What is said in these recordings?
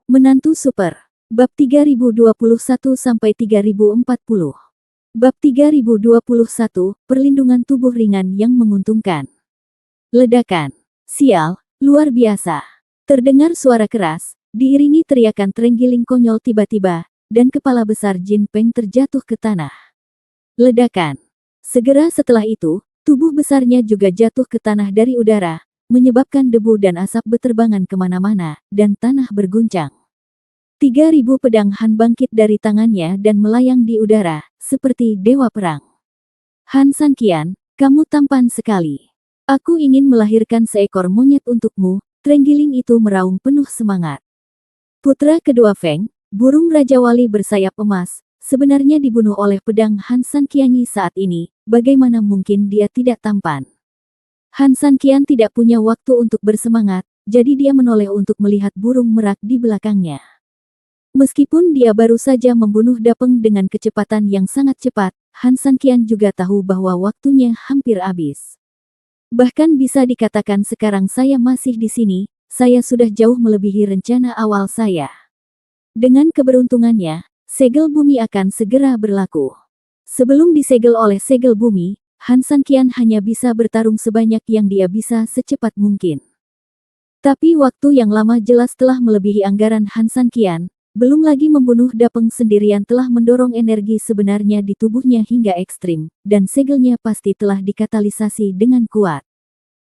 Menantu Super. Bab 3021-3040. Bab 3021, Perlindungan Tubuh Ringan yang Menguntungkan. Ledakan. Sial, luar biasa. Terdengar suara keras, diiringi teriakan terenggiling konyol tiba-tiba, dan kepala besar Jin Peng terjatuh ke tanah. Ledakan. Segera setelah itu, tubuh besarnya juga jatuh ke tanah dari udara, menyebabkan debu dan asap berterbangan kemana-mana, dan tanah berguncang. 3.000 pedang Han bangkit dari tangannya dan melayang di udara, seperti dewa perang. Han Sanqian, kamu tampan sekali. Aku ingin melahirkan seekor monyet untukmu, terenggiling itu meraung penuh semangat. Putra kedua Feng, burung Raja Wali bersayap emas, sebenarnya dibunuh oleh pedang Han Sanqian saat ini, bagaimana mungkin dia tidak tampan? Han Sanqian tidak punya waktu untuk bersemangat, jadi dia menoleh untuk melihat burung merak di belakangnya. Meskipun dia baru saja membunuh Dapeng dengan kecepatan yang sangat cepat, Han Sanqian juga tahu bahwa waktunya hampir habis. Bahkan bisa dikatakan sekarang saya masih di sini, saya sudah jauh melebihi rencana awal saya. Dengan keberuntungannya, segel bumi akan segera berlaku. Sebelum disegel oleh segel bumi, Han Sanqian hanya bisa bertarung sebanyak yang dia bisa secepat mungkin. Tapi waktu yang lama jelas telah melebihi anggaran Han Sanqian. Belum lagi membunuh Dapeng sendirian telah mendorong energi sebenarnya di tubuhnya hingga ekstrim, dan segelnya pasti telah dikatalisasi dengan kuat.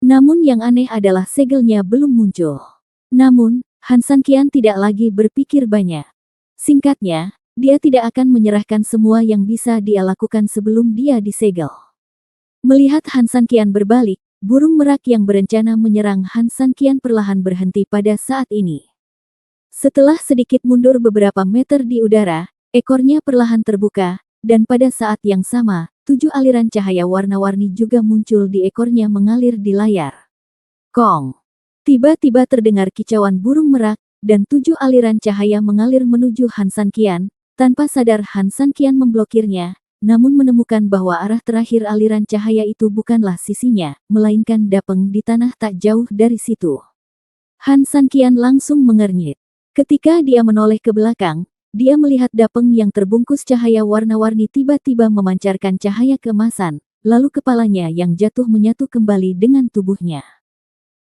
Namun yang aneh adalah segelnya belum muncul. Namun, Han Sanqian tidak lagi berpikir banyak. Singkatnya, dia tidak akan menyerahkan semua yang bisa dia lakukan sebelum dia disegel. Melihat Han Sanqian berbalik, burung merak yang berencana menyerang Han Sanqian perlahan berhenti pada saat ini. Setelah sedikit mundur beberapa meter di udara, ekornya perlahan terbuka, dan pada saat yang sama, 7 aliran cahaya warna-warni juga muncul di ekornya mengalir di layar. Kong! Tiba-tiba terdengar kicauan burung merak, dan 7 aliran cahaya mengalir menuju Han Sanqian. Tanpa sadar Han Sanqian memblokirnya, namun menemukan bahwa arah terakhir aliran cahaya itu bukanlah sisinya, melainkan Dapeng di tanah tak jauh dari situ. Han Sanqian langsung mengernyit. Ketika dia menoleh ke belakang, dia melihat Dapeng yang terbungkus cahaya warna-warni tiba-tiba memancarkan cahaya keemasan, lalu kepalanya yang jatuh menyatu kembali dengan tubuhnya.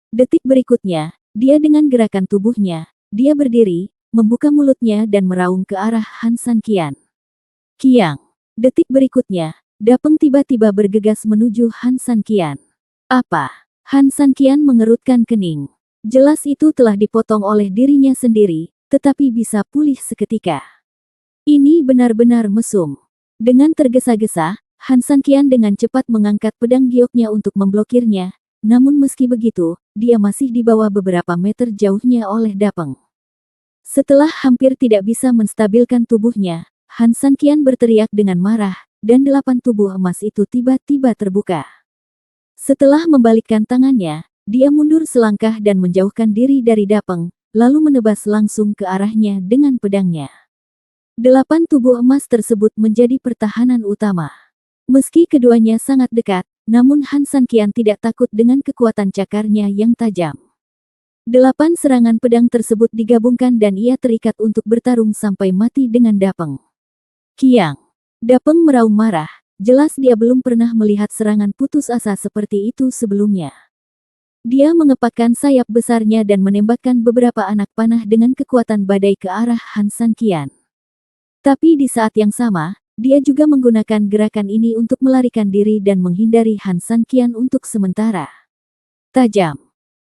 Detik berikutnya, dia dengan gerakan tubuhnya, dia berdiri, membuka mulutnya dan meraung ke arah Han Sanqian. Kiang! Detik berikutnya, Dapeng tiba-tiba bergegas menuju Han Sanqian. Apa? Han Sanqian mengerutkan kening. Jelas itu telah dipotong oleh dirinya sendiri, tetapi bisa pulih seketika. Ini benar-benar mesum. Dengan tergesa-gesa, Han Sanqian dengan cepat mengangkat pedang gioknya untuk memblokirnya, namun meski begitu, dia masih di bawah beberapa meter jauhnya oleh Dapeng. Setelah hampir tidak bisa menstabilkan tubuhnya, Han Sanqian berteriak dengan marah, dan 8 tubuh emas itu tiba-tiba terbuka. Setelah membalikkan tangannya, dia mundur selangkah dan menjauhkan diri dari Dapeng, lalu menebas langsung ke arahnya dengan pedangnya. 8 tubuh emas tersebut menjadi pertahanan utama. Meski keduanya sangat dekat, namun Han Sanqian tidak takut dengan kekuatan cakarnya yang tajam. 8 serangan pedang tersebut digabungkan dan ia terikat untuk bertarung sampai mati dengan Dapeng. Kiang! Dapeng meraung marah, jelas dia belum pernah melihat serangan putus asa seperti itu sebelumnya. Dia mengepakkan sayap besarnya dan menembakkan beberapa anak panah dengan kekuatan badai ke arah Han Sanqian. Tapi di saat yang sama, dia juga menggunakan gerakan ini untuk melarikan diri dan menghindari Han Sanqian untuk sementara. Tajam.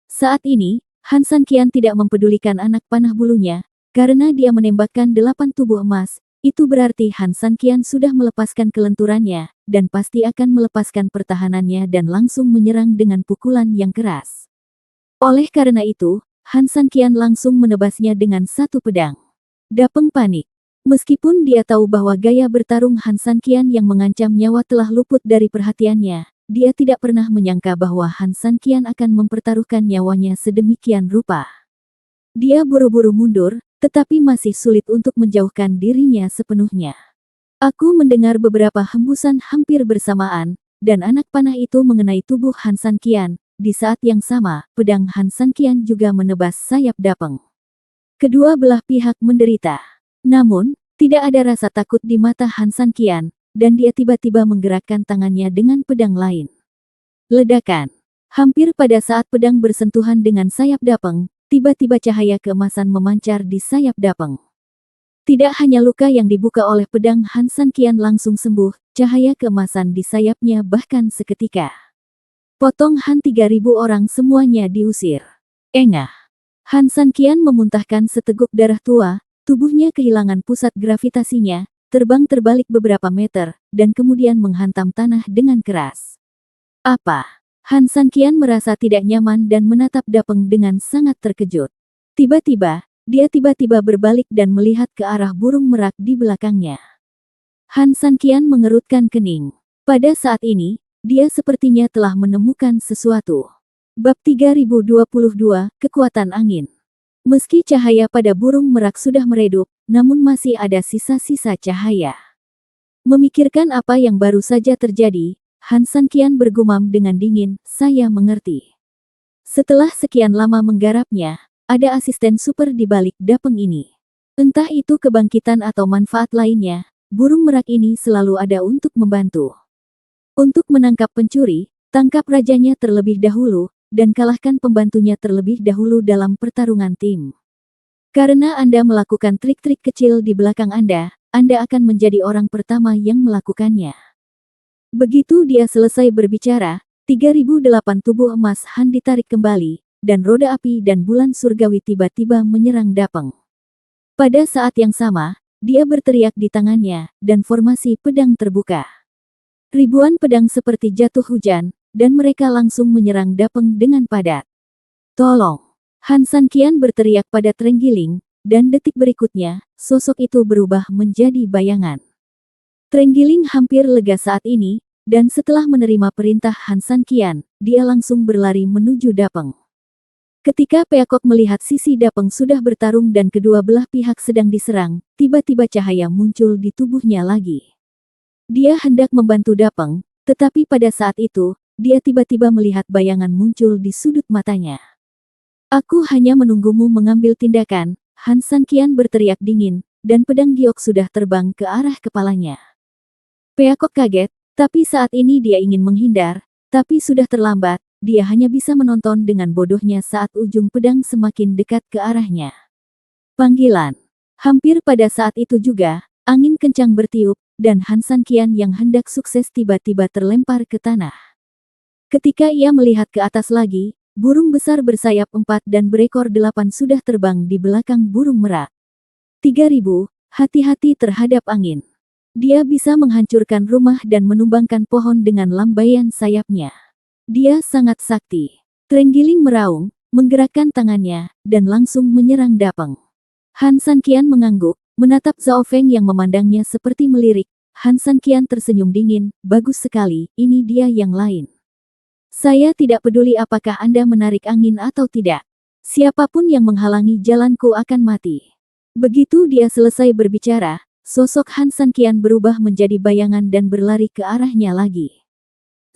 Saat ini, Han Sanqian tidak mempedulikan anak panah bulunya, karena dia menembakkan 8 tubuh emas. Itu berarti Han Sanqian sudah melepaskan kelenturannya, dan pasti akan melepaskan pertahanannya dan langsung menyerang dengan pukulan yang keras. Oleh karena itu, Han Sanqian langsung menebasnya dengan satu pedang. Dapeng panik. Meskipun dia tahu bahwa gaya bertarung Han Sanqian yang mengancam nyawa telah luput dari perhatiannya, dia tidak pernah menyangka bahwa Han Sanqian akan mempertaruhkan nyawanya sedemikian rupa. Dia buru-buru mundur, tetapi masih sulit untuk menjauhkan dirinya sepenuhnya. Aku mendengar beberapa hembusan hampir bersamaan, dan anak panah itu mengenai tubuh Han Sanqian. Di saat yang sama, pedang Han Sanqian juga menebas sayap Dapeng. Kedua belah pihak menderita. Namun, tidak ada rasa takut di mata Han San Qian, dan dia tiba-tiba menggerakkan tangannya dengan pedang lain. Ledakan. Hampir pada saat pedang bersentuhan dengan sayap Dapeng, tiba-tiba cahaya keemasan memancar di sayap Dapeng. Tidak hanya luka yang dibuka oleh pedang Han San Qian langsung sembuh, cahaya keemasan di sayapnya bahkan seketika. Potong Han 3.000 orang semuanya diusir. Engah. Han San Qian memuntahkan seteguk darah tua, tubuhnya kehilangan pusat gravitasinya, terbang terbalik beberapa meter, dan kemudian menghantam tanah dengan keras. Apa? Han San Qian merasa tidak nyaman dan menatap Dapeng dengan sangat terkejut. Tiba-tiba, dia tiba-tiba berbalik dan melihat ke arah burung merak di belakangnya. Han San Qian mengerutkan kening. Pada saat ini, dia sepertinya telah menemukan sesuatu. Bab 3022, Kekuatan Angin. Meski cahaya pada burung merak sudah meredup, namun masih ada sisa-sisa cahaya. Memikirkan apa yang baru saja terjadi, Han San Qian bergumam dengan dingin, "Saya mengerti." Setelah sekian lama menggarapnya, ada asisten super di balik Dapeng ini. Entah itu kebangkitan atau manfaat lainnya, burung merak ini selalu ada untuk membantu. Untuk menangkap pencuri, tangkap rajanya terlebih dahulu, dan kalahkan pembantunya terlebih dahulu dalam pertarungan tim. Karena Anda melakukan trik-trik kecil di belakang Anda akan menjadi orang pertama yang melakukannya. Begitu dia selesai berbicara, 3.008 tubuh emas Han ditarik kembali, dan roda api dan bulan surgawi tiba-tiba menyerang Dapeng. Pada saat yang sama, dia berteriak di tangannya, dan formasi pedang terbuka. Ribuan pedang seperti jatuh hujan, dan mereka langsung menyerang Dapeng dengan padat. "Tolong!" Han San Qian berteriak pada Trenggiling, dan detik berikutnya, sosok itu berubah menjadi bayangan. Trenggiling hampir lega saat ini, dan setelah menerima perintah Han San Qian, dia langsung berlari menuju Dapeng. Ketika Peakok melihat sisi Dapeng sudah bertarung dan kedua belah pihak sedang diserang, tiba-tiba cahaya muncul di tubuhnya lagi. Dia hendak membantu Dapeng, tetapi pada saat itu, dia tiba-tiba melihat bayangan muncul di sudut matanya. "Aku hanya menunggumu mengambil tindakan," Han San Qian berteriak dingin, dan pedang giok sudah terbang ke arah kepalanya. Peakok kaget, tapi saat ini dia ingin menghindar, tapi sudah terlambat. Dia hanya bisa menonton dengan bodohnya saat ujung pedang semakin dekat ke arahnya. Panggilan. Hampir pada saat itu juga, angin kencang bertiup, dan Han San Qian yang hendak sukses tiba-tiba terlempar ke tanah. Ketika ia melihat ke atas lagi, burung besar bersayap 4 dan berekor 8 sudah terbang di belakang burung merak. 3.000, hati-hati terhadap angin. Dia bisa menghancurkan rumah dan menumbangkan pohon dengan lambaian sayapnya. Dia sangat sakti. Trenggiling meraung, menggerakkan tangannya, dan langsung menyerang Dapeng. Han San Qian mengangguk, menatap Zhao Feng yang memandangnya seperti melirik. Han San Qian tersenyum dingin, "Bagus sekali, ini dia yang lain. Saya tidak peduli apakah Anda menarik angin atau tidak. Siapapun yang menghalangi jalanku akan mati." Begitu dia selesai berbicara, sosok Han San Qian berubah menjadi bayangan dan berlari ke arahnya lagi.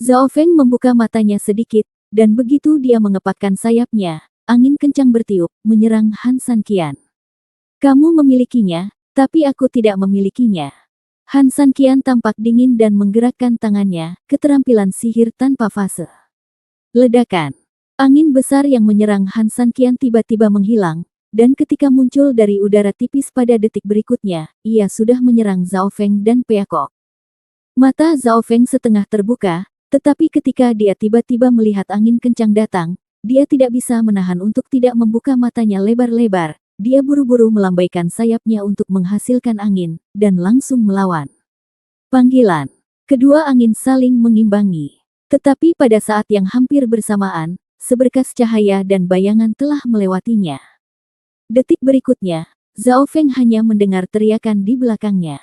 Zhao Feng membuka matanya sedikit, dan begitu dia mengepakkan sayapnya, angin kencang bertiup, menyerang Han San Qian. "Kamu memilikinya, tapi aku tidak memilikinya." Han San Qian tampak dingin dan menggerakkan tangannya, keterampilan sihir tanpa fase. Ledakan. Angin besar yang menyerang Han San Qian tiba-tiba menghilang, dan ketika muncul dari udara tipis pada detik berikutnya, ia sudah menyerang Zhao Feng dan Peakok. Mata Zhao Feng setengah terbuka, tetapi ketika dia tiba-tiba melihat angin kencang datang, dia tidak bisa menahan untuk tidak membuka matanya lebar-lebar. Dia buru-buru melambaikan sayapnya untuk menghasilkan angin, dan langsung melawan. Panggilan. Kedua angin saling mengimbangi. Tetapi pada saat yang hampir bersamaan, seberkas cahaya dan bayangan telah melewatinya. Detik berikutnya, Zhao Feng hanya mendengar teriakan di belakangnya.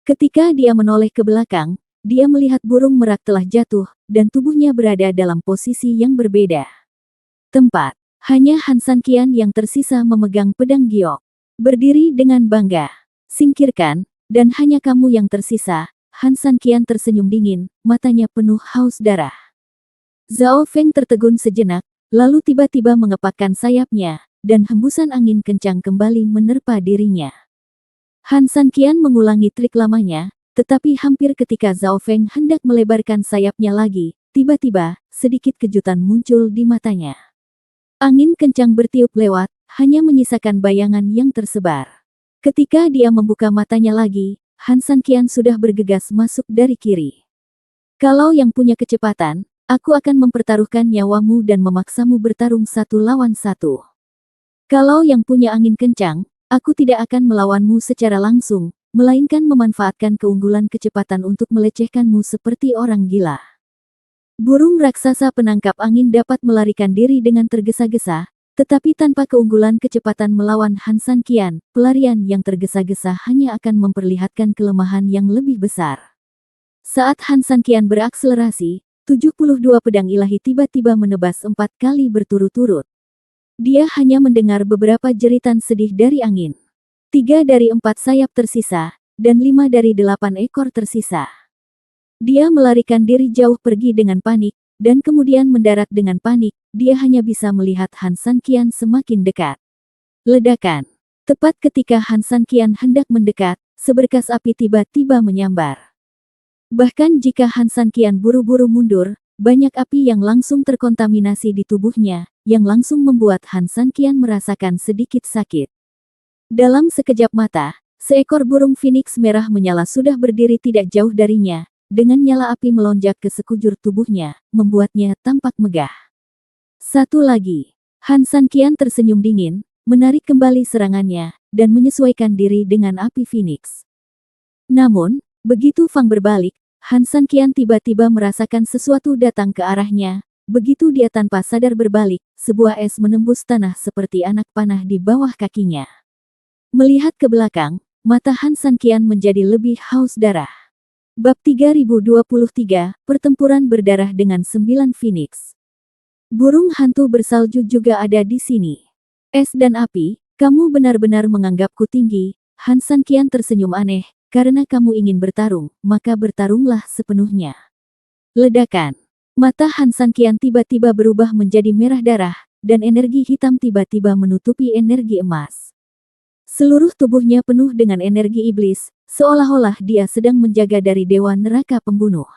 Ketika dia menoleh ke belakang, dia melihat burung merak telah jatuh, dan tubuhnya berada dalam posisi yang berbeda. Tempat. Hanya Han San Qian yang tersisa memegang pedang giok. Berdiri dengan bangga. "Singkirkan, dan hanya kamu yang tersisa." Han San Qian tersenyum dingin, matanya penuh haus darah. Zhao Feng tertegun sejenak, lalu tiba-tiba mengepakkan sayapnya, dan hembusan angin kencang kembali menerpa dirinya. Han Sanqian mengulangi trik lamanya, tetapi hampir ketika Zhao Feng hendak melebarkan sayapnya lagi, tiba-tiba, sedikit kejutan muncul di matanya. Angin kencang bertiup lewat, hanya menyisakan bayangan yang tersebar. Ketika dia membuka matanya lagi, Han Sanqian sudah bergegas masuk dari kiri. Kalau yang punya kecepatan, aku akan mempertaruhkan nyawamu dan memaksamu bertarung satu lawan satu. Kalau yang punya angin kencang, aku tidak akan melawanmu secara langsung, melainkan memanfaatkan keunggulan kecepatan untuk melecehkanmu seperti orang gila. Burung raksasa penangkap angin dapat melarikan diri dengan tergesa-gesa, tetapi tanpa keunggulan kecepatan melawan Han Sanqian, pelarian yang tergesa-gesa hanya akan memperlihatkan kelemahan yang lebih besar. Saat Han Sanqian berakselerasi, 72 pedang ilahi tiba-tiba menebas 4 kali berturut-turut. Dia hanya mendengar beberapa jeritan sedih dari angin. 3 dari 4 sayap tersisa, dan 5 dari 8 ekor tersisa. Dia melarikan diri jauh pergi dengan panik, dan kemudian mendarat dengan panik. Dia hanya bisa melihat Han Sanqian semakin dekat. Ledakan. Tepat ketika Han Sanqian hendak mendekat, seberkas api tiba-tiba menyambar. Bahkan jika Han Sanqian buru-buru mundur, banyak api yang langsung terkontaminasi di tubuhnya, yang langsung membuat Han Sanqian merasakan sedikit sakit. Dalam sekejap mata, seekor burung phoenix merah menyala sudah berdiri tidak jauh darinya, dengan nyala api melonjak ke sekujur tubuhnya, membuatnya tampak megah. Satu lagi, Han Sanqian tersenyum dingin, menarik kembali serangannya, dan menyesuaikan diri dengan api phoenix. Namun, begitu Fang berbalik, Han Sanqian tiba-tiba merasakan sesuatu datang ke arahnya. Begitu dia tanpa sadar berbalik, sebuah es menembus tanah seperti anak panah di bawah kakinya. Melihat ke belakang, mata Han Sanqian menjadi lebih haus darah. Bab 3023, Pertempuran Berdarah dengan 9 Phoenix. Burung hantu bersalju juga ada di sini. Es dan api, kamu benar-benar menganggapku tinggi. Han Sanqian tersenyum aneh, karena kamu ingin bertarung, maka bertarunglah sepenuhnya. Ledakan. Mata Han Sanqian tiba-tiba berubah menjadi merah darah, dan energi hitam tiba-tiba menutupi energi emas. Seluruh tubuhnya penuh dengan energi iblis, seolah-olah dia sedang menjaga dari dewa neraka pembunuh.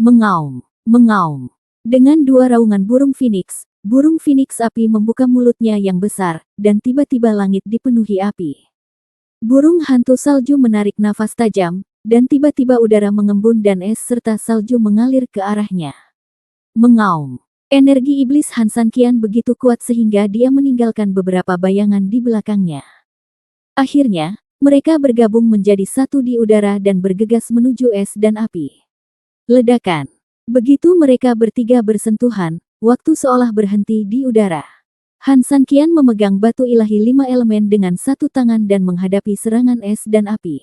Mengaum, mengaum. Dengan 2 raungan burung phoenix api membuka mulutnya yang besar, dan tiba-tiba langit dipenuhi api. Burung hantu salju menarik nafas tajam, dan tiba-tiba udara mengembun dan es serta salju mengalir ke arahnya. Mengaum. Energi iblis Han Sanqian begitu kuat sehingga dia meninggalkan beberapa bayangan di belakangnya. Akhirnya, mereka bergabung menjadi satu di udara dan bergegas menuju es dan api. Ledakan. Begitu mereka bertiga bersentuhan, waktu seolah berhenti di udara. Han Sanqian memegang batu ilahi 5 elemen dengan satu tangan dan menghadapi serangan es dan api.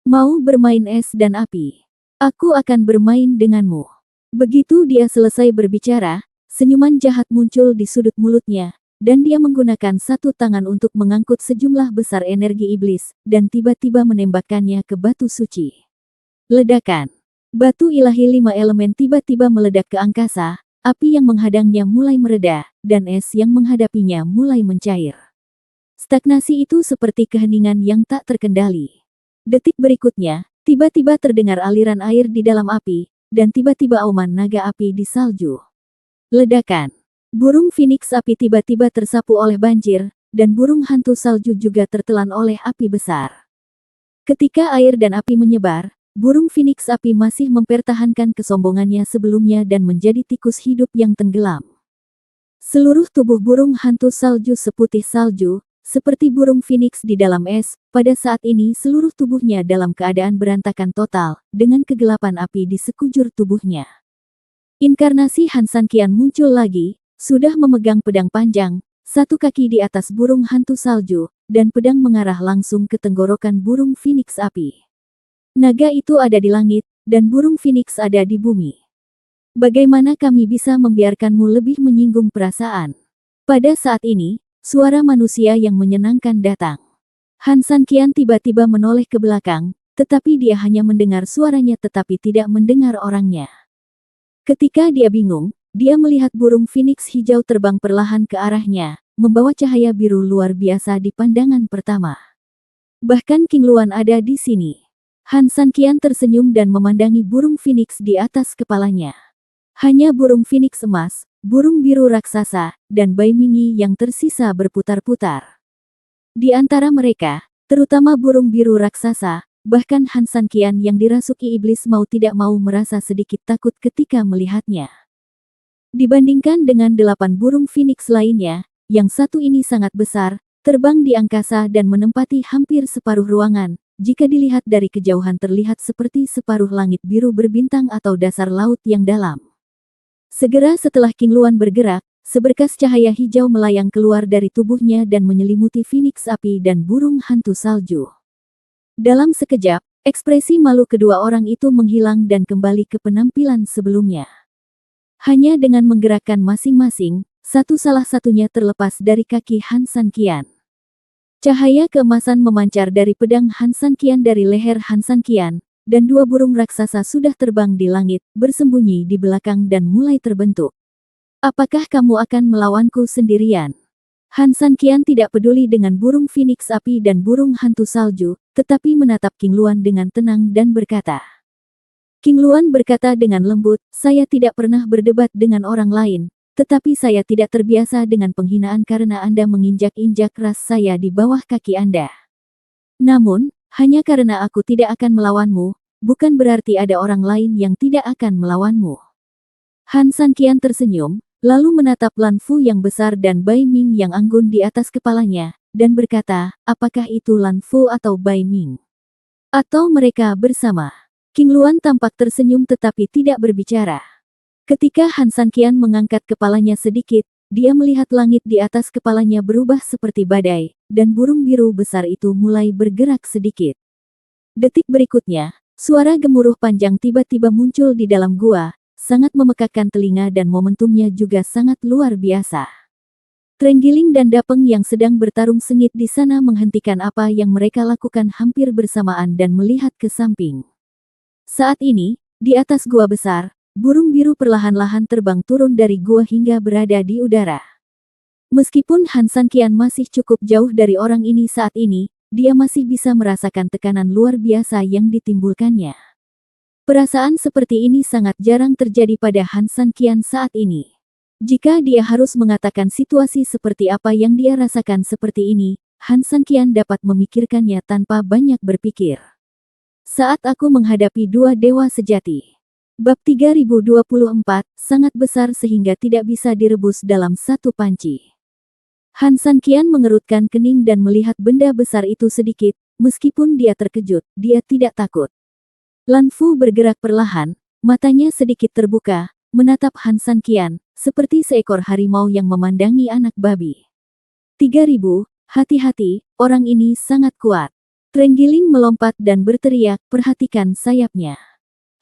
Mau bermain es dan api? Aku akan bermain denganmu. Begitu dia selesai berbicara, senyuman jahat muncul di sudut mulutnya, dan dia menggunakan satu tangan untuk mengangkut sejumlah besar energi iblis, dan tiba-tiba menembakkannya ke batu suci. Ledakan. Batu ilahi 5 elemen tiba-tiba meledak ke angkasa, api yang menghadangnya mulai mereda, dan es yang menghadapinya mulai mencair. Stagnasi itu seperti keheningan yang tak terkendali. Detik berikutnya, tiba-tiba terdengar aliran air di dalam api, dan tiba-tiba auman naga api di salju. Ledakan. Burung phoenix api tiba-tiba tersapu oleh banjir, dan burung hantu salju juga tertelan oleh api besar. Ketika air dan api menyebar, burung phoenix api masih mempertahankan kesombongannya sebelumnya dan menjadi tikus hidup yang tenggelam. Seluruh tubuh burung hantu salju seputih salju, seperti burung phoenix di dalam es, pada saat ini seluruh tubuhnya dalam keadaan berantakan total, dengan kegelapan api di sekujur tubuhnya. Inkarnasi Han Sanqian muncul lagi, sudah memegang pedang panjang, satu kaki di atas burung hantu salju, dan pedang mengarah langsung ke tenggorokan burung phoenix api. Naga itu ada di langit, dan burung phoenix ada di bumi. Bagaimana kami bisa membiarkanmu lebih menyinggung perasaan? Pada saat ini, suara manusia yang menyenangkan datang. Han Sanqian tiba-tiba menoleh ke belakang, tetapi dia hanya mendengar suaranya tetapi tidak mendengar orangnya. Ketika dia bingung, dia melihat burung phoenix hijau terbang perlahan ke arahnya, membawa cahaya biru luar biasa di pandangan pertama. Bahkan King Luan ada di sini. Han San Qian tersenyum dan memandangi burung phoenix di atas kepalanya. Hanya burung phoenix emas, burung biru raksasa, dan Bai Mingyi yang tersisa berputar-putar. Di antara mereka, terutama burung biru raksasa, bahkan Han San Qian yang dirasuki iblis mau tidak mau merasa sedikit takut ketika melihatnya. Dibandingkan dengan 8 burung phoenix lainnya, yang satu ini sangat besar, terbang di angkasa dan menempati hampir separuh ruangan. Jika dilihat dari kejauhan terlihat seperti separuh langit biru berbintang atau dasar laut yang dalam. Segera setelah King Luan bergerak, seberkas cahaya hijau melayang keluar dari tubuhnya dan menyelimuti phoenix api dan burung hantu salju. Dalam sekejap, ekspresi malu kedua orang itu menghilang dan kembali ke penampilan sebelumnya. Hanya dengan menggerakkan masing-masing, salah satunya terlepas dari kaki Han San Qian. Cahaya keemasan memancar dari pedang Han San Qian dari leher Han San Qian, dan 2 burung raksasa sudah terbang di langit, bersembunyi di belakang dan mulai terbentuk. Apakah kamu akan melawanku sendirian? Han San Qian tidak peduli dengan burung phoenix api dan burung hantu salju, tetapi menatap King Luan dengan tenang dan berkata. King Luan berkata dengan lembut, saya tidak pernah berdebat dengan orang lain, tetapi saya tidak terbiasa dengan penghinaan karena Anda menginjak-injak ras saya di bawah kaki Anda. Namun, hanya karena aku tidak akan melawanmu, bukan berarti ada orang lain yang tidak akan melawanmu. Han San Qian tersenyum, lalu menatap Lan Fu yang besar dan Bai Ming yang anggun di atas kepalanya, dan berkata, apakah itu Lan Fu atau Bai Ming? Atau mereka bersama? King Luan tampak tersenyum tetapi tidak berbicara. Ketika Han San Qian mengangkat kepalanya sedikit, dia melihat langit di atas kepalanya berubah seperti badai, dan burung biru besar itu mulai bergerak sedikit. Detik berikutnya, suara gemuruh panjang tiba-tiba muncul di dalam gua, sangat memekakkan telinga dan momentumnya juga sangat luar biasa. Trenggiling dan Dapeng yang sedang bertarung sengit di sana menghentikan apa yang mereka lakukan hampir bersamaan dan melihat ke samping. Saat ini, di atas gua besar, burung biru perlahan-lahan terbang turun dari gua hingga berada di udara. Meskipun Han San Qian masih cukup jauh dari orang ini saat ini, dia masih bisa merasakan tekanan luar biasa yang ditimbulkannya. Perasaan seperti ini sangat jarang terjadi pada Han San Qian saat ini. Jika dia harus mengatakan situasi seperti apa yang dia rasakan seperti ini, Han San Qian dapat memikirkannya tanpa banyak berpikir. Saat aku menghadapi 2 dewa sejati. Bab 3024, sangat besar sehingga tidak bisa direbus dalam satu panci. Han San Qian mengerutkan kening dan melihat benda besar itu sedikit, meskipun dia terkejut, dia tidak takut. Lan Fu bergerak perlahan, matanya sedikit terbuka, menatap Han San Qian, seperti seekor harimau yang memandangi anak babi. 3000, hati-hati, orang ini sangat kuat. Trenggiling melompat dan berteriak, perhatikan sayapnya.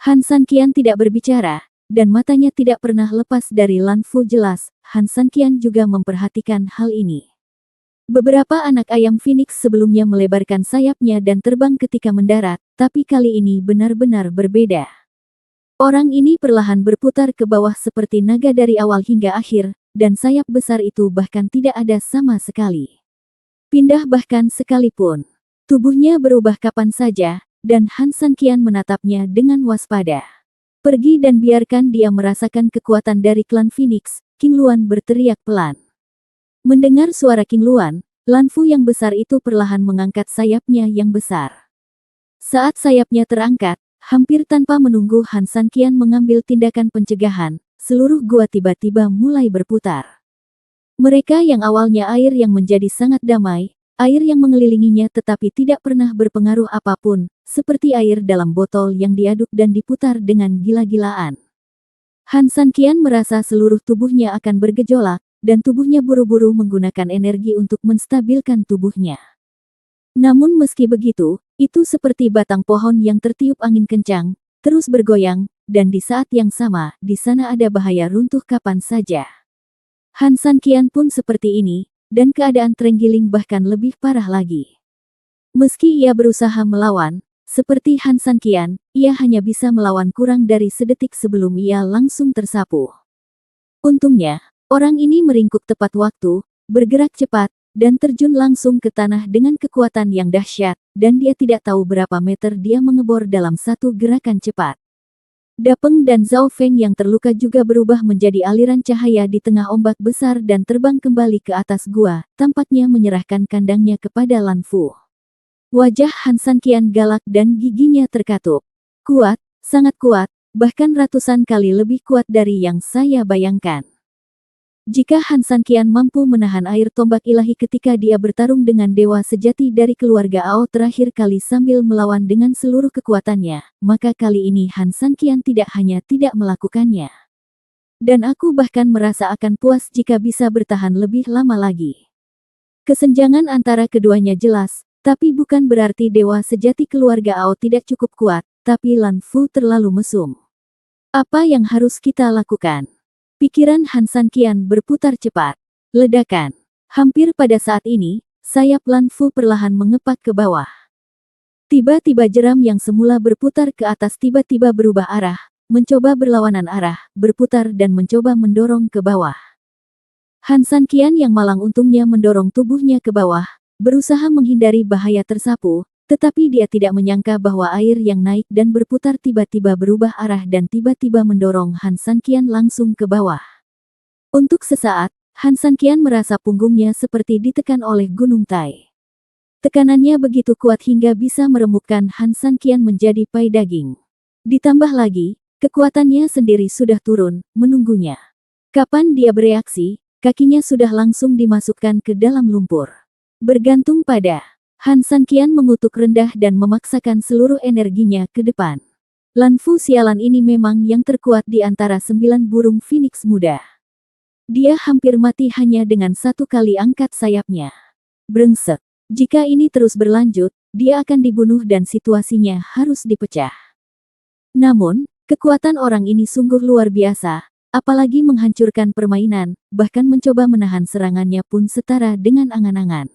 Han San Qian tidak berbicara, dan matanya tidak pernah lepas dari Lan Fu jelas, Han San Qian juga memperhatikan hal ini. Beberapa anak ayam phoenix sebelumnya melebarkan sayapnya dan terbang ketika mendarat, tapi kali ini benar-benar berbeda. Orang ini perlahan berputar ke bawah seperti naga dari awal hingga akhir, dan sayap besar itu bahkan tidak ada sama sekali. Pindah bahkan sekalipun. Tubuhnya berubah kapan saja, dan Han San Qian menatapnya dengan waspada. Pergi dan biarkan dia merasakan kekuatan dari klan Phoenix, King Luan berteriak pelan. Mendengar suara King Luan, Lan Fu yang besar itu perlahan mengangkat sayapnya yang besar. Saat sayapnya terangkat, hampir tanpa menunggu Han San Qian mengambil tindakan pencegahan, seluruh gua tiba-tiba mulai berputar. Mereka yang awalnya air yang menjadi sangat damai, air yang mengelilinginya tetapi tidak pernah berpengaruh apapun, seperti air dalam botol yang diaduk dan diputar dengan gila-gilaan. Han San Qian merasa seluruh tubuhnya akan bergejolak, dan tubuhnya buru-buru menggunakan energi untuk menstabilkan tubuhnya. Namun meski begitu, itu seperti batang pohon yang tertiup angin kencang, terus bergoyang, dan di saat yang sama, di sana ada bahaya runtuh kapan saja. Han San Qian pun seperti ini, dan keadaan Trenggiling bahkan lebih parah lagi. Meski ia berusaha melawan, seperti Han San Qian, ia hanya bisa melawan kurang dari sedetik sebelum ia langsung tersapu. Untungnya, orang ini meringkuk tepat waktu, bergerak cepat, dan terjun langsung ke tanah dengan kekuatan yang dahsyat, dan dia tidak tahu berapa meter dia mengebor dalam satu gerakan cepat. Dapeng dan Zhao Feng yang terluka juga berubah menjadi aliran cahaya di tengah ombak besar dan terbang kembali ke atas gua, tampaknya menyerahkan kandangnya kepada Lan Fu. Wajah Han Sanqian galak dan giginya terkatup. Kuat, sangat kuat, bahkan ratusan kali lebih kuat dari yang saya bayangkan. Jika Han Sanqian mampu menahan air tombak ilahi ketika dia bertarung dengan dewa sejati dari keluarga Ao terakhir kali sambil melawan dengan seluruh kekuatannya, maka kali ini Han Sanqian tidak hanya tidak melakukannya. Dan aku bahkan merasa akan puas jika bisa bertahan lebih lama lagi. Kesenjangan antara keduanya jelas, tapi bukan berarti dewa sejati keluarga Ao tidak cukup kuat, tapi Lan Fu terlalu mesum. Apa yang harus kita lakukan? Pikiran Han Sanqian berputar cepat. Ledakan. Hampir pada saat ini, sayap Lan Fu perlahan mengepak ke bawah. Tiba-tiba jeram yang semula berputar ke atas tiba-tiba berubah arah, mencoba berlawanan arah, berputar dan mencoba mendorong ke bawah. Han Sanqian yang malang untungnya mendorong tubuhnya ke bawah, berusaha menghindari bahaya tersapu, tetapi dia tidak menyangka bahwa air yang naik dan berputar tiba-tiba berubah arah dan tiba-tiba mendorong Han Sanqian langsung ke bawah. Untuk sesaat, Han Sanqian merasa punggungnya seperti ditekan oleh gunung Tai. Tekanannya begitu kuat hingga bisa meremukkan Han Sanqian menjadi pai daging. Ditambah lagi, kekuatannya sendiri sudah turun, menunggunya. Kapan dia bereaksi, kakinya sudah langsung dimasukkan ke dalam lumpur. Bergantung pada Han Sanqian mengutuk rendah dan memaksakan seluruh energinya ke depan. Lan Fu sialan ini memang yang terkuat di antara 9 burung phoenix muda. Dia hampir mati hanya dengan satu kali angkat sayapnya. Brengsek. Jika ini terus berlanjut, dia akan dibunuh dan situasinya harus dipecah. Namun, kekuatan orang ini sungguh luar biasa, apalagi menghancurkan permainan, bahkan mencoba menahan serangannya pun setara dengan angan-angan.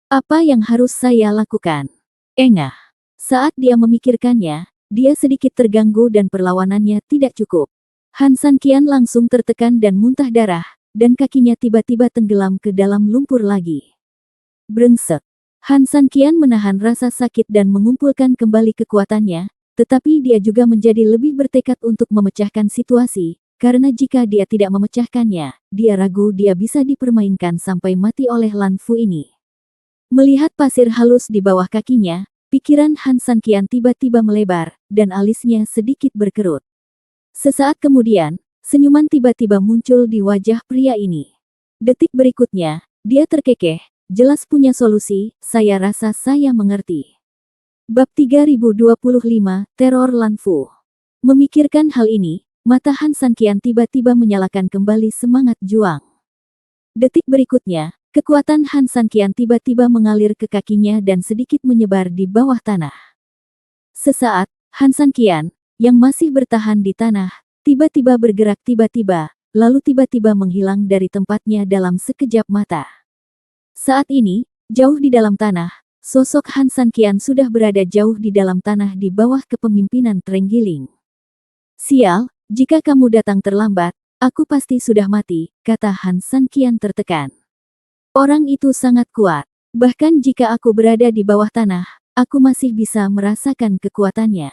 Apa yang harus saya lakukan? Engah. Saat dia memikirkannya, dia sedikit terganggu dan perlawanannya tidak cukup. Han Sanqian langsung tertekan dan muntah darah, dan kakinya tiba-tiba tenggelam ke dalam lumpur lagi. Brengsek. Han Sanqian menahan rasa sakit dan mengumpulkan kembali kekuatannya, tetapi dia juga menjadi lebih bertekad untuk memecahkan situasi, karena jika dia tidak memecahkannya, dia ragu dia bisa dipermainkan sampai mati oleh Lan Fu ini. Melihat pasir halus di bawah kakinya, pikiran Han Sanqian tiba-tiba melebar, dan alisnya sedikit berkerut. Sesaat kemudian, senyuman tiba-tiba muncul di wajah pria ini. Detik berikutnya, dia terkekeh, jelas punya solusi, saya rasa saya mengerti. Bab 3025, Teror Lan Fu. Memikirkan hal ini, mata Han Sanqian tiba-tiba menyalakan kembali semangat juang. Detik berikutnya, kekuatan Han Sanqian tiba-tiba mengalir ke kakinya dan sedikit menyebar di bawah tanah. Sesaat, Han Sanqian, yang masih bertahan di tanah, tiba-tiba bergerak tiba-tiba, lalu tiba-tiba menghilang dari tempatnya dalam sekejap mata. Saat ini, jauh di dalam tanah, sosok Han Sanqian sudah berada jauh di dalam tanah di bawah kepemimpinan Trenggiling. Sial, jika kamu datang terlambat, aku pasti sudah mati, kata Han Sanqian tertekan. Orang itu sangat kuat. Bahkan jika aku berada di bawah tanah, aku masih bisa merasakan kekuatannya.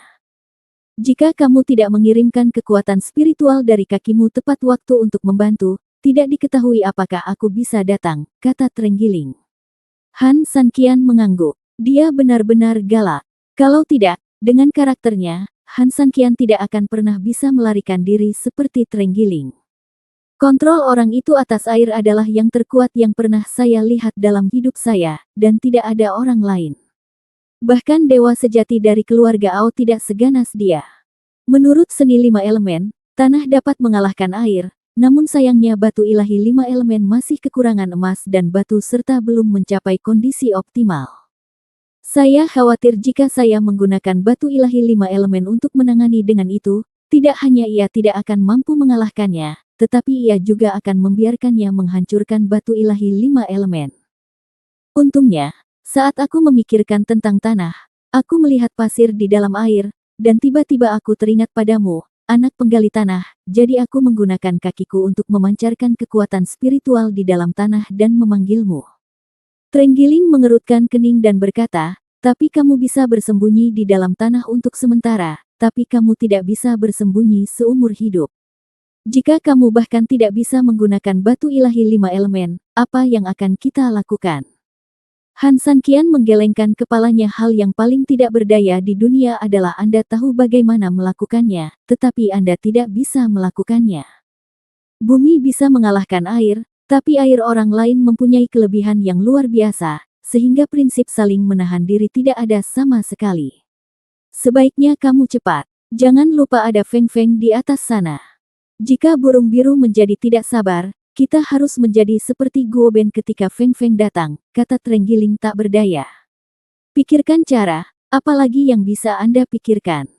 Jika kamu tidak mengirimkan kekuatan spiritual dari kakimu tepat waktu untuk membantu, tidak diketahui apakah aku bisa datang, kata Trenggiling. Han Sanqian mengangguk. Dia benar-benar galak. Kalau tidak, dengan karakternya, Han Sanqian tidak akan pernah bisa melarikan diri seperti Trenggiling. Kontrol orang itu atas air adalah yang terkuat yang pernah saya lihat dalam hidup saya, dan tidak ada orang lain. Bahkan dewa sejati dari keluarga Ao tidak seganas dia. Menurut seni 5 elemen, tanah dapat mengalahkan air, namun sayangnya batu ilahi 5 elemen masih kekurangan emas dan batu serta belum mencapai kondisi optimal. Saya khawatir jika saya menggunakan batu ilahi 5 elemen untuk menangani dengan itu, tidak hanya ia tidak akan mampu mengalahkannya, tetapi ia juga akan membiarkannya menghancurkan batu ilahi 5 elemen. Untungnya, saat aku memikirkan tentang tanah, aku melihat pasir di dalam air, dan tiba-tiba aku teringat padamu, anak penggali tanah, jadi aku menggunakan kakiku untuk memancarkan kekuatan spiritual di dalam tanah dan memanggilmu. Trenggiling mengerutkan kening dan berkata, tapi kamu bisa bersembunyi di dalam tanah untuk sementara, tapi kamu tidak bisa bersembunyi seumur hidup. Jika kamu bahkan tidak bisa menggunakan batu ilahi 5 elemen, apa yang akan kita lakukan? Han Sanqian menggelengkan kepalanya. Hal yang paling tidak berdaya di dunia adalah Anda tahu bagaimana melakukannya, tetapi Anda tidak bisa melakukannya. Bumi bisa mengalahkan air, tapi air orang lain mempunyai kelebihan yang luar biasa, sehingga prinsip saling menahan diri tidak ada sama sekali. Sebaiknya kamu cepat. Jangan lupa ada Feng Feng di atas sana. Jika burung biru menjadi tidak sabar, kita harus menjadi seperti Guo Ben ketika Feng Feng datang, kata Trenggiling tak berdaya. Pikirkan cara, apalagi yang bisa Anda pikirkan.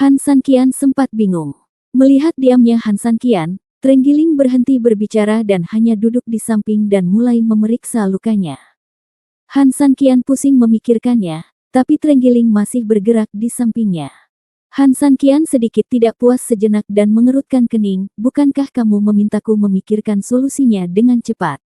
Han Sanqian sempat bingung. Melihat diamnya Han Sanqian, Trenggiling berhenti berbicara dan hanya duduk di samping dan mulai memeriksa lukanya. Han Sanqian pusing memikirkannya, tapi Trenggiling masih bergerak di sampingnya. Han Sanqian sedikit tidak puas sejenak dan mengerutkan kening, bukankah kamu memintaku memikirkan solusinya dengan cepat?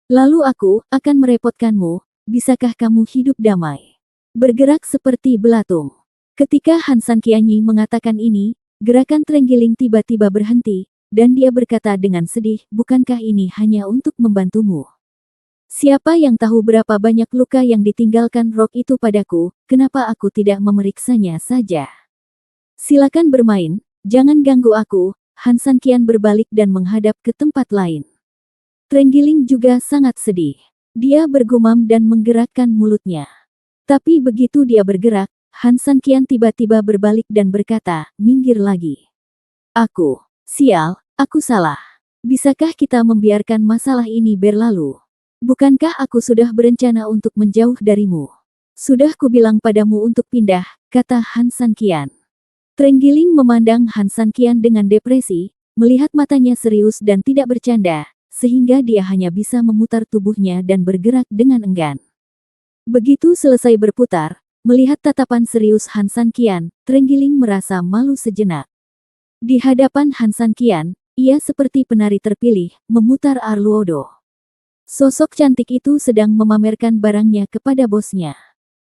Lalu aku akan merepotkanmu, bisakah kamu hidup damai? Bergerak seperti belatung. Ketika Han Sanqian mengatakan ini, gerakan Trenggiling tiba-tiba berhenti, dan dia berkata dengan sedih, bukankah ini hanya untuk membantumu? Siapa yang tahu berapa banyak luka yang ditinggalkan rok itu padaku, kenapa aku tidak memeriksanya saja? Silakan bermain, jangan ganggu aku. Han Sanqian berbalik dan menghadap ke tempat lain. Trenggiling juga sangat sedih. Dia bergumam dan menggerakkan mulutnya. Tapi begitu dia bergerak, Han Sanqian tiba-tiba berbalik dan berkata, minggir lagi. Sial, aku salah. Bisakah kita membiarkan masalah ini berlalu? Bukankah aku sudah berencana untuk menjauh darimu? Sudah kubilang padamu untuk pindah, kata Han Sanqian. Trenggiling memandang Han Sanqian dengan depresi, melihat matanya serius dan tidak bercanda, sehingga dia hanya bisa memutar tubuhnya dan bergerak dengan enggan. Begitu selesai berputar, melihat tatapan serius Han Sanqian, Trenggiling merasa malu sejenak. Di hadapan Han Sanqian, ia seperti penari terpilih, memutar arluodo. Sosok cantik itu sedang memamerkan barangnya kepada bosnya.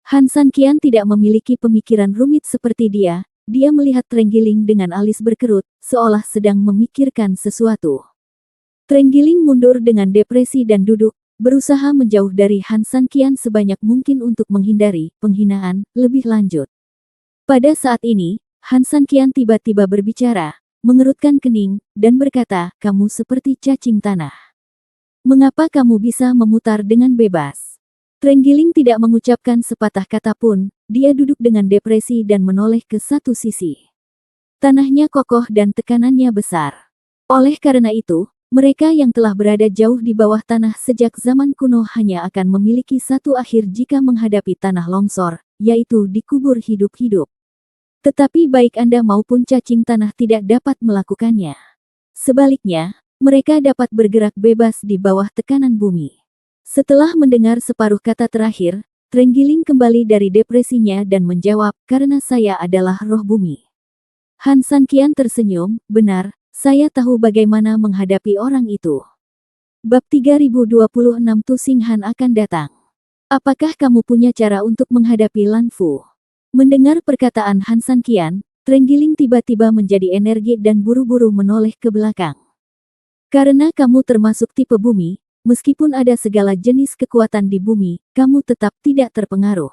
Han Sanqian tidak memiliki pemikiran rumit seperti dia. Dia melihat Trenggiling dengan alis berkerut, seolah sedang memikirkan sesuatu. Trenggiling mundur dengan depresi dan duduk, berusaha menjauh dari Han Sanqian sebanyak mungkin untuk menghindari penghinaan lebih lanjut. Pada saat ini, Han Sanqian tiba-tiba berbicara, mengerutkan kening, dan berkata, kamu seperti cacing tanah. Mengapa kamu bisa memutar dengan bebas? Trenggiling tidak mengucapkan sepatah kata pun, dia duduk dengan depresi dan menoleh ke satu sisi. Tanahnya kokoh dan tekanannya besar. Oleh karena itu, mereka yang telah berada jauh di bawah tanah sejak zaman kuno hanya akan memiliki satu akhir jika menghadapi tanah longsor, yaitu dikubur hidup-hidup. Tetapi baik Anda maupun cacing tanah tidak dapat melakukannya. Sebaliknya, mereka dapat bergerak bebas di bawah tekanan bumi. Setelah mendengar separuh kata terakhir, Trenggiling kembali dari depresinya dan menjawab, karena saya adalah roh bumi. Han Sanqian tersenyum, benar, saya tahu bagaimana menghadapi orang itu. Bab 3026 Tu Xing Han akan datang. Apakah kamu punya cara untuk menghadapi Lan Fu? Mendengar perkataan Han Sanqian, Trenggiling tiba-tiba menjadi energi dan buru-buru menoleh ke belakang. Karena kamu termasuk tipe bumi, meskipun ada segala jenis kekuatan di bumi, kamu tetap tidak terpengaruh.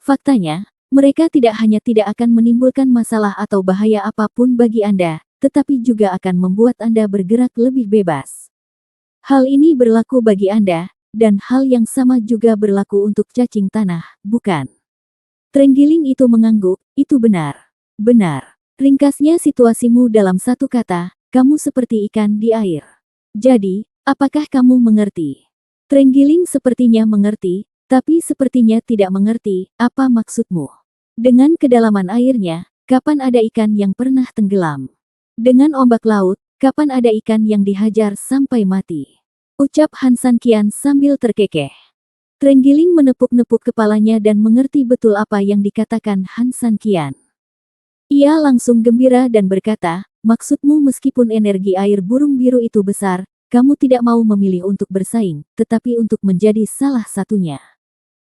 Faktanya, mereka tidak hanya tidak akan menimbulkan masalah atau bahaya apapun bagi Anda, tetapi juga akan membuat Anda bergerak lebih bebas. Hal ini berlaku bagi Anda, dan hal yang sama juga berlaku untuk cacing tanah, bukan? Trenggiling itu mengangguk, itu benar. Benar. Ringkasnya situasimu dalam satu kata, kamu seperti ikan di air. Jadi, apakah kamu mengerti? Trenggiling sepertinya mengerti, tapi sepertinya tidak mengerti, apa maksudmu? Dengan kedalaman airnya, kapan ada ikan yang pernah tenggelam? Dengan ombak laut, kapan ada ikan yang dihajar sampai mati? Ucap Han Sanqian sambil terkekeh. Trenggiling menepuk-nepuk kepalanya dan mengerti betul apa yang dikatakan Han Sanqian. Ia langsung gembira dan berkata, maksudmu meskipun energi air burung biru itu besar, kamu tidak mau memilih untuk bersaing, tetapi untuk menjadi salah satunya.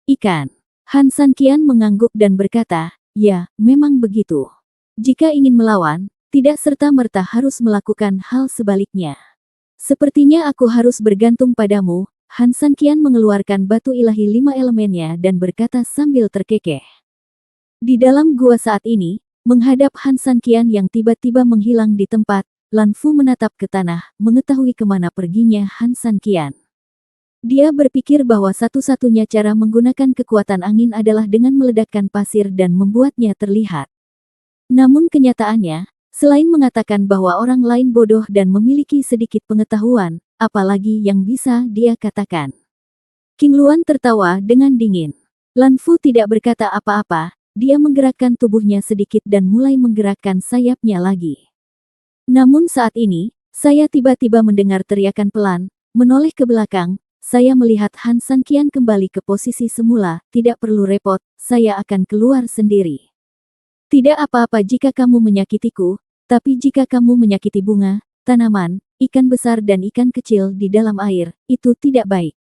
Ikan. Han Sanqian mengangguk dan berkata, ya, memang begitu. Jika ingin melawan, tidak serta-merta harus melakukan hal sebaliknya. Sepertinya aku harus bergantung padamu. Han Sanqian mengeluarkan batu ilahi 5 elemennya dan berkata sambil terkekeh. Di dalam gua saat ini, menghadap Han Sanqian yang tiba-tiba menghilang di tempat, Lan Fu menatap ke tanah, mengetahui kemana perginya Han Sanqian. Dia berpikir bahwa satu-satunya cara menggunakan kekuatan angin adalah dengan meledakkan pasir dan membuatnya terlihat. Namun kenyataannya, selain mengatakan bahwa orang lain bodoh dan memiliki sedikit pengetahuan, apalagi yang bisa dia katakan. King Luan tertawa dengan dingin. Lan Fu tidak berkata apa-apa, dia menggerakkan tubuhnya sedikit dan mulai menggerakkan sayapnya lagi. Namun saat ini, saya tiba-tiba mendengar teriakan pelan, menoleh ke belakang, saya melihat Han Sanqian kembali ke posisi semula, tidak perlu repot, saya akan keluar sendiri. Tidak apa-apa jika kamu menyakitiku, tapi jika kamu menyakiti bunga, tanaman, ikan besar dan ikan kecil di dalam air, itu tidak baik.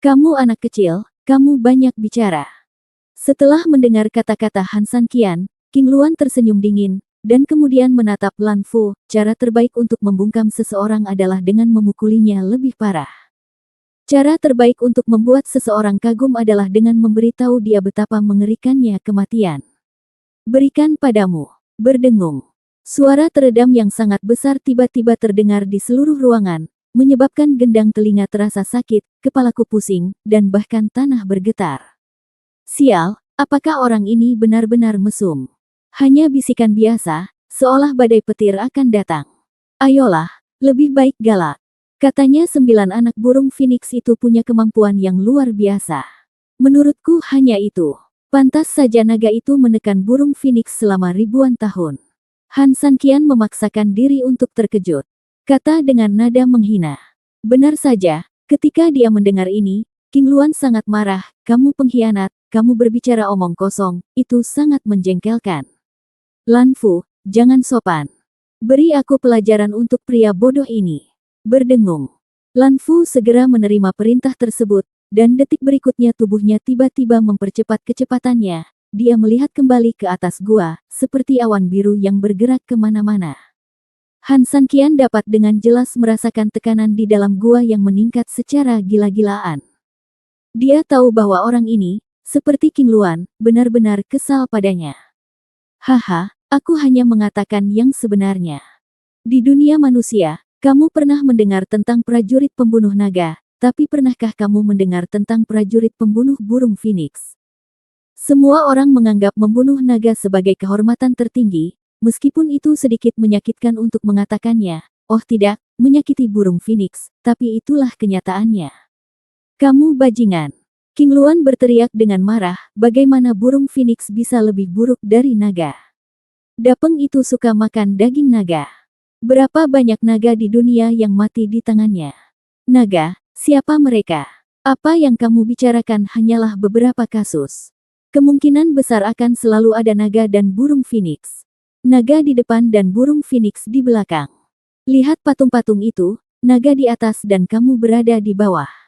Kamu anak kecil, kamu banyak bicara. Setelah mendengar kata-kata Han Sanqian, King Luan tersenyum dingin, dan kemudian menatap Lan Fu. Cara terbaik untuk membungkam seseorang adalah dengan memukulinya lebih parah. Cara terbaik untuk membuat seseorang kagum adalah dengan memberitahu dia betapa mengerikannya kematian. Berikan padamu. Berdengung. Suara teredam yang sangat besar tiba-tiba terdengar di seluruh ruangan, menyebabkan gendang telinga terasa sakit, kepalaku pusing, dan bahkan tanah bergetar. Sial, apakah orang ini benar-benar mesum? Hanya bisikan biasa, seolah badai petir akan datang. Ayolah, lebih baik galak. Katanya 9 anak burung phoenix itu punya kemampuan yang luar biasa. Menurutku hanya itu. Pantas saja naga itu menekan burung phoenix selama ribuan tahun. Han Sanqian memaksakan diri untuk terkejut. Kata dengan nada menghina. Benar saja, ketika dia mendengar ini, King Luan sangat marah, kamu pengkhianat, kamu berbicara omong kosong, itu sangat menjengkelkan. Lan Fu, jangan sopan. Beri aku pelajaran untuk pria bodoh ini. Berdengung. Lan Fu segera menerima perintah tersebut, dan detik berikutnya tubuhnya tiba-tiba mempercepat kecepatannya. Dia melihat kembali ke atas gua, seperti awan biru yang bergerak kemana-mana. Han Sanqian dapat dengan jelas merasakan tekanan di dalam gua yang meningkat secara gila-gilaan. Dia tahu bahwa orang ini, seperti King Luan, benar-benar kesal padanya. Haha, aku hanya mengatakan yang sebenarnya. Di dunia manusia, kamu pernah mendengar tentang prajurit pembunuh naga, tapi pernahkah kamu mendengar tentang prajurit pembunuh burung phoenix? Semua orang menganggap membunuh naga sebagai kehormatan tertinggi, meskipun itu sedikit menyakitkan untuk mengatakannya. Oh tidak, menyakiti burung phoenix, tapi itulah kenyataannya. Kamu bajingan. King Luan berteriak dengan marah, bagaimana burung phoenix bisa lebih buruk dari naga? Dapeng itu suka makan daging naga. Berapa banyak naga di dunia yang mati di tangannya? Naga, siapa mereka? Apa yang kamu bicarakan hanyalah beberapa kasus. Kemungkinan besar akan selalu ada naga dan burung phoenix. Naga di depan dan burung phoenix di belakang. Lihat patung-patung itu, naga di atas dan kamu berada di bawah.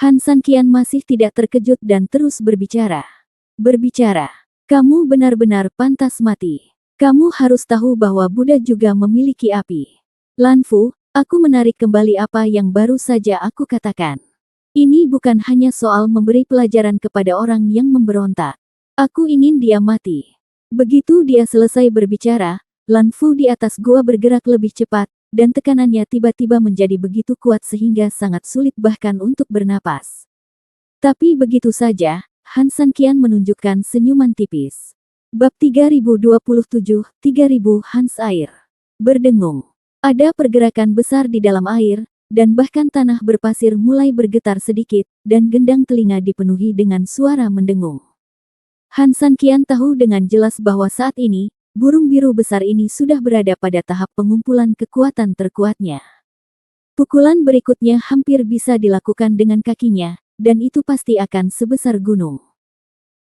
Han Sanqian masih tidak terkejut dan terus berbicara. Berbicara. Kamu benar-benar pantas mati. Kamu harus tahu bahwa Buddha juga memiliki api. Lan Fu, aku menarik kembali apa yang baru saja aku katakan. Ini bukan hanya soal memberi pelajaran kepada orang yang memberontak. Aku ingin dia mati. Begitu dia selesai berbicara, Lan Fu di atas gua bergerak lebih cepat, dan tekanannya tiba-tiba menjadi begitu kuat sehingga sangat sulit bahkan untuk bernapas. Tapi begitu saja, Han Sanqian menunjukkan senyuman tipis. Bab 3027, 3000 Hans Air. Berdengung. Ada pergerakan besar di dalam air, dan bahkan tanah berpasir mulai bergetar sedikit, dan gendang telinga dipenuhi dengan suara mendengung. Han Sanqian tahu dengan jelas bahwa saat ini, burung biru besar ini sudah berada pada tahap pengumpulan kekuatan terkuatnya. Pukulan berikutnya hampir bisa dilakukan dengan kakinya, dan itu pasti akan sebesar gunung.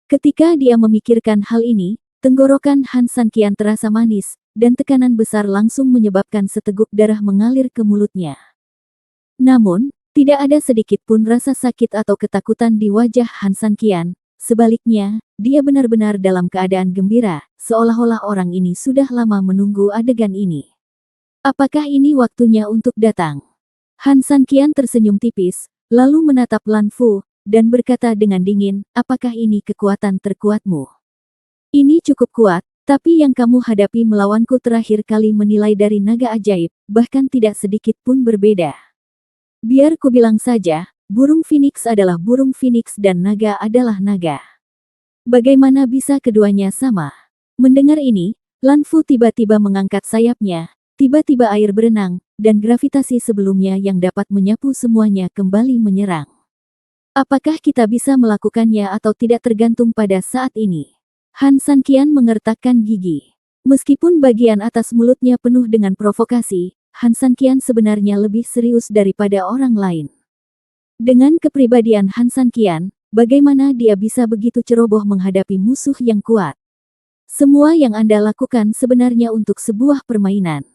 Ketika dia memikirkan hal ini, Tenggorokan Han Sanqian terasa manis, dan tekanan besar langsung menyebabkan seteguk darah mengalir ke mulutnya. Namun, tidak ada sedikit pun rasa sakit atau ketakutan di wajah Han Sanqian. Sebaliknya, dia benar-benar dalam keadaan gembira, seolah-olah orang ini sudah lama menunggu adegan ini. Apakah ini waktunya untuk datang? Han Sanqian tersenyum tipis, lalu menatap Lan Fu, dan berkata dengan dingin, apakah ini kekuatan terkuatmu? Ini cukup kuat, tapi yang kamu hadapi melawanku terakhir kali menilai dari naga ajaib, bahkan tidak sedikit pun berbeda. Biar ku bilang saja, burung phoenix adalah burung phoenix dan naga adalah naga. Bagaimana bisa keduanya sama? Mendengar ini, Lan Fu tiba-tiba mengangkat sayapnya, tiba-tiba air berenang, dan gravitasi sebelumnya yang dapat menyapu semuanya kembali menyerang. Apakah kita bisa melakukannya atau tidak tergantung pada saat ini? Han Sanqian mengertakkan gigi. Meskipun bagian atas mulutnya penuh dengan provokasi, Han Sanqian sebenarnya lebih serius daripada orang lain. Dengan kepribadian Han Sanqian, bagaimana dia bisa begitu ceroboh menghadapi musuh yang kuat? Semua yang Anda lakukan sebenarnya untuk sebuah permainan.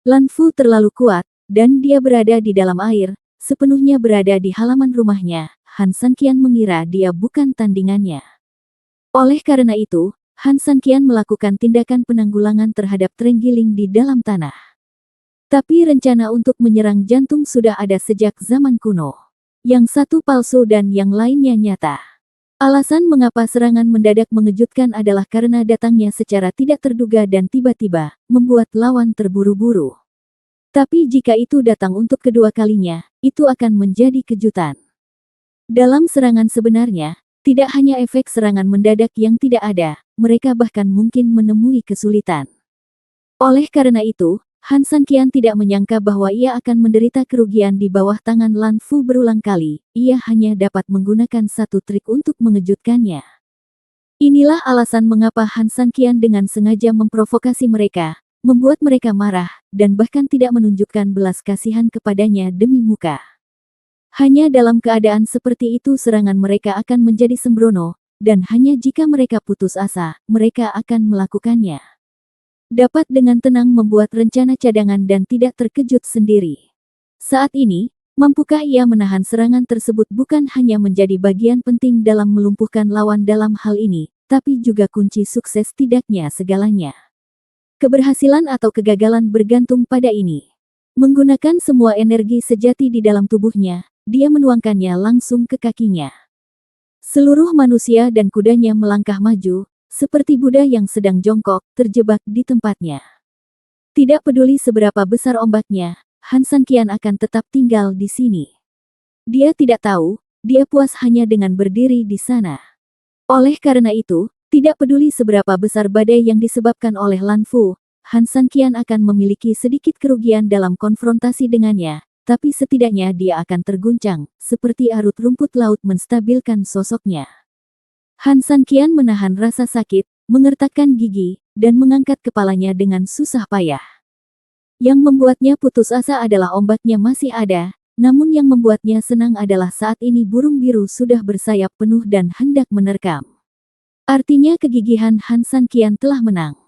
Lan Fu terlalu kuat, dan dia berada di dalam air, sepenuhnya berada di halaman rumahnya. Han Sanqian mengira dia bukan tandingannya. Oleh karena itu, Han Sanqian melakukan tindakan penanggulangan terhadap terenggiling di dalam tanah. Tapi rencana untuk menyerang jantung sudah ada sejak zaman kuno. Yang satu palsu dan yang lainnya nyata. Alasan mengapa serangan mendadak mengejutkan adalah karena datangnya secara tidak terduga dan tiba-tiba, membuat lawan terburu-buru. Tapi jika itu datang untuk kedua kalinya, itu akan menjadi kejutan. Dalam serangan sebenarnya, tidak hanya efek serangan mendadak yang tidak ada, mereka bahkan mungkin menemui kesulitan. Oleh karena itu, Han Sanqian tidak menyangka bahwa ia akan menderita kerugian di bawah tangan Lan Fu berulang kali, ia hanya dapat menggunakan satu trik untuk mengejutkannya. Inilah alasan mengapa Han Sanqian dengan sengaja memprovokasi mereka, membuat mereka marah, dan bahkan tidak menunjukkan belas kasihan kepadanya demi muka. Hanya dalam keadaan seperti itu serangan mereka akan menjadi sembrono, dan hanya jika mereka putus asa, mereka akan melakukannya. Dapat dengan tenang membuat rencana cadangan dan tidak terkejut sendiri. Saat ini, mampukah ia menahan serangan tersebut bukan hanya menjadi bagian penting dalam melumpuhkan lawan dalam hal ini, tapi juga kunci sukses tidaknya segalanya. Keberhasilan atau kegagalan bergantung pada ini. Menggunakan semua energi sejati di dalam tubuhnya, dia menuangkannya langsung ke kakinya. Seluruh manusia dan kudanya melangkah maju, seperti Buddha yang sedang jongkok, terjebak di tempatnya. Tidak peduli seberapa besar ombaknya, Han Sanqian akan tetap tinggal di sini. Dia tidak tahu, dia puas hanya dengan berdiri di sana. Oleh karena itu, tidak peduli seberapa besar badai yang disebabkan oleh Lan Fu, Han Sanqian akan memiliki sedikit kerugian dalam konfrontasi dengannya. Tapi setidaknya dia akan terguncang, seperti arus rumput laut menstabilkan sosoknya. Han Sanqian menahan rasa sakit, mengertakkan gigi, dan mengangkat kepalanya dengan susah payah. Yang membuatnya putus asa adalah ombaknya masih ada, namun yang membuatnya senang adalah saat ini burung biru sudah bersayap penuh dan hendak menerkam. Artinya kegigihan Han Sanqian telah menang.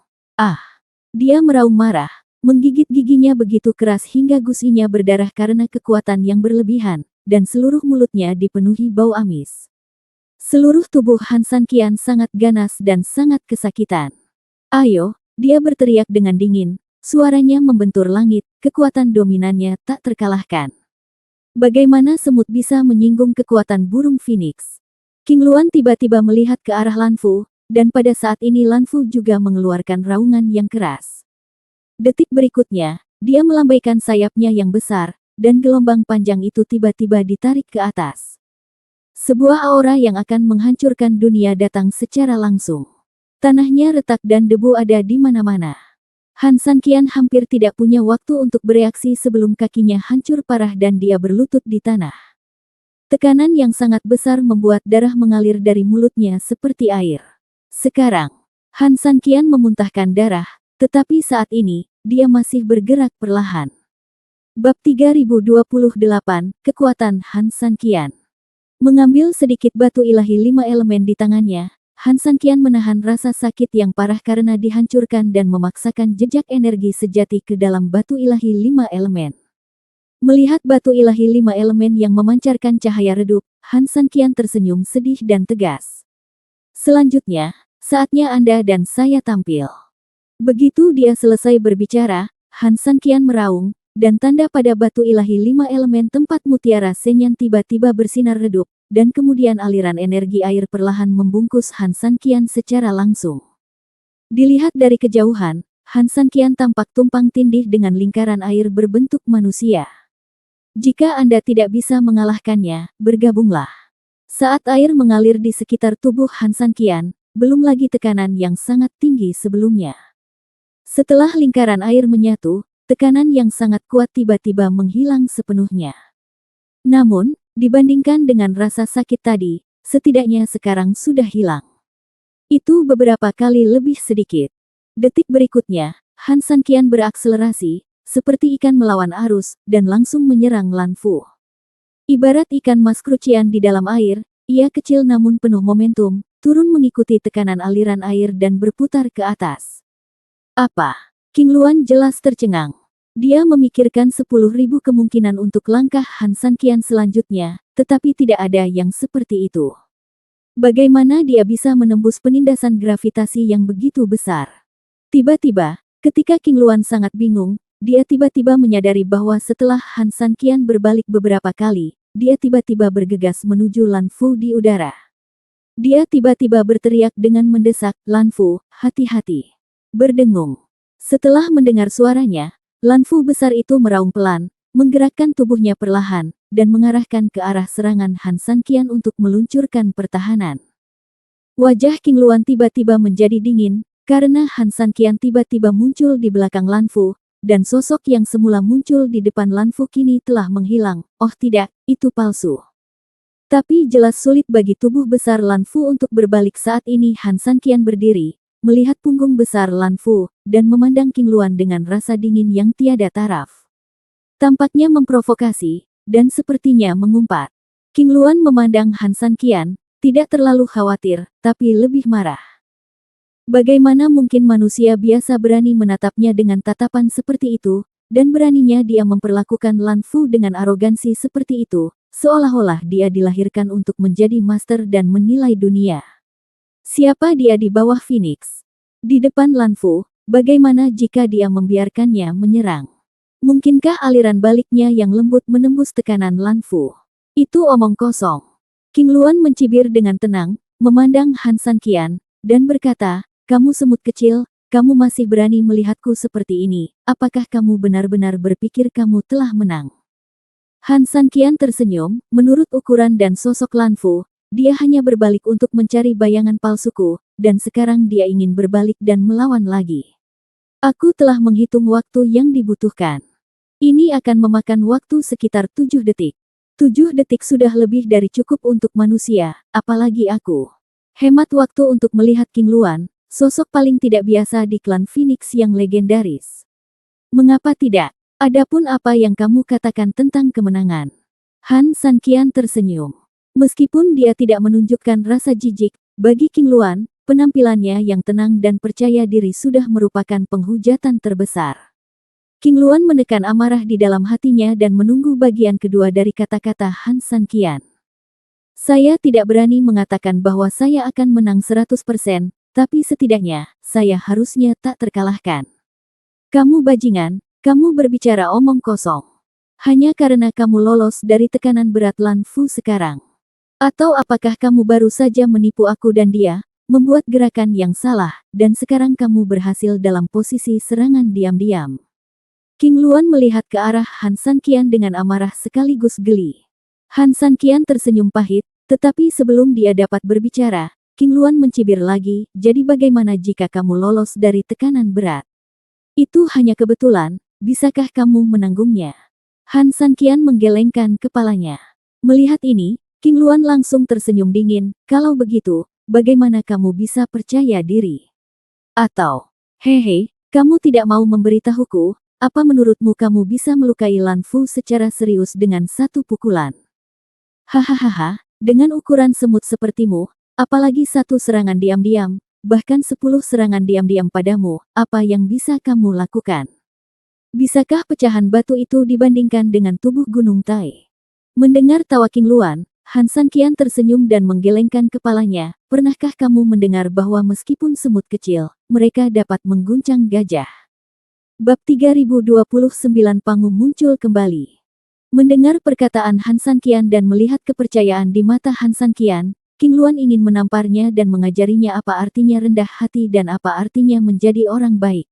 Dia meraung marah. Menggigit giginya begitu keras hingga gusinya berdarah karena kekuatan yang berlebihan, dan seluruh mulutnya dipenuhi bau amis. Seluruh tubuh Han Sanqian sangat ganas dan sangat kesakitan. Ayo, dia berteriak dengan dingin, suaranya membentur langit, kekuatan dominannya tak terkalahkan. Bagaimana semut bisa menyinggung kekuatan burung phoenix? King Luan tiba-tiba melihat ke arah Lan Fu, dan pada saat ini Lan Fu juga mengeluarkan raungan yang keras. Detik berikutnya, dia melambaikan sayapnya yang besar, dan gelombang panjang itu tiba-tiba ditarik ke atas. Sebuah aura yang akan menghancurkan dunia datang secara langsung. Tanahnya retak dan debu ada di mana-mana. Han Sanqian hampir tidak punya waktu untuk bereaksi sebelum kakinya hancur parah dan dia berlutut di tanah. Tekanan yang sangat besar membuat darah mengalir dari mulutnya seperti air. Sekarang, Han Sanqian memuntahkan darah, tetapi saat ini, dia masih bergerak perlahan. Bab 3028, Kekuatan Han Sanqian. Mengambil sedikit batu ilahi 5 elemen di tangannya, Han Sanqian menahan rasa sakit yang parah karena dihancurkan dan memaksakan jejak energi sejati ke dalam batu ilahi 5 elemen. Melihat batu ilahi 5 elemen yang memancarkan cahaya redup, Han Sanqian tersenyum sedih dan tegas. Selanjutnya, saatnya Anda dan saya tampil. Begitu dia selesai berbicara, Han Sanqian meraung, dan tanda pada batu ilahi 5 elemen tempat mutiara Senyan tiba-tiba bersinar redup, dan kemudian aliran energi air perlahan membungkus Han Sanqian secara langsung. Dilihat dari kejauhan, Han Sanqian tampak tumpang tindih dengan lingkaran air berbentuk manusia. Jika Anda tidak bisa mengalahkannya, bergabunglah. Saat air mengalir di sekitar tubuh Han Sanqian, belum lagi tekanan yang sangat tinggi sebelumnya. Setelah lingkaran air menyatu, tekanan yang sangat kuat tiba-tiba menghilang sepenuhnya. Namun, dibandingkan dengan rasa sakit tadi, setidaknya sekarang sudah hilang. Itu beberapa kali lebih sedikit. Detik berikutnya, Han Sanqian berakselerasi, seperti ikan melawan arus, dan langsung menyerang Lan Fu. Ibarat ikan mas krucian di dalam air, ia kecil namun penuh momentum, turun mengikuti tekanan aliran air dan berputar ke atas. Apa? King Luan jelas tercengang. Dia memikirkan 10.000 kemungkinan untuk langkah Han Sanqian selanjutnya, tetapi tidak ada yang seperti itu. Bagaimana dia bisa menembus penindasan gravitasi yang begitu besar? Tiba-tiba, ketika King Luan sangat bingung, dia tiba-tiba menyadari bahwa setelah Han Sanqian berbalik beberapa kali, dia tiba-tiba bergegas menuju Lan Fu di udara. Dia tiba-tiba berteriak dengan mendesak, "Lan Fu, hati-hati!" Berdengung. Setelah mendengar suaranya, Lan Fu besar itu meraung pelan, menggerakkan tubuhnya perlahan, dan mengarahkan ke arah serangan Han Sanqian untuk meluncurkan pertahanan. Wajah King Luan tiba-tiba menjadi dingin, karena Han Sanqian tiba-tiba muncul di belakang Lan Fu, dan sosok yang semula muncul di depan Lan Fu kini telah menghilang. Oh tidak, itu palsu. Tapi jelas sulit bagi tubuh besar Lan Fu untuk berbalik saat ini Han Sanqian berdiri, melihat punggung besar Lan Fu, dan memandang King Luan dengan rasa dingin yang tiada taraf. Tampaknya memprovokasi, dan sepertinya mengumpat. King Luan memandang Han Sanqian, tidak terlalu khawatir, tapi lebih marah. Bagaimana mungkin manusia biasa berani menatapnya dengan tatapan seperti itu, dan beraninya dia memperlakukan Lan Fu dengan arogansi seperti itu, seolah-olah dia dilahirkan untuk menjadi master dan menilai dunia. Siapa dia di bawah Phoenix? Di depan Lan Fu, bagaimana jika dia membiarkannya menyerang? Mungkinkah aliran baliknya yang lembut menembus tekanan Lan Fu? Itu omong kosong. King Luan mencibir dengan tenang, memandang Han Sanqian, dan berkata, "Kamu semut kecil, kamu masih berani melihatku seperti ini, apakah kamu benar-benar berpikir kamu telah menang?" Han Sanqian tersenyum, menurut ukuran dan sosok Lan Fu, dia hanya berbalik untuk mencari bayangan palsuku, dan sekarang dia ingin berbalik dan melawan lagi. Aku telah menghitung waktu yang dibutuhkan. Ini akan memakan waktu sekitar 7 detik. 7 detik sudah lebih dari cukup untuk manusia, apalagi aku. Hemat waktu untuk melihat King Luan, sosok paling tidak biasa di klan Phoenix yang legendaris. Mengapa tidak? Adapun apa yang kamu katakan tentang kemenangan? Han Sanqian tersenyum. Meskipun dia tidak menunjukkan rasa jijik, bagi King Luan, penampilannya yang tenang dan percaya diri sudah merupakan penghujatan terbesar. King Luan menekan amarah di dalam hatinya dan menunggu bagian kedua dari kata-kata Han Sanqian. Saya tidak berani mengatakan bahwa saya akan menang 100%, tapi setidaknya, saya harusnya tak terkalahkan. Kamu bajingan, kamu berbicara omong kosong. Hanya karena kamu lolos dari tekanan berat Lan Fu sekarang. Atau apakah kamu baru saja menipu aku dan dia, membuat gerakan yang salah, dan sekarang kamu berhasil dalam posisi serangan diam-diam. King Luan melihat ke arah Han Sanqian dengan amarah sekaligus geli. Han Sanqian tersenyum pahit, tetapi sebelum dia dapat berbicara, King Luan mencibir lagi, jadi bagaimana jika kamu lolos dari tekanan berat? Itu hanya kebetulan, bisakah kamu menanggungnya? Han Sanqian menggelengkan kepalanya. Melihat ini, King Luan langsung tersenyum dingin, kalau begitu, bagaimana kamu bisa percaya diri? Atau, hehe, kamu tidak mau memberitahuku, apa menurutmu kamu bisa melukai Lan Fu secara serius dengan satu pukulan? Hahaha, dengan ukuran semut sepertimu, Apalagi satu serangan diam-diam, bahkan 10 serangan diam-diam padamu, apa yang bisa kamu lakukan? Bisakah pecahan batu itu dibandingkan dengan tubuh Gunung Tai? Mendengar tawa King Luan, Han San Qian tersenyum dan menggelengkan kepalanya. Pernahkah kamu mendengar bahwa meskipun semut kecil, mereka dapat mengguncang gajah? Bab 3029 Pangu muncul kembali. Mendengar perkataan Han San Qian dan melihat kepercayaan di mata Han San Qian, King Luan ingin menamparnya dan mengajarinya apa artinya rendah hati dan apa artinya menjadi orang baik.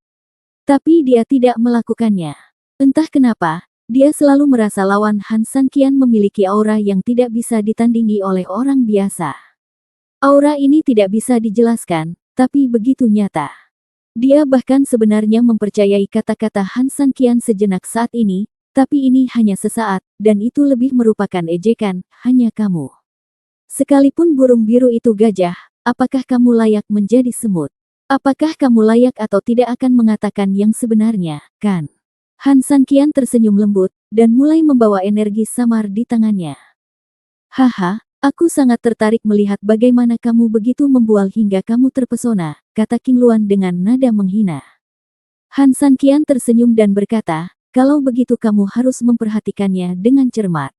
Tapi dia tidak melakukannya. Entah kenapa, dia selalu merasa lawan Han San Qian memiliki aura yang tidak bisa ditandingi oleh orang biasa. Aura ini tidak bisa dijelaskan, tapi begitu nyata. Dia bahkan sebenarnya mempercayai kata-kata Han San Qian sejenak saat ini, tapi ini hanya sesaat, dan itu lebih merupakan ejekan, hanya kamu. Sekalipun burung biru itu gajah, apakah kamu layak menjadi semut? Apakah kamu layak atau tidak akan mengatakan yang sebenarnya, kan? Han San Qian tersenyum lembut, dan mulai membawa energi samar di tangannya. Haha, aku sangat tertarik melihat bagaimana kamu begitu membual hingga kamu terpesona, kata King Luan dengan nada menghina. Han San Qian tersenyum dan berkata, kalau begitu kamu harus memperhatikannya dengan cermat.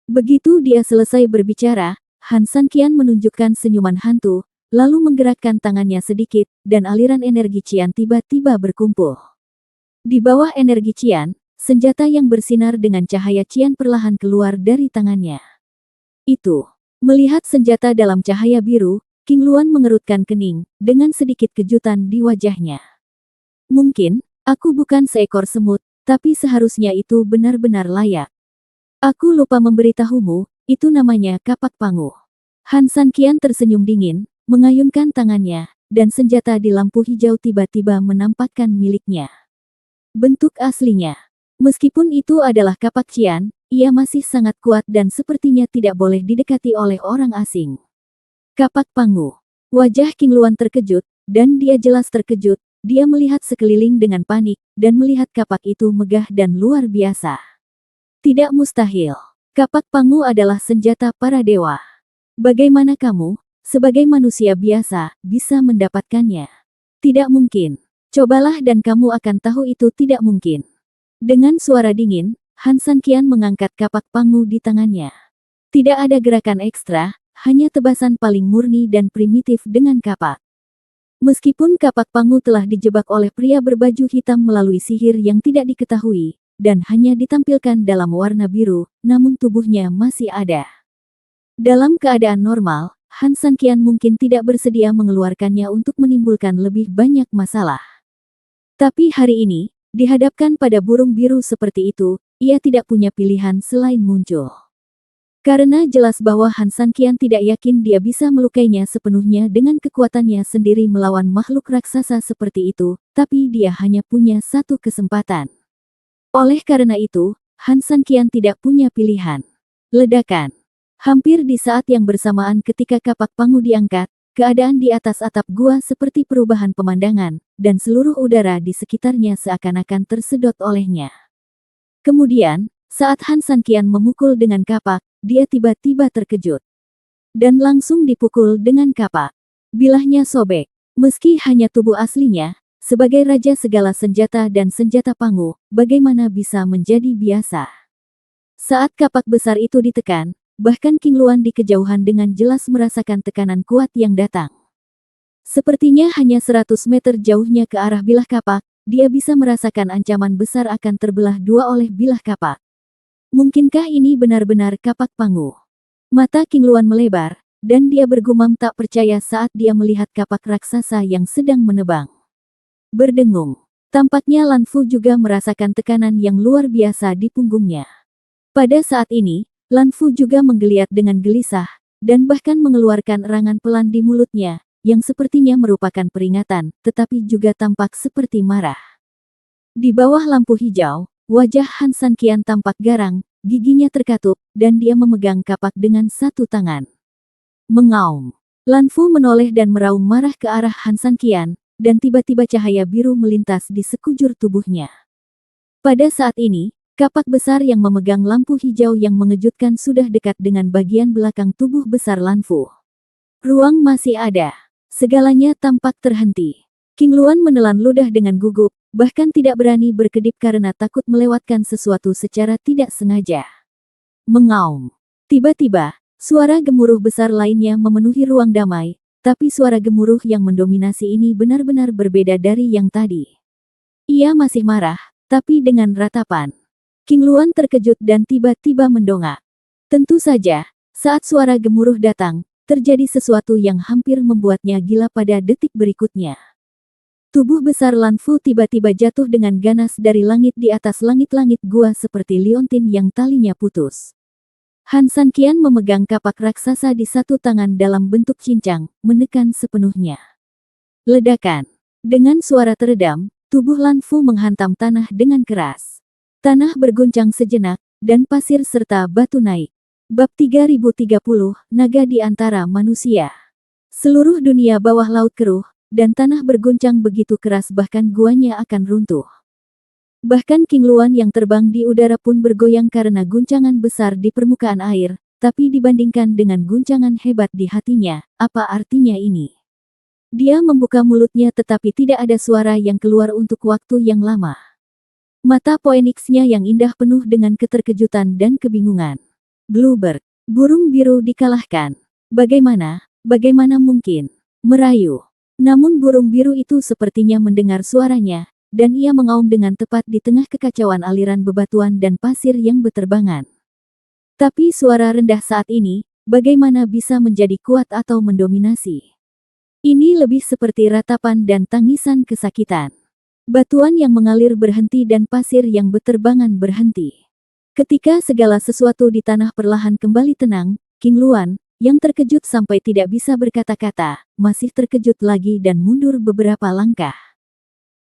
Begitu dia selesai berbicara, Han San Qian menunjukkan senyuman hantu, lalu menggerakkan tangannya sedikit, dan aliran energi Qian tiba-tiba berkumpul. Di bawah energi Qian, senjata yang bersinar dengan cahaya Qian perlahan keluar dari tangannya. Melihat senjata dalam cahaya biru, King Luan mengerutkan kening, dengan sedikit kejutan di wajahnya. Mungkin, aku bukan seekor semut, tapi seharusnya itu benar-benar layak. Aku lupa memberitahumu, itu namanya kapak pangu. Han San Qian tersenyum dingin, mengayunkan tangannya, dan senjata di lampu hijau tiba-tiba menampakkan miliknya. Bentuk aslinya. Meskipun itu adalah kapak Qian, ia masih sangat kuat dan sepertinya tidak boleh didekati oleh orang asing. Kapak pangu. Wajah King Luan terkejut, dan dia jelas terkejut, dia melihat sekeliling dengan panik, dan melihat kapak itu megah dan luar biasa. Tidak mustahil. Kapak pangu adalah senjata para dewa. Bagaimana kamu, sebagai manusia biasa, bisa mendapatkannya? Tidak mungkin. Cobalah dan kamu akan tahu itu tidak mungkin. Dengan suara dingin, Han San Qian mengangkat kapak pangu di tangannya. Tidak ada gerakan ekstra, hanya tebasan paling murni dan primitif dengan kapak. Meskipun kapak pangu telah dijebak oleh pria berbaju hitam melalui sihir yang tidak diketahui, dan hanya ditampilkan dalam warna biru, namun tubuhnya masih ada. Dalam keadaan normal, Han San Qian mungkin tidak bersedia mengeluarkannya untuk menimbulkan lebih banyak masalah. Tapi hari ini, dihadapkan pada burung biru seperti itu, ia tidak punya pilihan selain muncul. Karena jelas bahwa Han San Qian tidak yakin dia bisa melukainya sepenuhnya dengan kekuatannya sendiri melawan makhluk raksasa seperti itu, tapi dia hanya punya satu kesempatan. Oleh karena itu, Han San Qian tidak punya pilihan. Ledakan. Hampir di saat yang bersamaan ketika kapak pangu diangkat, keadaan di atas atap gua seperti perubahan pemandangan, dan seluruh udara di sekitarnya seakan-akan tersedot olehnya. Kemudian, saat Han San Qian memukul dengan kapak, dia tiba-tiba terkejut. Dan langsung dipukul dengan kapak. Bilahnya sobek. Meski hanya tubuh aslinya, sebagai raja segala senjata dan senjata pangu, bagaimana bisa menjadi biasa? Saat kapak besar itu ditekan, bahkan King Luan di kejauhan dengan jelas merasakan tekanan kuat yang datang. Sepertinya hanya 100 meter jauhnya ke arah bilah kapak, dia bisa merasakan ancaman besar akan terbelah dua oleh bilah kapak. Mungkinkah ini benar-benar kapak pangu? Mata King Luan melebar, dan dia bergumam tak percaya saat dia melihat kapak raksasa yang sedang menebang. Berdengung. Tampaknya Lan Fu juga merasakan tekanan yang luar biasa di punggungnya. Pada saat ini, Lan Fu juga menggeliat dengan gelisah, dan bahkan mengeluarkan erangan pelan di mulutnya, yang sepertinya merupakan peringatan, tetapi juga tampak seperti marah. Di bawah lampu hijau, wajah Han San Qian tampak garang, giginya terkatup, dan dia memegang kapak dengan satu tangan. Mengaum. Lan Fu menoleh dan meraung marah ke arah Han San Qian, dan tiba-tiba cahaya biru melintas di sekujur tubuhnya. Pada saat ini, kapak besar yang memegang lampu hijau yang mengejutkan sudah dekat dengan bagian belakang tubuh besar Lan Fu. Ruang masih ada. Segalanya tampak terhenti. King Luan menelan ludah dengan gugup, bahkan tidak berani berkedip karena takut melewatkan sesuatu secara tidak sengaja. Mengaum. Tiba-tiba, suara gemuruh besar lainnya memenuhi ruang damai, tapi suara gemuruh yang mendominasi ini benar-benar berbeda dari yang tadi. Ia masih marah, tapi dengan ratapan. King Luan terkejut dan tiba-tiba mendongak. Tentu saja, saat suara gemuruh datang, terjadi sesuatu yang hampir membuatnya gila pada detik berikutnya. Tubuh besar Lan Fu tiba-tiba jatuh dengan ganas dari langit di atas langit-langit gua seperti liontin yang talinya putus. Han Sanqian memegang kapak raksasa di satu tangan dalam bentuk cincang, menekan sepenuhnya. Ledakan. Dengan suara teredam, tubuh Lan Fu menghantam tanah dengan keras. Tanah berguncang sejenak, dan pasir serta batu naik. Bab 3030, Naga di Antara Manusia. Seluruh dunia bawah laut keruh, dan tanah berguncang begitu keras bahkan guanya akan runtuh. Bahkan King Luan yang terbang di udara pun bergoyang karena guncangan besar di permukaan air, tapi dibandingkan dengan guncangan hebat di hatinya, apa artinya ini? Dia membuka mulutnya tetapi tidak ada suara yang keluar untuk waktu yang lama. Mata Phoenix-nya yang indah penuh dengan keterkejutan dan kebingungan. Bluebird, burung biru dikalahkan. Bagaimana mungkin? Merayu. Namun burung biru itu sepertinya mendengar suaranya, dan ia mengaum dengan tepat di tengah kekacauan aliran bebatuan dan pasir yang beterbangan. Tapi suara rendah saat ini, bagaimana bisa menjadi kuat atau mendominasi? Ini lebih seperti ratapan dan tangisan kesakitan. Batuan yang mengalir berhenti dan pasir yang beterbangan berhenti. Ketika segala sesuatu di tanah perlahan kembali tenang, King Luan, yang terkejut sampai tidak bisa berkata-kata, masih terkejut lagi dan mundur beberapa langkah.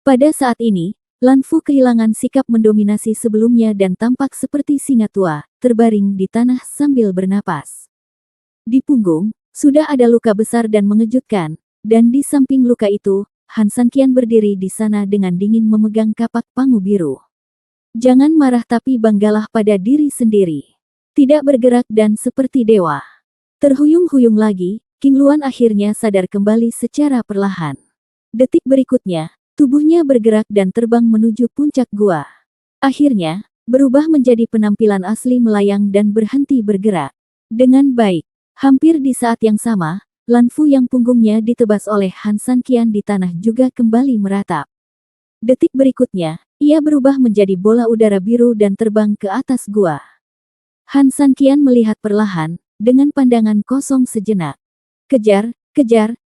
Pada saat ini, Lan Fu kehilangan sikap mendominasi sebelumnya dan tampak seperti singa tua, terbaring di tanah sambil bernapas. Di punggung, sudah ada luka besar dan mengejutkan, dan di samping luka itu, Han Sanqian berdiri di sana dengan dingin memegang kapak pangu biru. Jangan marah tapi banggalah pada diri sendiri. Tidak bergerak dan seperti dewa. Terhuyung-huyung lagi, King Luan akhirnya sadar kembali secara perlahan. Detik berikutnya, tubuhnya bergerak dan terbang menuju puncak gua. Akhirnya, berubah menjadi penampilan asli melayang dan berhenti bergerak. Dengan baik, hampir di saat yang sama, Lan Fu yang punggungnya ditebas oleh Han Sanqian di tanah juga kembali meratap. Detik berikutnya, ia berubah menjadi bola udara biru dan terbang ke atas gua. Han Sanqian melihat perlahan, dengan pandangan kosong sejenak. Kejar,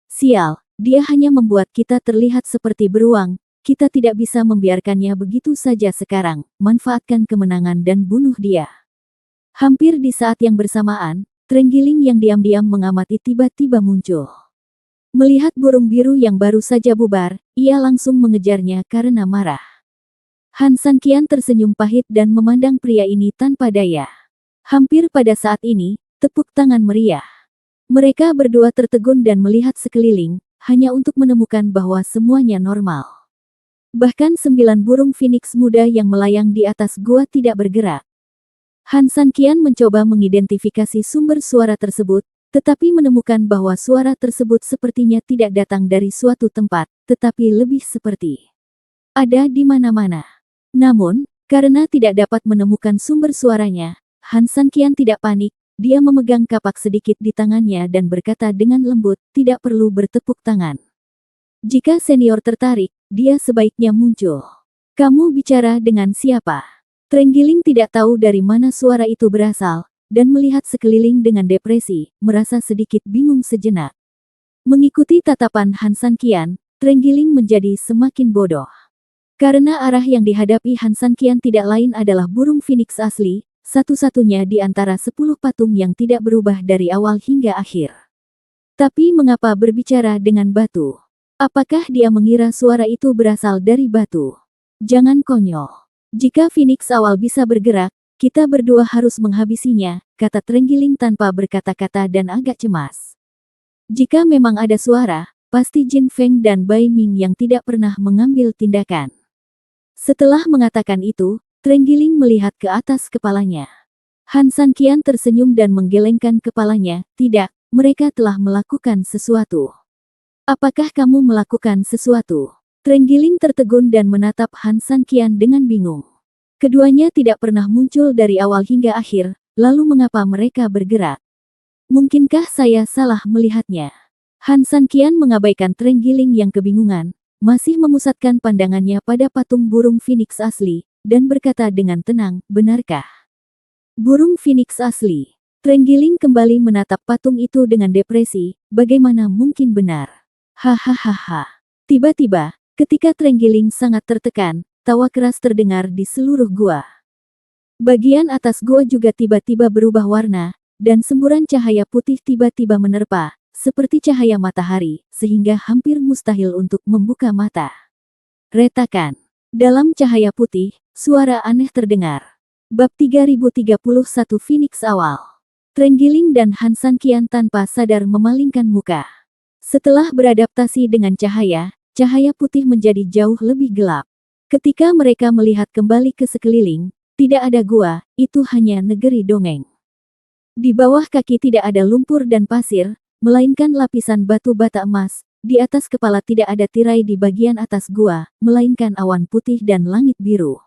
sial, dia hanya membuat kita terlihat seperti beruang, kita tidak bisa membiarkannya begitu saja sekarang, manfaatkan kemenangan dan bunuh dia. Hampir di saat yang bersamaan, Trenggiling yang diam-diam mengamati tiba-tiba muncul. Melihat burung biru yang baru saja bubar, ia langsung mengejarnya karena marah. Han Sanqian tersenyum pahit dan memandang pria ini tanpa daya. Hampir pada saat ini, tepuk tangan meriah. Mereka berdua tertegun dan melihat sekeliling, hanya untuk menemukan bahwa semuanya normal. Bahkan 9 burung phoenix muda yang melayang di atas gua tidak bergerak. Han Sanqian mencoba mengidentifikasi sumber suara tersebut, tetapi menemukan bahwa suara tersebut sepertinya tidak datang dari suatu tempat, tetapi lebih seperti ada di mana-mana. Namun, karena tidak dapat menemukan sumber suaranya, Han Sanqian tidak panik, dia memegang kapak sedikit di tangannya dan berkata dengan lembut, tidak perlu bertepuk tangan. Jika senior tertarik, dia sebaiknya muncul. Kamu bicara dengan siapa? Trenggiling tidak tahu dari mana suara itu berasal, dan melihat sekeliling dengan depresi, merasa sedikit bingung sejenak. Mengikuti tatapan Han Sanqian, Trenggiling menjadi semakin bodoh. Karena arah yang dihadapi Han Sanqian tidak lain adalah burung phoenix asli, satu-satunya di antara 10 patung yang tidak berubah dari awal hingga akhir. Tapi mengapa berbicara dengan batu? Apakah dia mengira suara itu berasal dari batu? Jangan konyol. Jika phoenix awal bisa bergerak, kita berdua harus menghabisinya, kata Trenggiling tanpa berkata-kata dan agak cemas. Jika memang ada suara, pasti Jin Feng dan Bai Ming yang tidak pernah mengambil tindakan. Setelah mengatakan itu, Trenggiling melihat ke atas kepalanya. Han Sanqian tersenyum dan menggelengkan kepalanya, tidak, mereka telah melakukan sesuatu. Apakah kamu melakukan sesuatu? Trenggiling tertegun dan menatap Han San Qian dengan bingung. Keduanya tidak pernah muncul dari awal hingga akhir, lalu mengapa mereka bergerak? Mungkinkah saya salah melihatnya? Han San Qian mengabaikan Trenggiling yang kebingungan, masih memusatkan pandangannya pada patung burung phoenix asli, dan berkata dengan tenang, benarkah? Burung phoenix asli. Trenggiling kembali menatap patung itu dengan depresi, bagaimana mungkin benar? Hahaha. Tiba-tiba, ketika Trenggiling sangat tertekan, tawa keras terdengar di seluruh gua. Bagian atas gua juga tiba-tiba berubah warna, dan semburan cahaya putih tiba-tiba menerpa, seperti cahaya matahari, sehingga hampir mustahil untuk membuka mata. Retakan. Dalam cahaya putih, suara aneh terdengar. Bab 3031 Phoenix Awal. Trenggiling dan Han San Qian tanpa sadar memalingkan muka. Setelah beradaptasi dengan cahaya putih menjadi jauh lebih gelap. Ketika mereka melihat kembali ke sekeliling, tidak ada gua, itu hanya negeri dongeng. Di bawah kaki tidak ada lumpur dan pasir, melainkan lapisan batu bata emas. Di atas kepala tidak ada tirai di bagian atas gua, melainkan awan putih dan langit biru.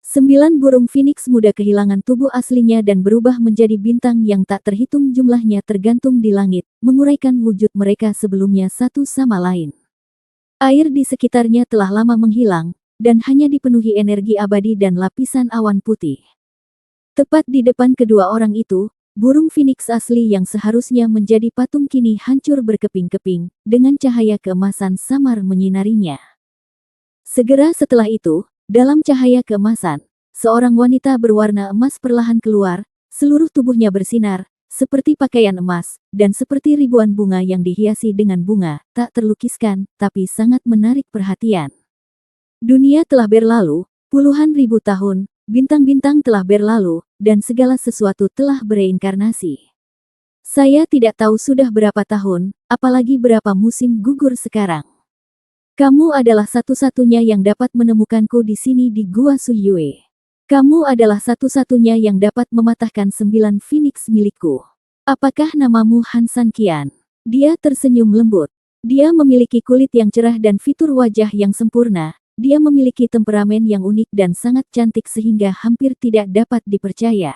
9 burung phoenix muda kehilangan tubuh aslinya dan berubah menjadi bintang yang tak terhitung jumlahnya tergantung di langit, menguraikan wujud mereka sebelumnya satu sama lain. Air di sekitarnya telah lama menghilang, dan hanya dipenuhi energi abadi dan lapisan awan putih. Tepat di depan kedua orang itu, burung phoenix asli yang seharusnya menjadi patung kini hancur berkeping-keping, dengan cahaya keemasan samar menyinarinya. Segera setelah itu, dalam cahaya keemasan, seorang wanita berwarna emas perlahan keluar, seluruh tubuhnya bersinar, seperti pakaian emas, dan seperti ribuan bunga yang dihiasi dengan bunga, tak terlukiskan, tapi sangat menarik perhatian. Dunia telah berlalu, puluhan ribu tahun, bintang-bintang telah berlalu, dan segala sesuatu telah bereinkarnasi. Saya tidak tahu sudah berapa tahun, apalagi berapa musim gugur sekarang. Kamu adalah satu-satunya yang dapat menemukanku di sini di Gua Suyue. Kamu adalah satu-satunya yang dapat mematahkan 9 phoenix milikku. Apakah namamu Han San Qian? Dia tersenyum lembut. Dia memiliki kulit yang cerah dan fitur wajah yang sempurna. Dia memiliki temperamen yang unik dan sangat cantik sehingga hampir tidak dapat dipercaya.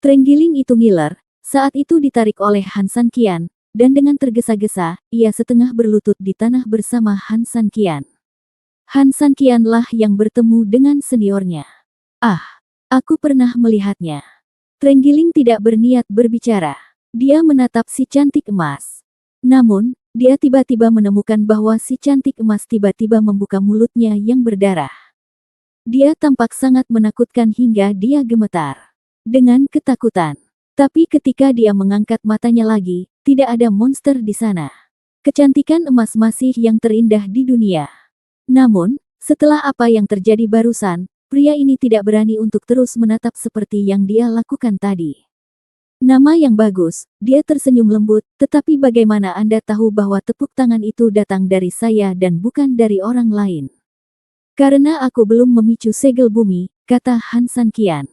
Trenggiling itu ngiler, saat itu ditarik oleh Han San Qian, dan dengan tergesa-gesa, ia setengah berlutut di tanah bersama Han San Qian. Han San Qian lah yang bertemu dengan seniornya. Ah, aku pernah melihatnya. Trenggiling tidak berniat berbicara. Dia menatap si cantik emas. Namun, dia tiba-tiba menemukan bahwa si cantik emas tiba-tiba membuka mulutnya yang berdarah. Dia tampak sangat menakutkan hingga dia gemetar. Dengan ketakutan. Tapi ketika dia mengangkat matanya lagi, tidak ada monster di sana. Kecantikan emas masih yang terindah di dunia. Namun, setelah apa yang terjadi barusan, pria ini tidak berani untuk terus menatap seperti yang dia lakukan tadi. Nama yang bagus, dia tersenyum lembut, tetapi bagaimana Anda tahu bahwa tepuk tangan itu datang dari saya dan bukan dari orang lain? Karena aku belum memicu segel bumi, kata Han San Qian.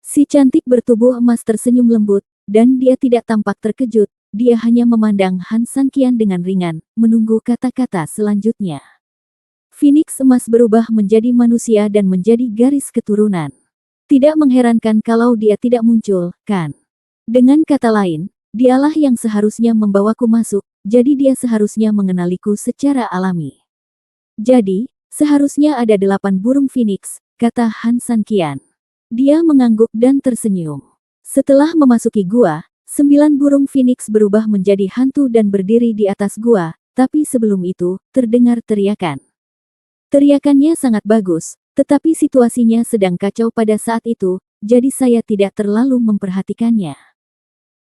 Si cantik bertubuh emas tersenyum lembut, dan dia tidak tampak terkejut, dia hanya memandang Han San Qian dengan ringan, menunggu kata-kata selanjutnya. Phoenix emas berubah menjadi manusia dan menjadi garis keturunan. Tidak mengherankan kalau dia tidak muncul, kan? Dengan kata lain, dialah yang seharusnya membawaku masuk, jadi dia seharusnya mengenaliku secara alami. Jadi, seharusnya ada 8 burung phoenix, kata Han San Qian. Dia mengangguk dan tersenyum. Setelah memasuki gua, 9 burung phoenix berubah menjadi hantu dan berdiri di atas gua, tapi sebelum itu, terdengar teriakan. Teriakannya sangat bagus, tetapi situasinya sedang kacau pada saat itu, jadi saya tidak terlalu memperhatikannya.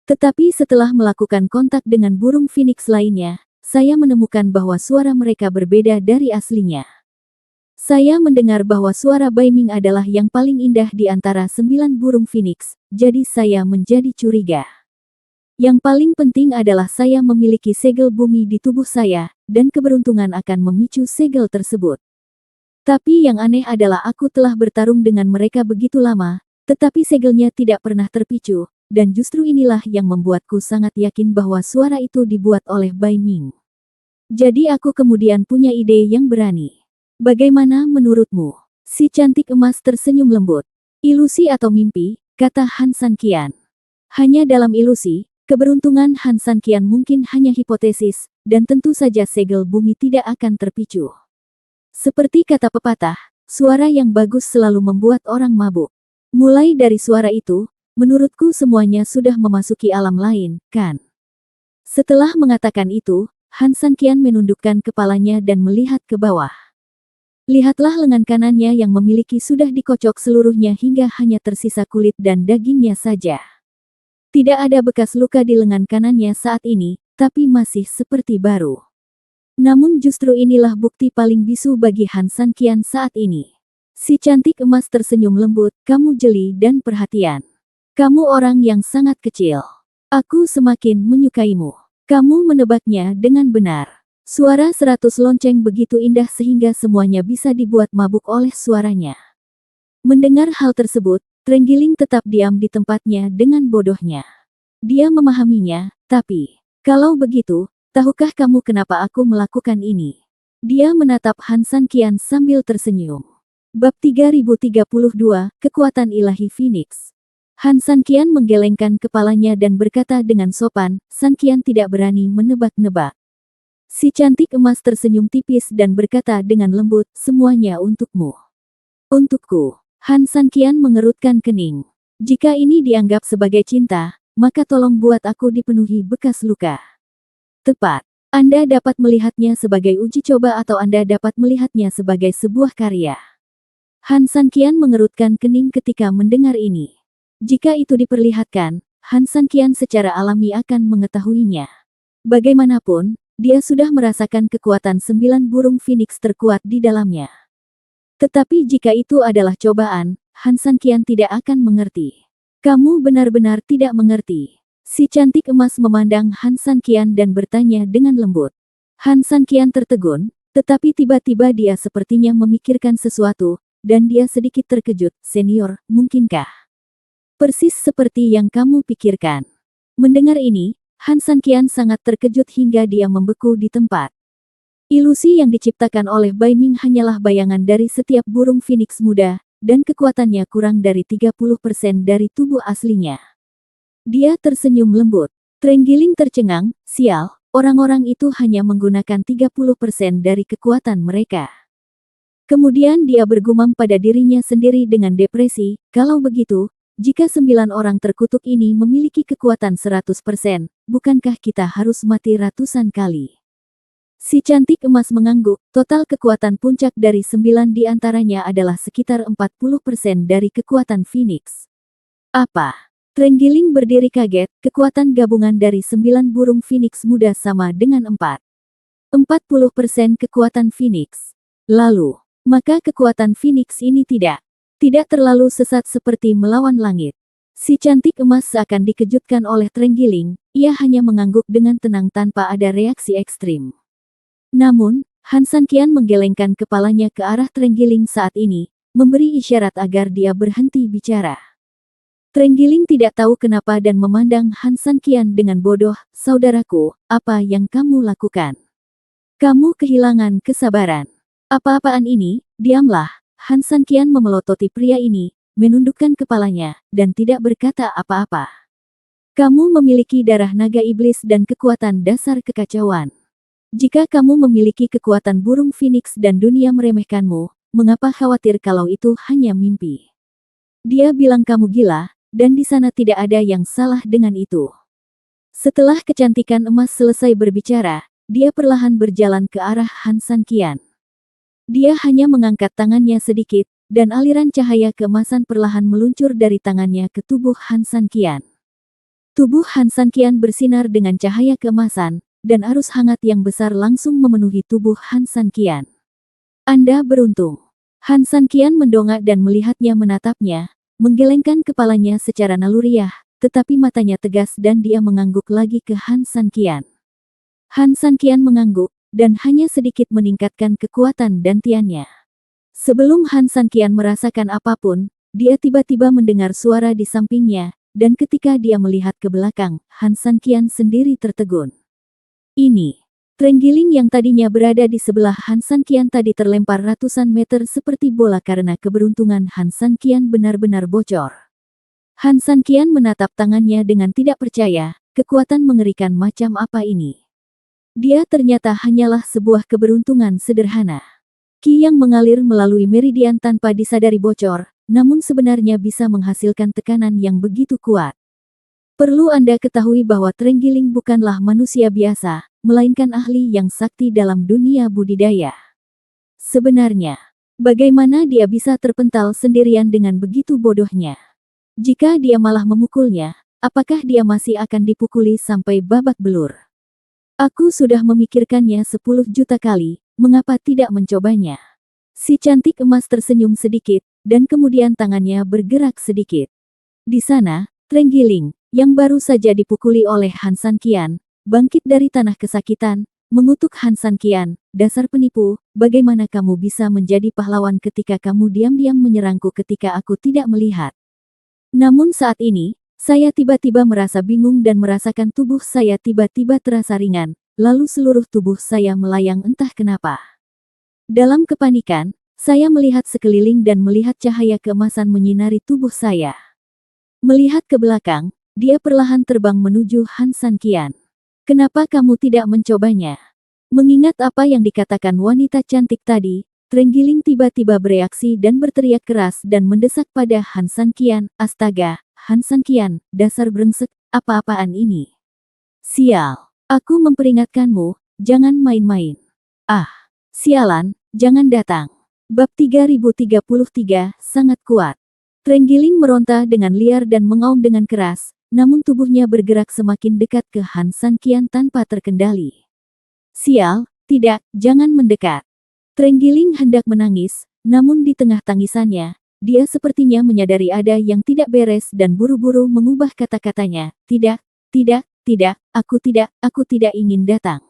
Tetapi setelah melakukan kontak dengan burung phoenix lainnya, saya menemukan bahwa suara mereka berbeda dari aslinya. Saya mendengar bahwa suara Baiming adalah yang paling indah di antara 9 burung phoenix, jadi saya menjadi curiga. Yang paling penting adalah saya memiliki segel bumi di tubuh saya, dan keberuntungan akan memicu segel tersebut. Tapi yang aneh adalah aku telah bertarung dengan mereka begitu lama, tetapi segelnya tidak pernah terpicu, dan justru inilah yang membuatku sangat yakin bahwa suara itu dibuat oleh Bai Ming. Jadi aku kemudian punya ide yang berani. Bagaimana menurutmu? Si cantik emas tersenyum lembut. Ilusi atau mimpi, kata Han San Qian. Hanya dalam ilusi, keberuntungan Han San Qian mungkin hanya hipotesis, dan tentu saja segel bumi tidak akan terpicu. Seperti kata pepatah, suara yang bagus selalu membuat orang mabuk. Mulai dari suara itu, menurutku semuanya sudah memasuki alam lain, kan? Setelah mengatakan itu, Han San Qian menundukkan kepalanya dan melihat ke bawah. Lihatlah lengan kanannya yang memiliki sudah dikocok seluruhnya hingga hanya tersisa kulit dan dagingnya saja. Tidak ada bekas luka di lengan kanannya saat ini, tapi masih seperti baru. Namun justru inilah bukti paling bisu bagi Han San Qian saat ini. Si cantik emas tersenyum lembut, kamu jeli dan perhatian. Kamu orang yang sangat kecil. Aku semakin menyukaimu. Kamu menebaknya dengan benar. Suara 100 lonceng begitu indah sehingga semuanya bisa dibuat mabuk oleh suaranya. Mendengar hal tersebut, Trenggiling tetap diam di tempatnya dengan bodohnya. Dia memahaminya, tapi, kalau begitu, tahukah kamu kenapa aku melakukan ini? Dia menatap Han San Qian sambil tersenyum. Bab 3032, Kekuatan Ilahi Phoenix. Han San Qian menggelengkan kepalanya dan berkata dengan sopan, San Qian tidak berani menebak-nebak. Si cantik emas tersenyum tipis dan berkata dengan lembut, semuanya untukmu. Untukku. Han San Qian mengerutkan kening. Jika ini dianggap sebagai cinta, maka tolong buat aku dipenuhi bekas luka. Tepat. Anda dapat melihatnya sebagai uji coba atau Anda dapat melihatnya sebagai sebuah karya. Han San Qian mengerutkan kening ketika mendengar ini. Jika itu diperlihatkan, Han San Qian secara alami akan mengetahuinya. Bagaimanapun, dia sudah merasakan kekuatan 9 burung phoenix terkuat di dalamnya. Tetapi jika itu adalah cobaan, Han San Qian tidak akan mengerti. Kamu benar-benar tidak mengerti. Si cantik emas memandang Han San Qian dan bertanya dengan lembut. Han San Qian tertegun, tetapi tiba-tiba dia sepertinya memikirkan sesuatu, dan dia sedikit terkejut. Senior, mungkinkah? Persis seperti yang kamu pikirkan. Mendengar ini, Han San Qian sangat terkejut hingga dia membeku di tempat. Ilusi yang diciptakan oleh Bai Ming hanyalah bayangan dari setiap burung phoenix muda, dan kekuatannya kurang dari 30% dari tubuh aslinya. Dia tersenyum lembut. Trenggiling tercengang, sial, orang-orang itu hanya menggunakan 30% dari kekuatan mereka. Kemudian dia bergumam pada dirinya sendiri dengan depresi, kalau begitu, jika 9 orang terkutuk ini memiliki kekuatan 100%, bukankah kita harus mati ratusan kali? Si cantik emas mengangguk, total kekuatan puncak dari 9 di antaranya adalah sekitar 40% dari kekuatan Phoenix. Apa? Trenggiling berdiri kaget, kekuatan gabungan dari 9 burung Phoenix muda sama dengan 40% kekuatan Phoenix. Lalu, maka kekuatan Phoenix ini tidak terlalu sesat seperti melawan langit. Si cantik emas seakan dikejutkan oleh Trenggiling, ia hanya mengangguk dengan tenang tanpa ada reaksi ekstrim. Namun, Han San Qian menggelengkan kepalanya ke arah Trenggiling saat ini, memberi isyarat agar dia berhenti bicara. Trenggiling tidak tahu kenapa dan memandang Han San Qian dengan bodoh, saudaraku, apa yang kamu lakukan? Kamu kehilangan kesabaran. Apa-apaan ini, diamlah. Han San Qian memelototi pria ini, menundukkan kepalanya, dan tidak berkata apa-apa. Kamu memiliki darah naga iblis dan kekuatan dasar kekacauan. Jika kamu memiliki kekuatan burung phoenix dan dunia meremehkanmu, mengapa khawatir kalau itu hanya mimpi? Dia bilang kamu gila, dan di sana tidak ada yang salah dengan itu. Setelah kecantikan emas selesai berbicara, dia perlahan berjalan ke arah Han San Qian. Dia hanya mengangkat tangannya sedikit, dan aliran cahaya keemasan perlahan meluncur dari tangannya ke tubuh Han San Qian. Tubuh Han San Qian bersinar dengan cahaya keemasan, dan arus hangat yang besar langsung memenuhi tubuh Han San Qian. Anda beruntung. Han San Qian mendongak dan melihatnya menatapnya, menggelengkan kepalanya secara naluriah, tetapi matanya tegas dan dia mengangguk lagi ke Han San Qian. Han San Qian mengangguk, dan hanya sedikit meningkatkan kekuatan dantiannya. Sebelum Han San Qian merasakan apapun, dia tiba-tiba mendengar suara di sampingnya, dan ketika dia melihat ke belakang, Han San Qian sendiri tertegun. Ini, terenggiling yang tadinya berada di sebelah Han San Qian tadi terlempar ratusan meter seperti bola karena keberuntungan Han San Qian benar-benar bocor. Han San Qian menatap tangannya dengan tidak percaya, kekuatan mengerikan macam apa ini? Dia ternyata hanyalah sebuah keberuntungan sederhana. Qi yang mengalir melalui meridian tanpa disadari bocor, namun sebenarnya bisa menghasilkan tekanan yang begitu kuat. Perlu Anda ketahui bahwa terenggiling bukanlah manusia biasa, melainkan ahli yang sakti dalam dunia budidaya. Sebenarnya, bagaimana dia bisa terpental sendirian dengan begitu bodohnya? Jika dia malah memukulnya, apakah dia masih akan dipukuli sampai babak belur? Aku sudah memikirkannya 10 juta kali, mengapa tidak mencobanya? Si cantik emas tersenyum sedikit, dan kemudian tangannya bergerak sedikit. Di sana, terenggiling, yang baru saja dipukuli oleh Han San Qian, bangkit dari tanah kesakitan, mengutuk Han San Qian, dasar penipu, bagaimana kamu bisa menjadi pahlawan ketika kamu diam-diam menyerangku ketika aku tidak melihat? Namun saat ini, saya tiba-tiba merasa bingung dan merasakan tubuh saya tiba-tiba terasa ringan, lalu seluruh tubuh saya melayang entah kenapa. Dalam kepanikan, saya melihat sekeliling dan melihat cahaya keemasan menyinari tubuh saya. Melihat ke belakang, dia perlahan terbang menuju Han San Qian. Kenapa kamu tidak mencobanya? Mengingat apa yang dikatakan wanita cantik tadi, terenggiling tiba-tiba bereaksi dan berteriak keras dan mendesak pada Han San Qian. Astaga, Han San Qian, dasar brengsek, apa-apaan ini? Sial, aku memperingatkanmu, jangan main-main. Ah, sialan, jangan datang. Bab 3033, sangat kuat. Terenggiling meronta dengan liar dan mengaum dengan keras, namun tubuhnya bergerak semakin dekat ke Han San Qian tanpa terkendali. Sial, tidak, jangan mendekat. Terenggiling hendak menangis, namun di tengah tangisannya, dia sepertinya menyadari ada yang tidak beres dan buru-buru mengubah kata-katanya. Tidak, tidak, tidak, aku tidak ingin datang.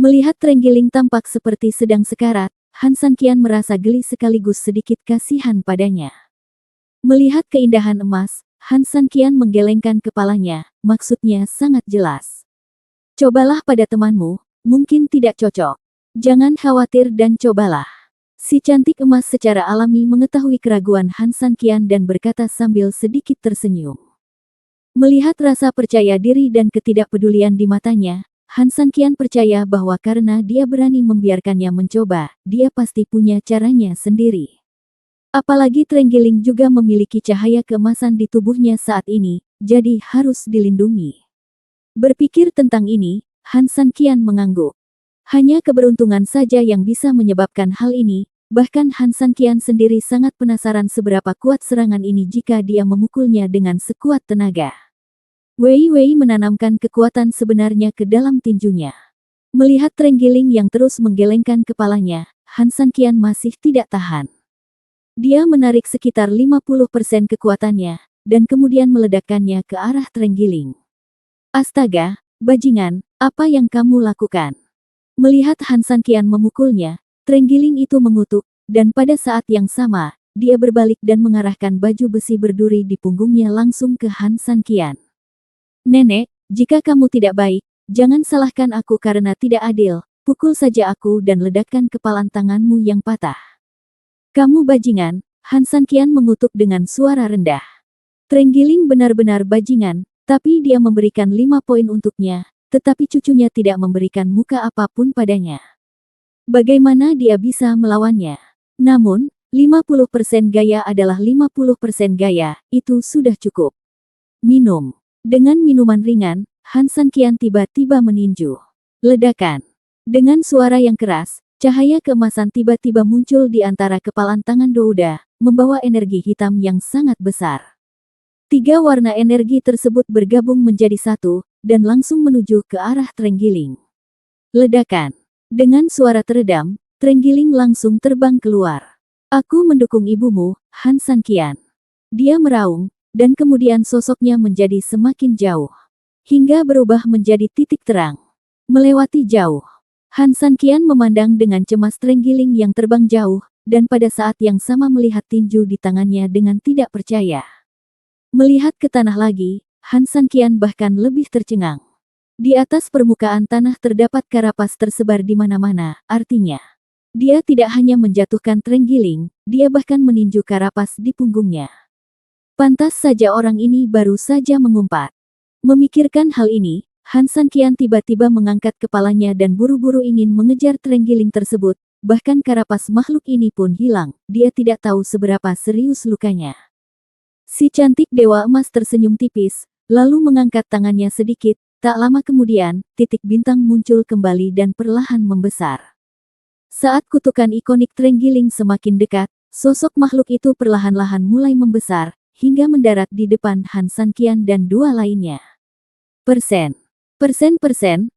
Melihat terenggiling tampak seperti sedang sekarat, Han San Qian merasa geli sekaligus sedikit kasihan padanya. Melihat keindahan emas, Han San Qian menggelengkan kepalanya, maksudnya sangat jelas. Cobalah pada temanmu, mungkin tidak cocok. Jangan khawatir dan cobalah. Si cantik emas secara alami mengetahui keraguan Han San Qian dan berkata sambil sedikit tersenyum. Melihat rasa percaya diri dan ketidakpedulian di matanya, Han San Qian percaya bahwa karena dia berani membiarkannya mencoba, dia pasti punya caranya sendiri. Apalagi terenggiling juga memiliki cahaya keemasan di tubuhnya saat ini, jadi harus dilindungi. Berpikir tentang ini, Han San Qian mengangguk. Hanya keberuntungan saja yang bisa menyebabkan hal ini, bahkan Han San Qian sendiri sangat penasaran seberapa kuat serangan ini jika dia memukulnya dengan sekuat tenaga. Wei Wei menanamkan kekuatan sebenarnya ke dalam tinjunya. Melihat terenggiling yang terus menggelengkan kepalanya, Han San Qian masih tidak tahan. Dia menarik sekitar 50% kekuatannya, dan kemudian meledakkannya ke arah terenggiling. Astaga, bajingan, apa yang kamu lakukan? Melihat Han San Qian memukulnya, terenggiling itu mengutuk, dan pada saat yang sama, dia berbalik dan mengarahkan baju besi berduri di punggungnya langsung ke Han San Qian. Nenek, jika kamu tidak baik, jangan salahkan aku karena tidak adil, pukul saja aku dan ledakkan kepalan tanganmu yang patah. Kamu bajingan, Han San Qian mengutuk dengan suara rendah. Terenggiling benar-benar bajingan, tapi dia memberikan 5 poin untuknya. Tetapi cucunya tidak memberikan muka apapun padanya. Bagaimana dia bisa melawannya? Namun, 50% gaya adalah 50% gaya, itu sudah cukup. Minum. Dengan minuman ringan, Han San Qian tiba-tiba meninju. Ledakan. Dengan suara yang keras, cahaya keemasan tiba-tiba muncul di antara kepalan tangan Douda, membawa energi hitam yang sangat besar. 3 warna energi tersebut bergabung menjadi satu, dan langsung menuju ke arah terenggiling. Ledakan. Dengan suara teredam, terenggiling langsung terbang keluar. Aku mendukung ibumu, Han San Qian. Dia meraung, dan kemudian sosoknya menjadi semakin jauh. Hingga berubah menjadi titik terang. Melewati jauh. Han San Qian memandang dengan cemas terenggiling yang terbang jauh, dan pada saat yang sama melihat tinju di tangannya dengan tidak percaya. Melihat ke tanah lagi, Han Sanqian bahkan lebih tercengang. Di atas permukaan tanah terdapat karapas tersebar di mana-mana, artinya dia tidak hanya menjatuhkan terenggiling, dia bahkan meninju karapas di punggungnya. Pantas saja orang ini baru saja mengumpat. Memikirkan hal ini, Han Sanqian tiba-tiba mengangkat kepalanya dan buru-buru ingin mengejar terenggiling tersebut, bahkan karapas makhluk ini pun hilang, dia tidak tahu seberapa serius lukanya. Si cantik Dewa Emas tersenyum tipis, lalu mengangkat tangannya sedikit, tak lama kemudian, titik bintang muncul kembali dan perlahan membesar. Saat kutukan ikonik terenggiling semakin dekat, sosok makhluk itu perlahan-lahan mulai membesar, hingga mendarat di depan Han Sanqian dan dua lainnya. Persen,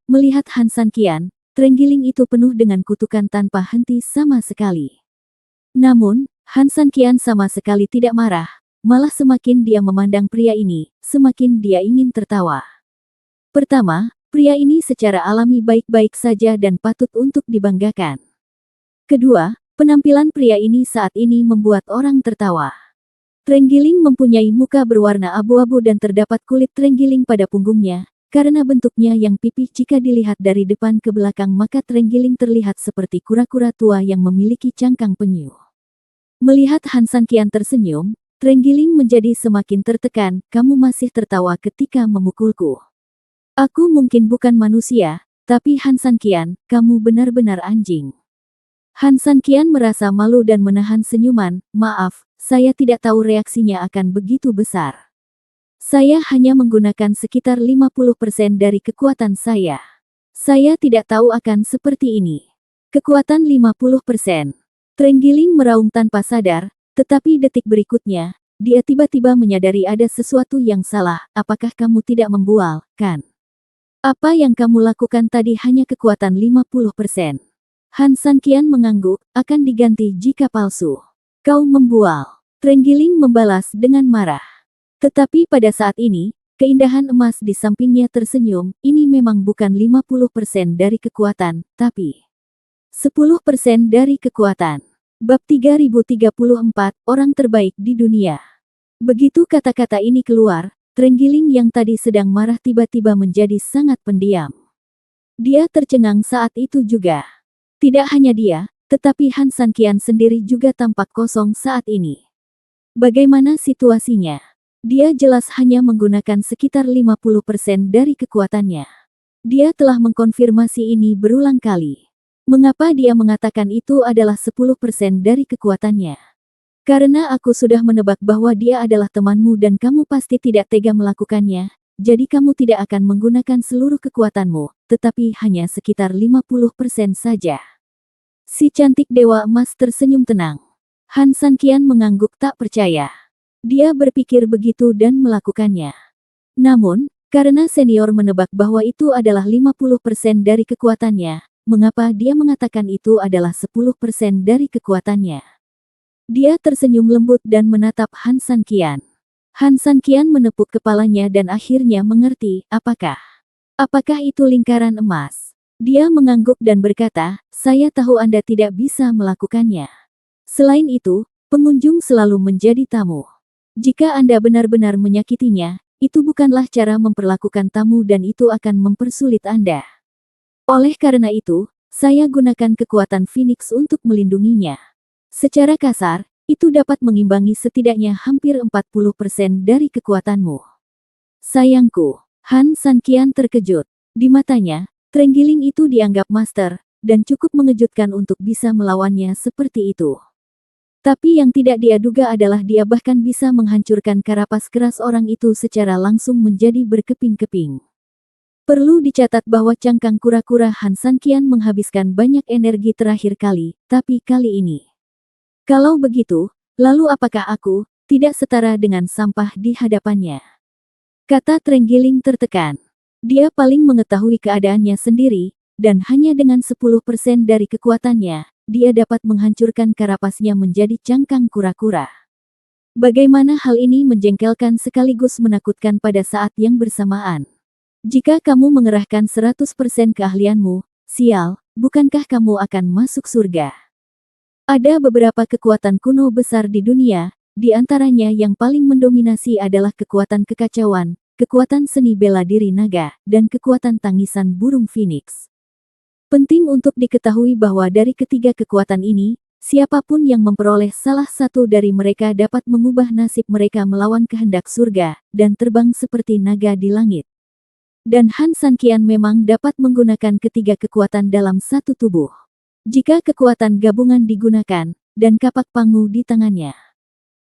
melihat Han Sanqian, terenggiling itu penuh dengan kutukan tanpa henti sama sekali. Namun, Han Sanqian sama sekali tidak marah, malah semakin dia memandang pria ini, semakin dia ingin tertawa. Pertama, pria ini secara alami baik-baik saja dan patut untuk dibanggakan. Kedua, penampilan pria ini saat ini membuat orang tertawa. Terenggiling mempunyai muka berwarna abu-abu dan terdapat kulit terenggiling pada punggungnya. Karena bentuknya yang pipih jika dilihat dari depan ke belakang maka terenggiling terlihat seperti kura-kura tua yang memiliki cangkang penyu. Melihat Han Sanqian tersenyum, terenggiling menjadi semakin tertekan, kamu masih tertawa ketika memukulku. Aku mungkin bukan manusia, tapi Han Sanqian, kamu benar-benar anjing. Han Sanqian merasa malu dan menahan senyuman, maaf, saya tidak tahu reaksinya akan begitu besar. Saya hanya menggunakan sekitar 50% dari kekuatan saya. Saya tidak tahu akan seperti ini. Kekuatan 50%. Terenggiling meraung tanpa sadar, tetapi detik berikutnya, dia tiba-tiba menyadari ada sesuatu yang salah, apakah kamu tidak membual, kan? Apa yang kamu lakukan tadi hanya kekuatan 50%. Han Sanqian mengangguk, akan diganti jika palsu. Kau membual. Terenggiling membalas dengan marah. Tetapi pada saat ini, keindahan emas di sampingnya tersenyum, ini memang bukan 50% dari kekuatan, tapi 10% dari kekuatan. Bab 3034, Orang Terbaik di Dunia. Begitu kata-kata ini keluar, terenggiling yang tadi sedang marah tiba-tiba menjadi sangat pendiam. Dia tercengang saat itu juga. Tidak hanya dia, tetapi Han Sanqian sendiri juga tampak kosong saat ini. Bagaimana situasinya? Dia jelas hanya menggunakan sekitar 50% dari kekuatannya. Dia telah mengkonfirmasi ini berulang kali. Mengapa dia mengatakan itu adalah 10% dari kekuatannya? Karena aku sudah menebak bahwa dia adalah temanmu dan kamu pasti tidak tega melakukannya, jadi kamu tidak akan menggunakan seluruh kekuatanmu, tetapi hanya sekitar 50% saja. Si cantik Dewa Emas tersenyum tenang. Han Sanqian mengangguk tak percaya. Dia berpikir begitu dan melakukannya. Namun, karena senior menebak bahwa itu adalah 50% dari kekuatannya, mengapa dia mengatakan itu adalah 10% dari kekuatannya? Dia tersenyum lembut dan menatap Han Sanqian. Han Sanqian menepuk kepalanya dan akhirnya mengerti, apakah itu lingkaran emas? Dia mengangguk dan berkata, saya tahu Anda tidak bisa melakukannya. Selain itu, pengunjung selalu menjadi tamu. Jika Anda benar-benar menyakitinya, itu bukanlah cara memperlakukan tamu dan itu akan mempersulit Anda. Oleh karena itu, saya gunakan kekuatan Phoenix untuk melindunginya. Secara kasar, itu dapat mengimbangi setidaknya hampir 40% dari kekuatanmu. Sayangku, Han Sanqian terkejut. Di matanya, terenggiling itu dianggap master, dan cukup mengejutkan untuk bisa melawannya seperti itu. Tapi yang tidak dia duga adalah dia bahkan bisa menghancurkan karapas keras orang itu secara langsung menjadi berkeping-keping. Perlu dicatat bahwa cangkang kura-kura Han Sanqian menghabiskan banyak energi terakhir kali, tapi kali ini. Kalau begitu, lalu apakah aku tidak setara dengan sampah di hadapannya? Kata terenggiling tertekan. Dia paling mengetahui keadaannya sendiri, dan hanya dengan 10% dari kekuatannya, dia dapat menghancurkan karapasnya menjadi cangkang kura-kura. Bagaimana hal ini menjengkelkan sekaligus menakutkan pada saat yang bersamaan. Jika kamu mengerahkan 100% keahlianmu, sial, bukankah kamu akan masuk surga? Ada beberapa kekuatan kuno besar di dunia, di antaranya yang paling mendominasi adalah kekuatan kekacauan, kekuatan seni bela diri naga, dan kekuatan tangisan burung phoenix. Penting untuk diketahui bahwa dari ketiga kekuatan ini, siapapun yang memperoleh salah satu dari mereka dapat mengubah nasib mereka melawan kehendak surga, dan terbang seperti naga di langit. Dan Han Sanqian memang dapat menggunakan ketiga kekuatan dalam satu tubuh. Jika kekuatan gabungan digunakan, dan kapak pangu di tangannya.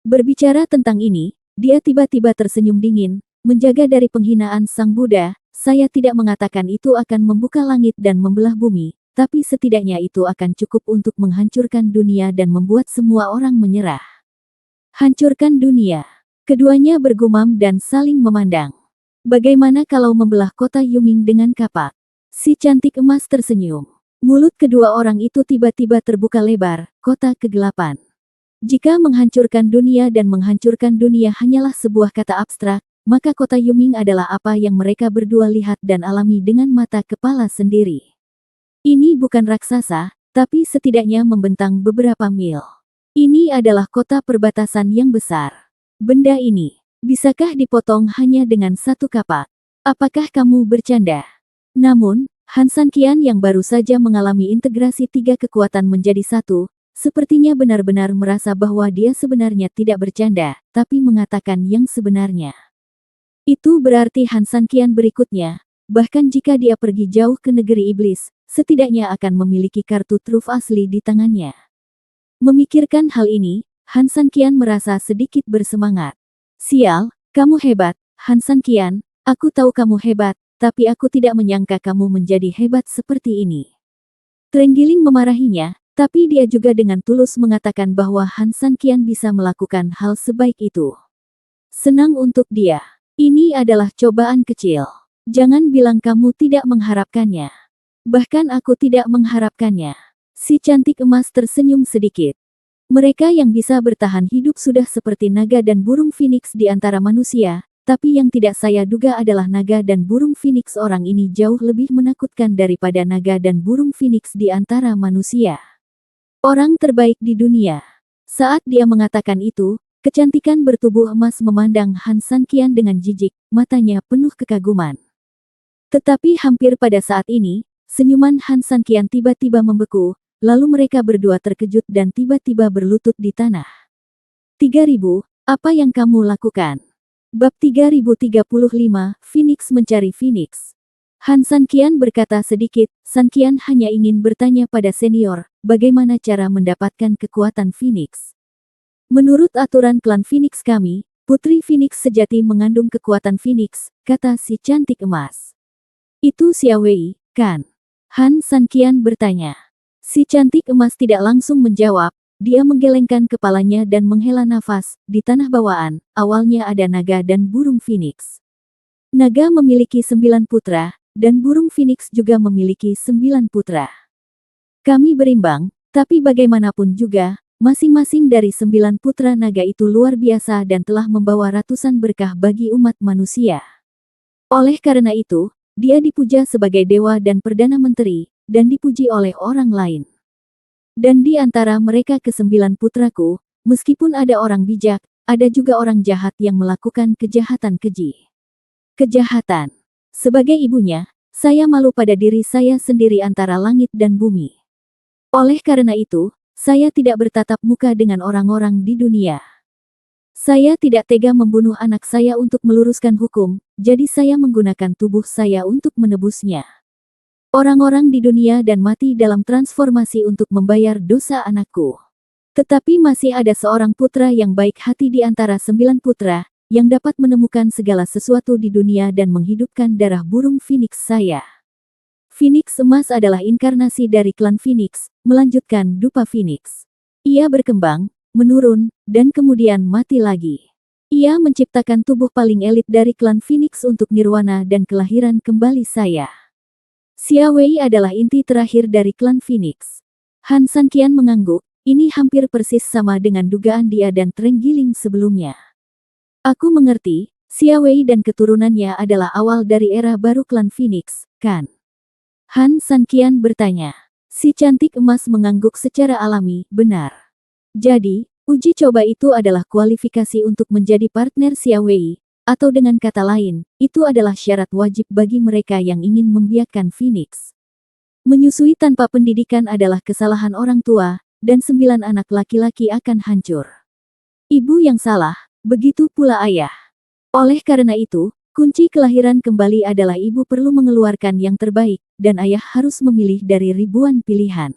Berbicara tentang ini, dia tiba-tiba tersenyum dingin, menjaga dari penghinaan Sang Buddha. Saya tidak mengatakan itu akan membuka langit dan membelah bumi, tapi setidaknya itu akan cukup untuk menghancurkan dunia dan membuat semua orang menyerah. Hancurkan dunia. Keduanya bergumam dan saling memandang. Bagaimana kalau membelah kota Yuming dengan kapak? Si cantik emas tersenyum. Mulut kedua orang itu tiba-tiba terbuka lebar, kota kegelapan. Jika menghancurkan dunia dan menghancurkan dunia hanyalah sebuah kata abstrak, maka kota Yuming adalah apa yang mereka berdua lihat dan alami dengan mata kepala sendiri. Ini bukan raksasa, tapi setidaknya membentang beberapa mil. Ini adalah kota perbatasan yang besar. Benda ini, bisakah dipotong hanya dengan satu kapak? Apakah kamu bercanda? Namun, Han Sanqian yang baru saja mengalami integrasi tiga kekuatan menjadi satu, sepertinya benar-benar merasa bahwa dia sebenarnya tidak bercanda, tapi mengatakan yang sebenarnya. Itu berarti Han Sanqian berikutnya, bahkan jika dia pergi jauh ke negeri iblis, setidaknya akan memiliki kartu truf asli di tangannya. Memikirkan hal ini, Han Sanqian merasa sedikit bersemangat. Sial, kamu hebat, Han Sanqian, aku tahu kamu hebat, tapi aku tidak menyangka kamu menjadi hebat seperti ini. Trenggiling memarahinya, tapi dia juga dengan tulus mengatakan bahwa Han Sanqian bisa melakukan hal sebaik itu. Senang untuk dia. Ini adalah cobaan kecil. Jangan bilang kamu tidak mengharapkannya. Bahkan aku tidak mengharapkannya. Si cantik emas tersenyum sedikit. Mereka yang bisa bertahan hidup sudah seperti naga dan burung phoenix di antara manusia, tapi yang tidak saya duga adalah naga dan burung phoenix orang ini jauh lebih menakutkan daripada naga dan burung phoenix di antara manusia. Orang terbaik di dunia. Saat dia mengatakan itu, kecantikan bertubuh emas memandang Han Sanqian dengan jijik, matanya penuh kekaguman. Tetapi hampir pada saat ini, senyuman Han Sanqian tiba-tiba membeku, lalu mereka berdua terkejut dan tiba-tiba berlutut di tanah. 3000, apa yang kamu lakukan? Bab 3035, Phoenix mencari Phoenix. Han Sanqian berkata sedikit, Sanqian hanya ingin bertanya pada senior, bagaimana cara mendapatkan kekuatan Phoenix. Menurut aturan klan Phoenix kami, Putri Phoenix sejati mengandung kekuatan Phoenix, kata si cantik emas. Itu Xia Wei, kan? Han Sanqian bertanya. Si cantik emas tidak langsung menjawab, dia menggelengkan kepalanya dan menghela nafas. Di tanah bawaan, awalnya ada naga dan burung phoenix. Naga memiliki 9 putra, dan burung phoenix juga memiliki 9 putra. Kami berimbang, tapi bagaimanapun juga, masing-masing dari 9 putra naga itu luar biasa dan telah membawa ratusan berkah bagi umat manusia. Oleh karena itu, dia dipuja sebagai dewa dan perdana menteri, dan dipuji oleh orang lain. Dan di antara mereka ke-9 putraku, meskipun ada orang bijak, ada juga orang jahat yang melakukan kejahatan keji. Kejahatan. Sebagai ibunya, saya malu pada diri saya sendiri antara langit dan bumi. Oleh karena itu, saya tidak bertatap muka dengan orang-orang di dunia. Saya tidak tega membunuh anak saya untuk meluruskan hukum, jadi saya menggunakan tubuh saya untuk menebusnya. Orang-orang di dunia dan mati dalam transformasi untuk membayar dosa anakku. Tetapi masih ada seorang putra yang baik hati di antara 9 putra, yang dapat menemukan segala sesuatu di dunia dan menghidupkan darah burung Phoenix saya. Phoenix emas adalah inkarnasi dari klan Phoenix, melanjutkan dupa Phoenix. Ia berkembang, menurun, dan kemudian mati lagi. Ia menciptakan tubuh paling elit dari klan Phoenix untuk nirwana dan kelahiran kembali saya. Xia Wei adalah inti terakhir dari klan Phoenix. Han Sanqian mengangguk, ini hampir persis sama dengan dugaan dia dan Trenggiling sebelumnya. Aku mengerti, Xia Wei dan keturunannya adalah awal dari era baru klan Phoenix, kan? Han Sanqian bertanya. Si cantik emas mengangguk secara alami, benar. Jadi, Uji coba itu adalah kualifikasi untuk menjadi partner Xia Wei, atau dengan kata lain, itu adalah syarat wajib bagi mereka yang ingin membiarkan Phoenix. Menyusui tanpa pendidikan adalah kesalahan orang tua, dan 9 anak laki-laki akan hancur. Ibu yang salah, begitu pula ayah. Oleh karena itu, kunci kelahiran kembali adalah ibu perlu mengeluarkan yang terbaik, dan ayah harus memilih dari ribuan pilihan.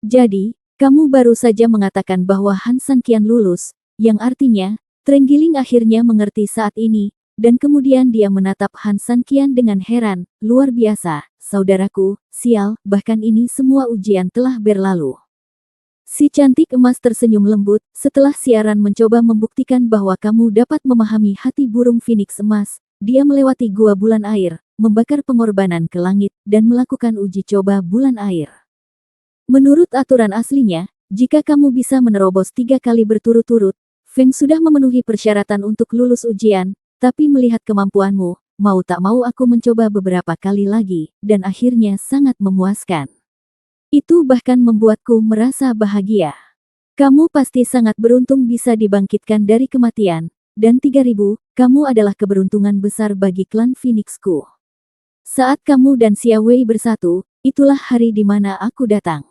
Jadi, kamu baru saja mengatakan bahwa Han Sanqian lulus, yang artinya, Trenggiling akhirnya mengerti saat ini, dan kemudian dia menatap Han Sanqian dengan heran. Luar biasa, saudaraku, sial, bahkan ini semua ujian telah berlalu. Si cantik emas tersenyum lembut, setelah siaran mencoba membuktikan bahwa kamu dapat memahami hati burung Phoenix emas, dia melewati gua bulan air, membakar pengorbanan ke langit, dan melakukan uji coba bulan air. Menurut aturan aslinya, jika kamu bisa menerobos 3 kali berturut-turut, Feng sudah memenuhi persyaratan untuk lulus ujian, tapi melihat kemampuanmu, mau tak mau aku mencoba beberapa kali lagi, dan akhirnya sangat memuaskan. Itu bahkan membuatku merasa bahagia. Kamu pasti sangat beruntung bisa dibangkitkan dari kematian, dan 3000, kamu adalah keberuntungan besar bagi klan Phoenixku. Saat kamu dan Xia Wei bersatu, itulah hari di mana aku datang.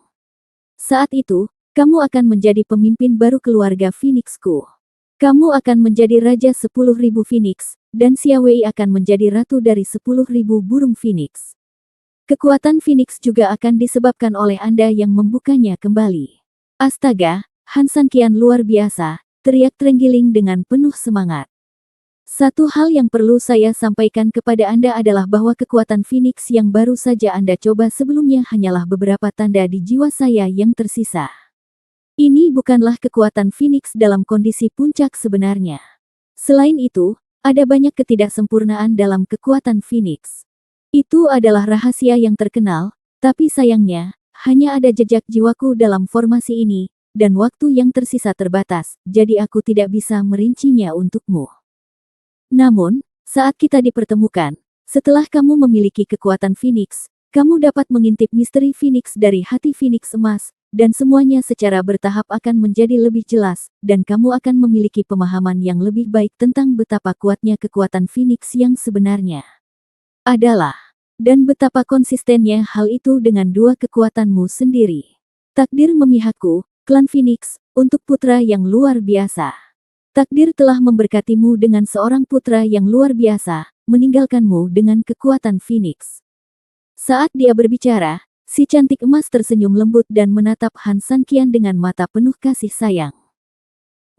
Saat itu, kamu akan menjadi pemimpin baru keluarga Phoenixku. Kamu akan menjadi Raja 10.000 Phoenix, dan Xia Wei akan menjadi Ratu dari 10.000 burung Phoenix. Kekuatan Phoenix juga akan disebabkan oleh Anda yang membukanya kembali. Astaga, Han Sanqian luar biasa, teriak Trenggiling dengan penuh semangat. Satu hal yang perlu saya sampaikan kepada Anda adalah bahwa kekuatan Phoenix yang baru saja Anda coba sebelumnya hanyalah beberapa tanda di jiwa saya yang tersisa. Ini bukanlah kekuatan Phoenix dalam kondisi puncak sebenarnya. Selain itu, ada banyak ketidaksempurnaan dalam kekuatan Phoenix. Itu adalah rahasia yang terkenal, tapi sayangnya, hanya ada jejak jiwaku dalam formasi ini, dan waktu yang tersisa terbatas, jadi aku tidak bisa merincinya untukmu. Namun, saat kita dipertemukan, setelah kamu memiliki kekuatan Phoenix, kamu dapat mengintip misteri Phoenix dari hati Phoenix emas, dan semuanya secara bertahap akan menjadi lebih jelas, dan kamu akan memiliki pemahaman yang lebih baik tentang betapa kuatnya kekuatan Phoenix yang sebenarnya adalah, dan betapa konsistennya hal itu dengan dua kekuatanmu sendiri. Takdir memihakku, klan Phoenix, untuk putra yang luar biasa. Takdir telah memberkatimu dengan seorang putra yang luar biasa, meninggalkanmu dengan kekuatan Phoenix. Saat dia berbicara, si cantik emas tersenyum lembut dan menatap Han Sanqian dengan mata penuh kasih sayang.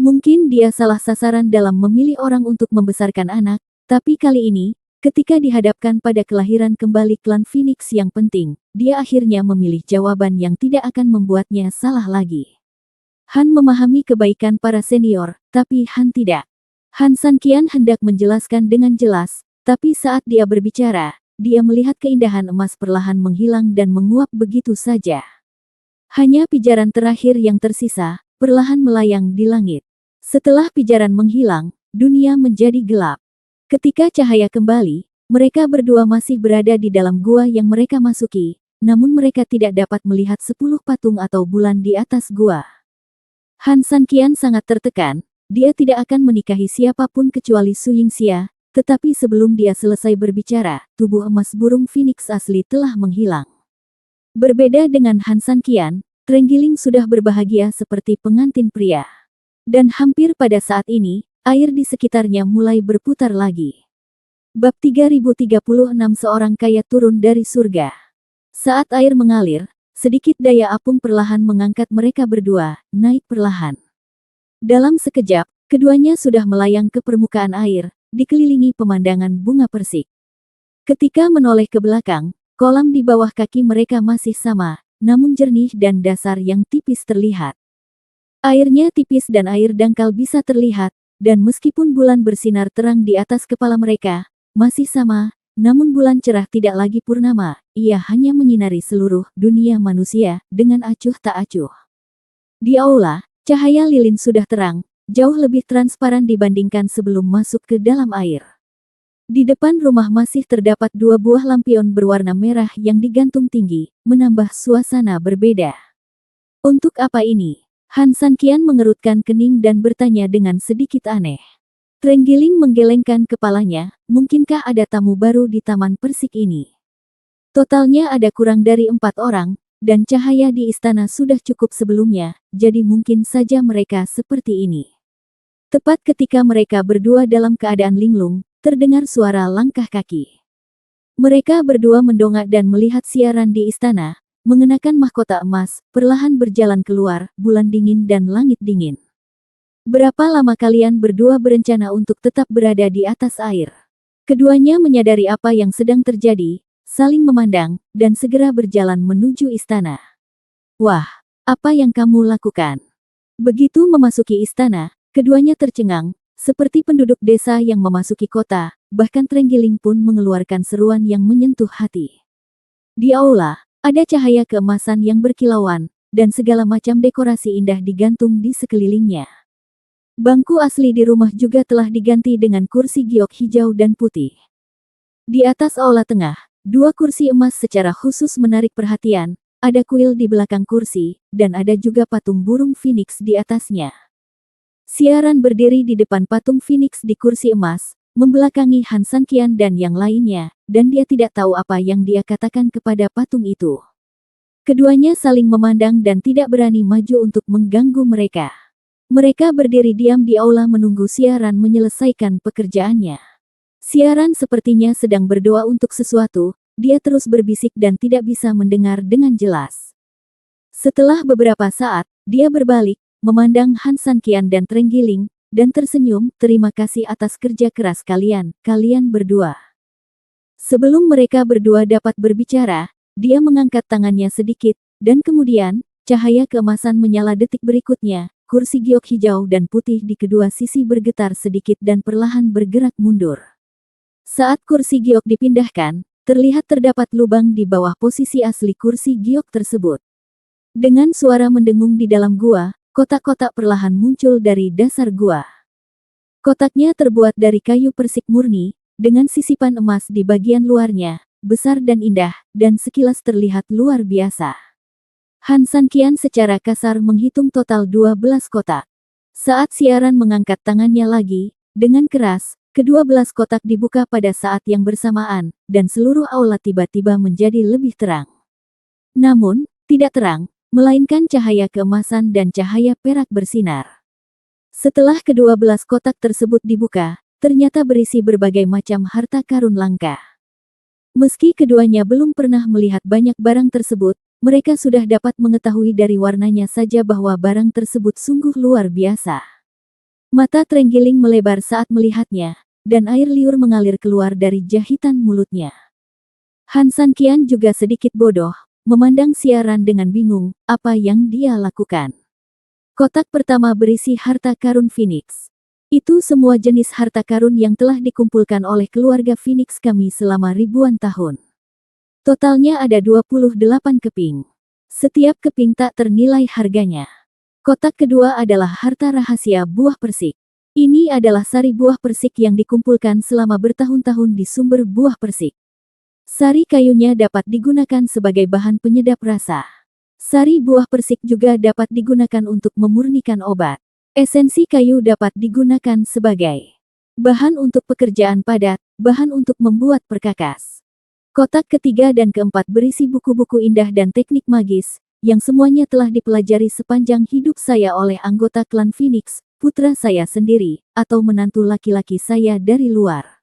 Mungkin dia salah sasaran dalam memilih orang untuk membesarkan anak, tapi kali ini, ketika dihadapkan pada kelahiran kembali klan Phoenix yang penting, dia akhirnya memilih jawaban yang tidak akan membuatnya salah lagi. Han memahami kebaikan para senior, tapi Han tidak. Han Sanqian hendak menjelaskan dengan jelas, tapi saat dia berbicara, dia melihat keindahan emas perlahan menghilang dan menguap begitu saja. Hanya pijaran terakhir yang tersisa, perlahan melayang di langit. Setelah pijaran menghilang, dunia menjadi gelap. Ketika cahaya kembali, mereka berdua masih berada di dalam gua yang mereka masuki, namun mereka tidak dapat melihat 10 patung atau bulan di atas gua. Han Sanqian sangat tertekan, dia tidak akan menikahi siapapun kecuali Su Yingxia. Tetapi sebelum dia selesai berbicara, tubuh emas burung Phoenix asli telah menghilang. Berbeda dengan Han Sanqian, Trenggiling sudah berbahagia seperti pengantin pria. Dan hampir pada saat ini, air di sekitarnya mulai berputar lagi. Bab 3036 Seorang kaya turun dari surga. Saat air mengalir, sedikit daya apung perlahan mengangkat mereka berdua, naik perlahan. Dalam sekejap, keduanya sudah melayang ke permukaan air, dikelilingi pemandangan bunga persik. Ketika menoleh ke belakang, kolam di bawah kaki mereka masih sama, namun jernih dan dasar yang tipis terlihat. Airnya tipis dan air dangkal bisa terlihat, dan meskipun bulan bersinar terang di atas kepala mereka, masih sama, namun bulan cerah tidak lagi purnama, ia hanya menyinari seluruh dunia manusia, dengan acuh tak acuh. Di aula, cahaya lilin sudah terang, jauh lebih transparan dibandingkan sebelum masuk ke dalam air. Di depan rumah masih terdapat 2 buah lampion berwarna merah yang digantung tinggi, menambah suasana berbeda. Untuk apa ini? Han Sanqian mengerutkan kening dan bertanya dengan sedikit aneh. Trenggiling menggelengkan kepalanya, mungkinkah ada tamu baru di taman persik ini? Totalnya ada kurang dari 4 orang, dan cahaya di istana sudah cukup sebelumnya, jadi mungkin saja mereka seperti ini. Tepat ketika mereka berdua dalam keadaan linglung, terdengar suara langkah kaki. Mereka berdua mendongak dan melihat siaran di istana, mengenakan mahkota emas, perlahan berjalan keluar, bulan dingin dan langit dingin. Berapa lama kalian berdua berencana untuk tetap berada di atas air? Keduanya menyadari apa yang sedang terjadi, saling memandang, dan segera berjalan menuju istana. Wah, apa yang kamu lakukan? Begitu memasuki istana, keduanya tercengang, seperti penduduk desa yang memasuki kota, bahkan Trenggiling pun mengeluarkan seruan yang menyentuh hati. Di aula, ada cahaya keemasan yang berkilauan, dan segala macam dekorasi indah digantung di sekelilingnya. Bangku asli di rumah juga telah diganti dengan kursi giok hijau dan putih. Di atas aula tengah, 2 kursi emas secara khusus menarik perhatian, ada kuil di belakang kursi, dan ada juga patung burung phoenix di atasnya. Siaran berdiri di depan patung phoenix di kursi emas, membelakangi Han Sanqian dan yang lainnya, dan dia tidak tahu apa yang dia katakan kepada patung itu. Keduanya saling memandang dan tidak berani maju untuk mengganggu mereka. Mereka berdiri diam di aula menunggu siaran menyelesaikan pekerjaannya. Siaran sepertinya sedang berdoa untuk sesuatu, dia terus berbisik dan tidak bisa mendengar dengan jelas. Setelah beberapa saat, dia berbalik, memandang Han Sanqian dan Trenggiling, dan tersenyum, terima kasih atas kerja keras kalian, kalian berdua. Sebelum mereka berdua dapat berbicara, dia mengangkat tangannya sedikit, dan kemudian, cahaya keemasan menyala detik berikutnya, kursi giok hijau dan putih di kedua sisi bergetar sedikit dan perlahan bergerak mundur. Saat kursi giok dipindahkan, terlihat terdapat lubang di bawah posisi asli kursi giok tersebut. Dengan suara mendengung di dalam gua, kotak-kotak perlahan muncul dari dasar gua. Kotaknya terbuat dari kayu persik murni, dengan sisipan emas di bagian luarnya, besar dan indah, dan sekilas terlihat luar biasa. Han Sanqian secara kasar menghitung total 12 kotak. Saat siaran mengangkat tangannya lagi, dengan keras, ke-12 kotak dibuka pada saat yang bersamaan, dan seluruh aula tiba-tiba menjadi lebih terang. Namun, tidak terang, melainkan cahaya keemasan dan cahaya perak bersinar. Setelah ke-12 kotak tersebut dibuka, ternyata berisi berbagai macam harta karun langka. Meski keduanya belum pernah melihat banyak barang tersebut, mereka sudah dapat mengetahui dari warnanya saja bahwa barang tersebut sungguh luar biasa. Mata Trenggiling melebar saat melihatnya, dan air liur mengalir keluar dari jahitan mulutnya. Han Sanqian juga sedikit bodoh, memandang siaran dengan bingung, apa yang dia lakukan. Kotak pertama berisi harta karun Phoenix. Itu semua jenis harta karun yang telah dikumpulkan oleh keluarga Phoenix kami selama ribuan tahun. Totalnya ada 28 keping. Setiap keping tak ternilai harganya. Kotak kedua adalah harta rahasia buah persik. Ini adalah sari buah persik yang dikumpulkan selama bertahun-tahun di sumber buah persik. Sari kayunya dapat digunakan sebagai bahan penyedap rasa. Sari buah persik juga dapat digunakan untuk memurnikan obat. Esensi kayu dapat digunakan sebagai bahan untuk pekerjaan padat, bahan untuk membuat perkakas. Kotak ketiga dan keempat berisi buku-buku indah dan teknik magis, yang semuanya telah dipelajari sepanjang hidup saya oleh anggota klan Phoenix, putra saya sendiri, atau menantu laki-laki saya dari luar.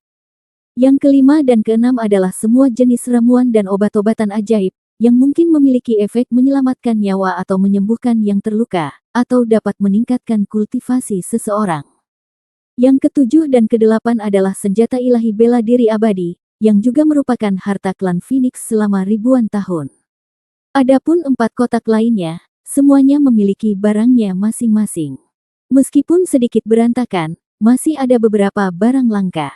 Yang kelima dan keenam adalah semua jenis ramuan dan obat-obatan ajaib, yang mungkin memiliki efek menyelamatkan nyawa atau menyembuhkan yang terluka, atau dapat meningkatkan kultivasi seseorang. Yang ketujuh dan kedelapan adalah senjata ilahi bela diri abadi, yang juga merupakan harta klan Phoenix selama ribuan tahun. Adapun 4 kotak lainnya, semuanya memiliki barangnya masing-masing. Meskipun sedikit berantakan, masih ada beberapa barang langka.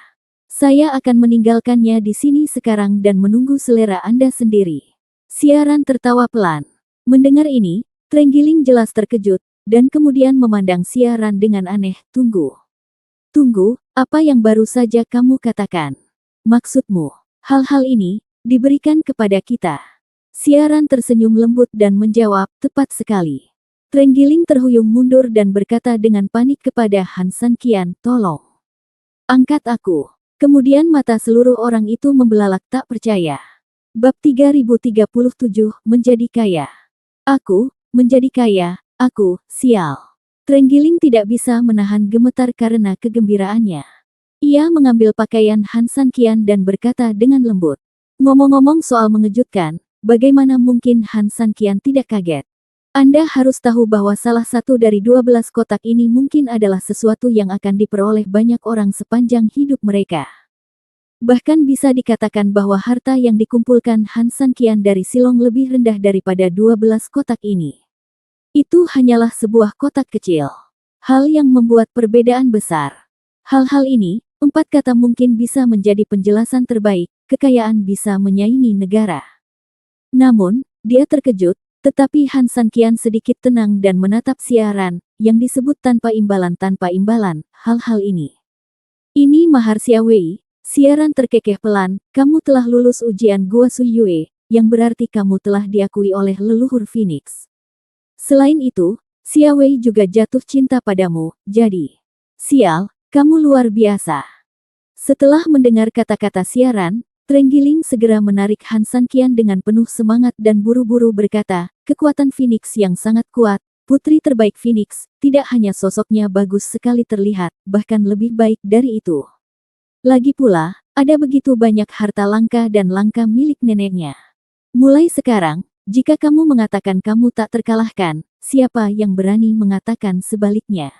Saya akan meninggalkannya di sini sekarang dan menunggu selera Anda sendiri. Siaran tertawa pelan. Mendengar ini, Trenggiling jelas terkejut, dan kemudian memandang siaran dengan aneh. Tunggu. Tunggu, apa yang baru saja kamu katakan? Maksudmu, hal-hal ini diberikan kepada kita? Siaran tersenyum lembut dan menjawab, tepat sekali. Trenggiling terhuyung mundur dan berkata dengan panik kepada Han San Qian, "Tolong angkat aku." Kemudian mata seluruh orang itu membelalak tak percaya. Bab 3037, menjadi kaya. Aku, menjadi kaya, aku, sial. Trenggiling tidak bisa menahan gemetar karena kegembiraannya. Ia mengambil pakaian Han San Qian dan berkata dengan lembut. Ngomong-ngomong soal mengejutkan, bagaimana mungkin Han San Qian tidak kaget? Anda harus tahu bahwa salah satu dari 12 kotak ini mungkin adalah sesuatu yang akan diperoleh banyak orang sepanjang hidup mereka. Bahkan bisa dikatakan bahwa harta yang dikumpulkan Han San Qian dari Silong lebih rendah daripada 12 kotak ini. Itu hanyalah sebuah kotak kecil. Hal yang membuat perbedaan besar. Hal-hal ini, 4 kata mungkin bisa menjadi penjelasan terbaik, kekayaan bisa menyaingi negara. Namun, dia terkejut. Tetapi Han San Qian sedikit tenang dan menatap siaran, yang disebut tanpa imbalan. Hal-hal ini. Ini mahar Xia Wei, siaran terkekeh pelan, kamu telah lulus ujian Gua Sui Yue, yang berarti kamu telah diakui oleh leluhur Phoenix. Selain itu, Xia Wei juga jatuh cinta padamu, jadi. Sial, kamu luar biasa. Setelah mendengar kata-kata siaran, Trenggiling segera menarik Han San Qian dengan penuh semangat dan buru-buru berkata, kekuatan Phoenix yang sangat kuat, putri terbaik Phoenix, tidak hanya sosoknya bagus sekali terlihat, bahkan lebih baik dari itu. Lagi pula, ada begitu banyak harta langka dan langka milik neneknya. Mulai sekarang, jika kamu mengatakan kamu tak terkalahkan, siapa yang berani mengatakan sebaliknya?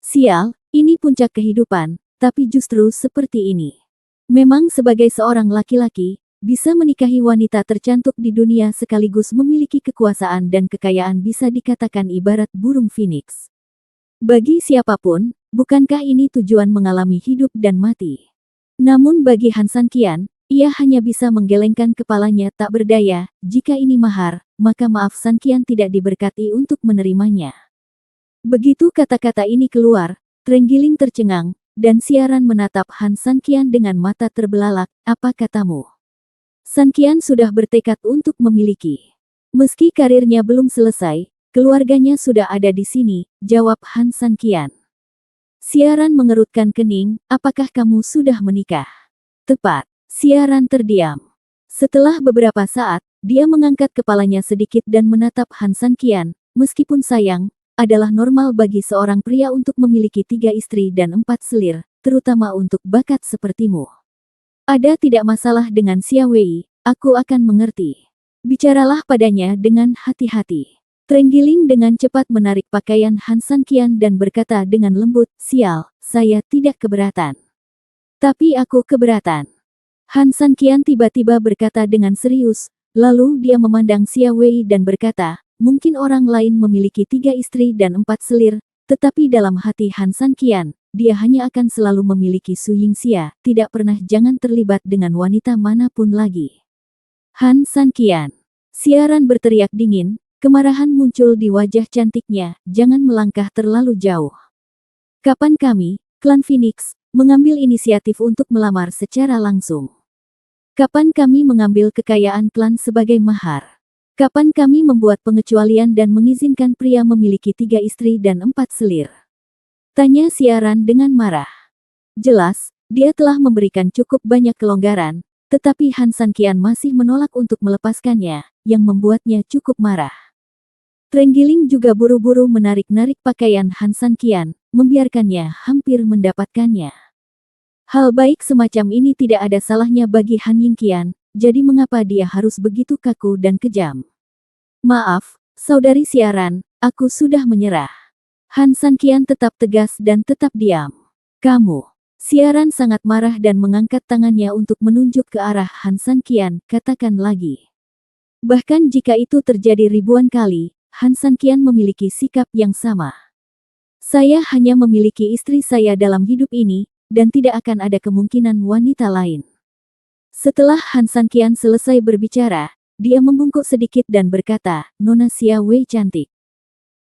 Sial, ini puncak kehidupan, tapi justru seperti ini. Memang sebagai seorang laki-laki, bisa menikahi wanita tercantik di dunia sekaligus memiliki kekuasaan dan kekayaan bisa dikatakan ibarat burung Phoenix. Bagi siapapun, bukankah ini tujuan mengalami hidup dan mati? Namun bagi Han San Qian, ia hanya bisa menggelengkan kepalanya tak berdaya, jika ini mahar, maka maaf San Qian tidak diberkati untuk menerimanya. Begitu kata-kata ini keluar, Trenggiling tercengang, dan siaran menatap Han San Qian dengan mata terbelalak, apa katamu? San Qian sudah bertekad untuk memiliki. Meski karirnya belum selesai, keluarganya sudah ada di sini, jawab Han San Qian. Siaran mengerutkan kening, apakah kamu sudah menikah? Tepat, siaran terdiam. Setelah beberapa saat, dia mengangkat kepalanya sedikit dan menatap Han San Qian, meskipun sayang, adalah normal bagi seorang pria untuk memiliki 3 istri dan 4 selir, terutama untuk bakat sepertimu. Ada tidak masalah dengan Xia Wei, aku akan mengerti. Bicaralah padanya dengan hati-hati. Trenggiling dengan cepat menarik pakaian Han San Qian dan berkata dengan lembut, sial, saya tidak keberatan. Tapi aku keberatan. Han San Qian tiba-tiba berkata dengan serius, lalu dia memandang Xia Wei dan berkata, mungkin orang lain memiliki 3 istri dan 4 selir, tetapi dalam hati Han San Qian, dia hanya akan selalu memiliki Su Yingxia, tidak pernah jangan terlibat dengan wanita manapun lagi. Han San Qian. Siaran berteriak dingin, kemarahan muncul di wajah cantiknya, jangan melangkah terlalu jauh. Kapan kami, klan Phoenix, mengambil inisiatif untuk melamar secara langsung? Kapan kami mengambil kekayaan klan sebagai mahar? Kapan kami membuat pengecualian dan mengizinkan pria memiliki 3 istri dan 4 selir? Tanya siaran dengan marah. Jelas, dia telah memberikan cukup banyak kelonggaran, tetapi Han San Qian masih menolak untuk melepaskannya, yang membuatnya cukup marah. Trenggiling juga buru-buru menarik-narik pakaian Han San Qian, membiarkannya hampir mendapatkannya. Hal baik semacam ini tidak ada salahnya bagi Han Yingqian. Jadi mengapa dia harus begitu kaku dan kejam? Maaf, saudari siaran, aku sudah menyerah. Han San Qian tetap tegas dan tetap diam. Kamu. Siaran sangat marah dan mengangkat tangannya untuk menunjuk ke arah Han San Qian, katakan lagi. Bahkan jika itu terjadi ribuan kali, Han San Qian memiliki sikap yang sama. Saya hanya memiliki istri saya dalam hidup ini, dan tidak akan ada kemungkinan wanita lain. Setelah Han San Qian selesai berbicara, dia membungkuk sedikit dan berkata, Nona Xia Wei cantik.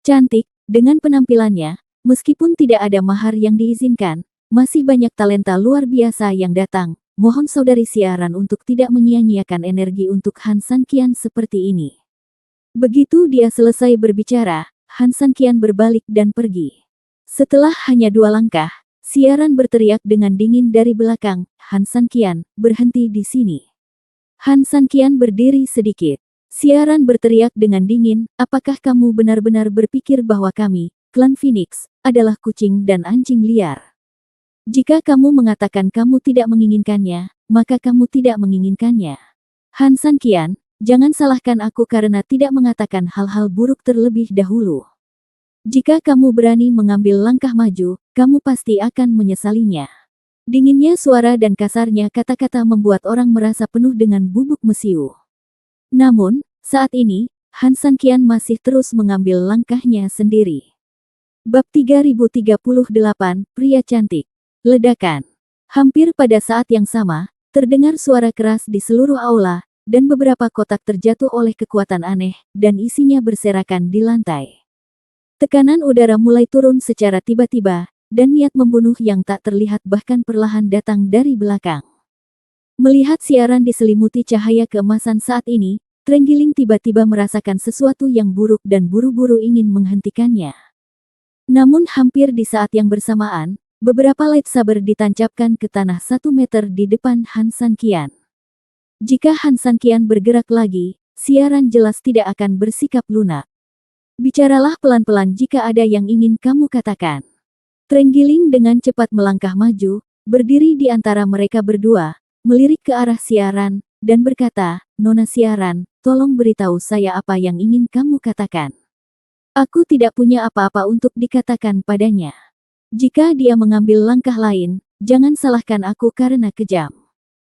Cantik, dengan penampilannya, meskipun tidak ada mahar yang diizinkan, masih banyak talenta luar biasa yang datang. Mohon saudari siaran untuk tidak menyia-nyiakan energi untuk Han San Qian seperti ini. Begitu dia selesai berbicara, Han Sanqian berbalik dan pergi. Setelah hanya 2 langkah, Siaran berteriak dengan dingin dari belakang, Han Sanqian, berhenti di sini. Han Sanqian berdiri sedikit. Siaran berteriak dengan dingin, apakah kamu benar-benar berpikir bahwa kami, klan Phoenix, adalah kucing dan anjing liar? Jika kamu mengatakan kamu tidak menginginkannya, maka kamu tidak menginginkannya. Han Sanqian, jangan salahkan aku karena tidak mengatakan hal-hal buruk terlebih dahulu. Jika kamu berani mengambil langkah maju, kamu pasti akan menyesalinya. Dinginnya suara dan kasarnya kata-kata membuat orang merasa penuh dengan bubuk mesiu. Namun, saat ini, Han Sanqian masih terus mengambil langkahnya sendiri. Bab 3038, Pria Cantik. Ledakan. Hampir pada saat yang sama, terdengar suara keras di seluruh aula, dan beberapa kotak terjatuh oleh kekuatan aneh, dan isinya berserakan di lantai. Tekanan udara mulai turun secara tiba-tiba, dan niat membunuh yang tak terlihat bahkan perlahan datang dari belakang. Melihat Siaran diselimuti cahaya keemasan saat ini, Trenggiling tiba-tiba merasakan sesuatu yang buruk dan buru-buru ingin menghentikannya. Namun hampir di saat yang bersamaan, beberapa lightsaber ditancapkan ke tanah 1 meter di depan Han Sanqian. Jika Han Sanqian bergerak lagi, Siaran jelas tidak akan bersikap lunak. Bicaralah pelan-pelan jika ada yang ingin kamu katakan. Trenggiling dengan cepat melangkah maju, berdiri di antara mereka berdua, melirik ke arah Siaran, dan berkata, Nona Siaran, tolong beritahu saya apa yang ingin kamu katakan. Aku tidak punya apa-apa untuk dikatakan padanya. Jika dia mengambil langkah lain, jangan salahkan aku karena kejam.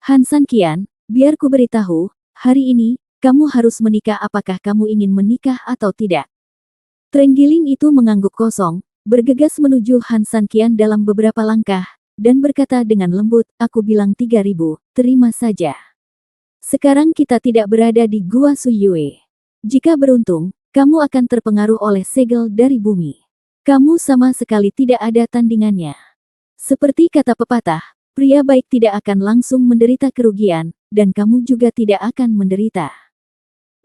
Han Sanqian, biar ku beritahu, hari ini, kamu harus menikah. Apakah kamu ingin menikah atau tidak? Trenggiling itu mengangguk kosong, bergegas menuju Han Sanqian dalam beberapa langkah, dan berkata dengan lembut, aku bilang 3000, terima saja. Sekarang kita tidak berada di Gua Suyue. Jika beruntung, kamu akan terpengaruh oleh segel dari bumi. Kamu sama sekali tidak ada tandingannya. Seperti kata pepatah, pria baik tidak akan langsung menderita kerugian, dan kamu juga tidak akan menderita.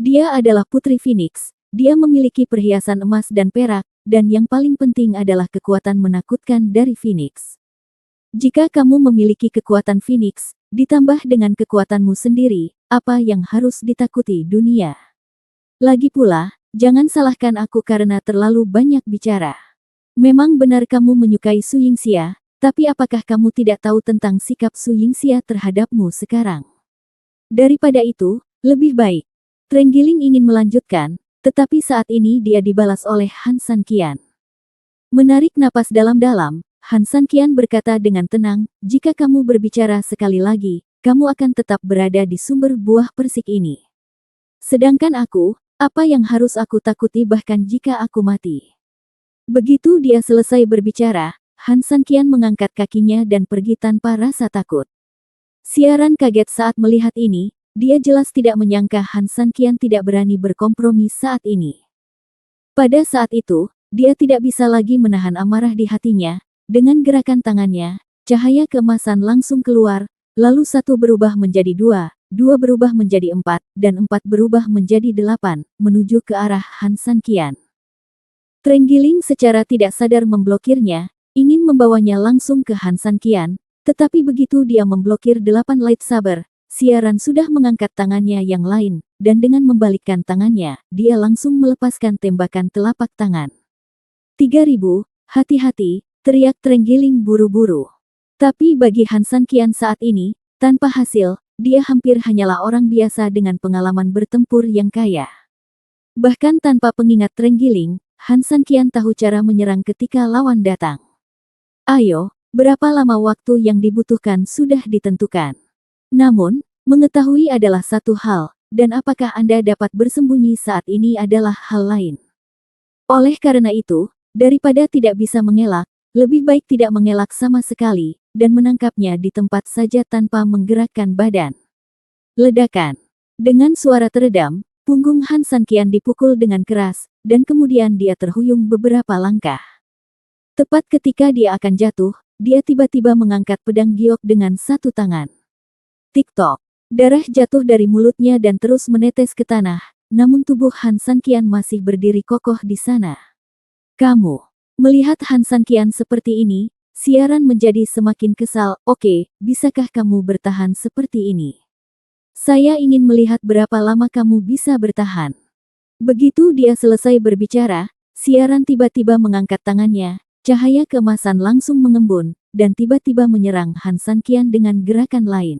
Dia adalah Putri Phoenix. Dia memiliki perhiasan emas dan perak, dan yang paling penting adalah kekuatan menakutkan dari Phoenix. Jika kamu memiliki kekuatan Phoenix, ditambah dengan kekuatanmu sendiri, apa yang harus ditakuti dunia? Lagi pula, jangan salahkan aku karena terlalu banyak bicara. Memang benar kamu menyukai Su Yingxia, tapi apakah kamu tidak tahu tentang sikap Su Yingxia terhadapmu sekarang? Daripada itu, lebih baik. Trenggiling ingin melanjutkan, tetapi saat ini dia dibalas oleh Han Sanqian. Menarik napas dalam-dalam, Han Sanqian berkata dengan tenang, jika kamu berbicara sekali lagi, kamu akan tetap berada di sumber buah persik ini. Sedangkan aku, apa yang harus aku takuti bahkan jika aku mati? Begitu dia selesai berbicara, Han Sanqian mengangkat kakinya dan pergi tanpa rasa takut. Siaran kaget saat melihat ini. Dia jelas tidak menyangka Han Sanqian tidak berani berkompromi saat ini. Pada saat itu, dia tidak bisa lagi menahan amarah di hatinya. Dengan gerakan tangannya, cahaya keemasan langsung keluar, lalu 1 berubah menjadi 2, 2 berubah menjadi 4, dan 4 berubah menjadi 8, menuju ke arah Han Sanqian. Trenggiling secara tidak sadar memblokirnya, ingin membawanya langsung ke Han Sanqian, tetapi begitu dia memblokir 8 lightsaber, Siaran sudah mengangkat tangannya yang lain, dan dengan membalikkan tangannya, dia langsung melepaskan tembakan telapak tangan. 3000, hati-hati, teriak Trenggiling buru-buru. Tapi bagi Han Sanqian saat ini, tanpa hasil, dia hampir hanyalah orang biasa dengan pengalaman bertempur yang kaya. Bahkan tanpa pengingat Trenggiling, Han Sanqian tahu cara menyerang ketika lawan datang. Ayo, berapa lama waktu yang dibutuhkan sudah ditentukan. Namun, mengetahui adalah satu hal, dan apakah Anda dapat bersembunyi saat ini adalah hal lain. Oleh karena itu, daripada tidak bisa mengelak, lebih baik tidak mengelak sama sekali, dan menangkapnya di tempat saja tanpa menggerakkan badan. Ledakan. Dengan suara teredam, punggung Han Sanqian dipukul dengan keras, dan kemudian dia terhuyung beberapa langkah. Tepat ketika dia akan jatuh, dia tiba-tiba mengangkat pedang giok dengan satu tangan. Tik-tok. Darah jatuh dari mulutnya dan terus menetes ke tanah, namun tubuh Han Sanqian masih berdiri kokoh di sana. Kamu. Melihat Han Sanqian seperti ini, Xiaran menjadi semakin kesal. Oke, bisakah kamu bertahan seperti ini? Saya ingin melihat berapa lama kamu bisa bertahan. Begitu dia selesai berbicara, Xiaran tiba-tiba mengangkat tangannya, cahaya keemasan langsung mengembun, dan tiba-tiba menyerang Han Sanqian dengan gerakan lain.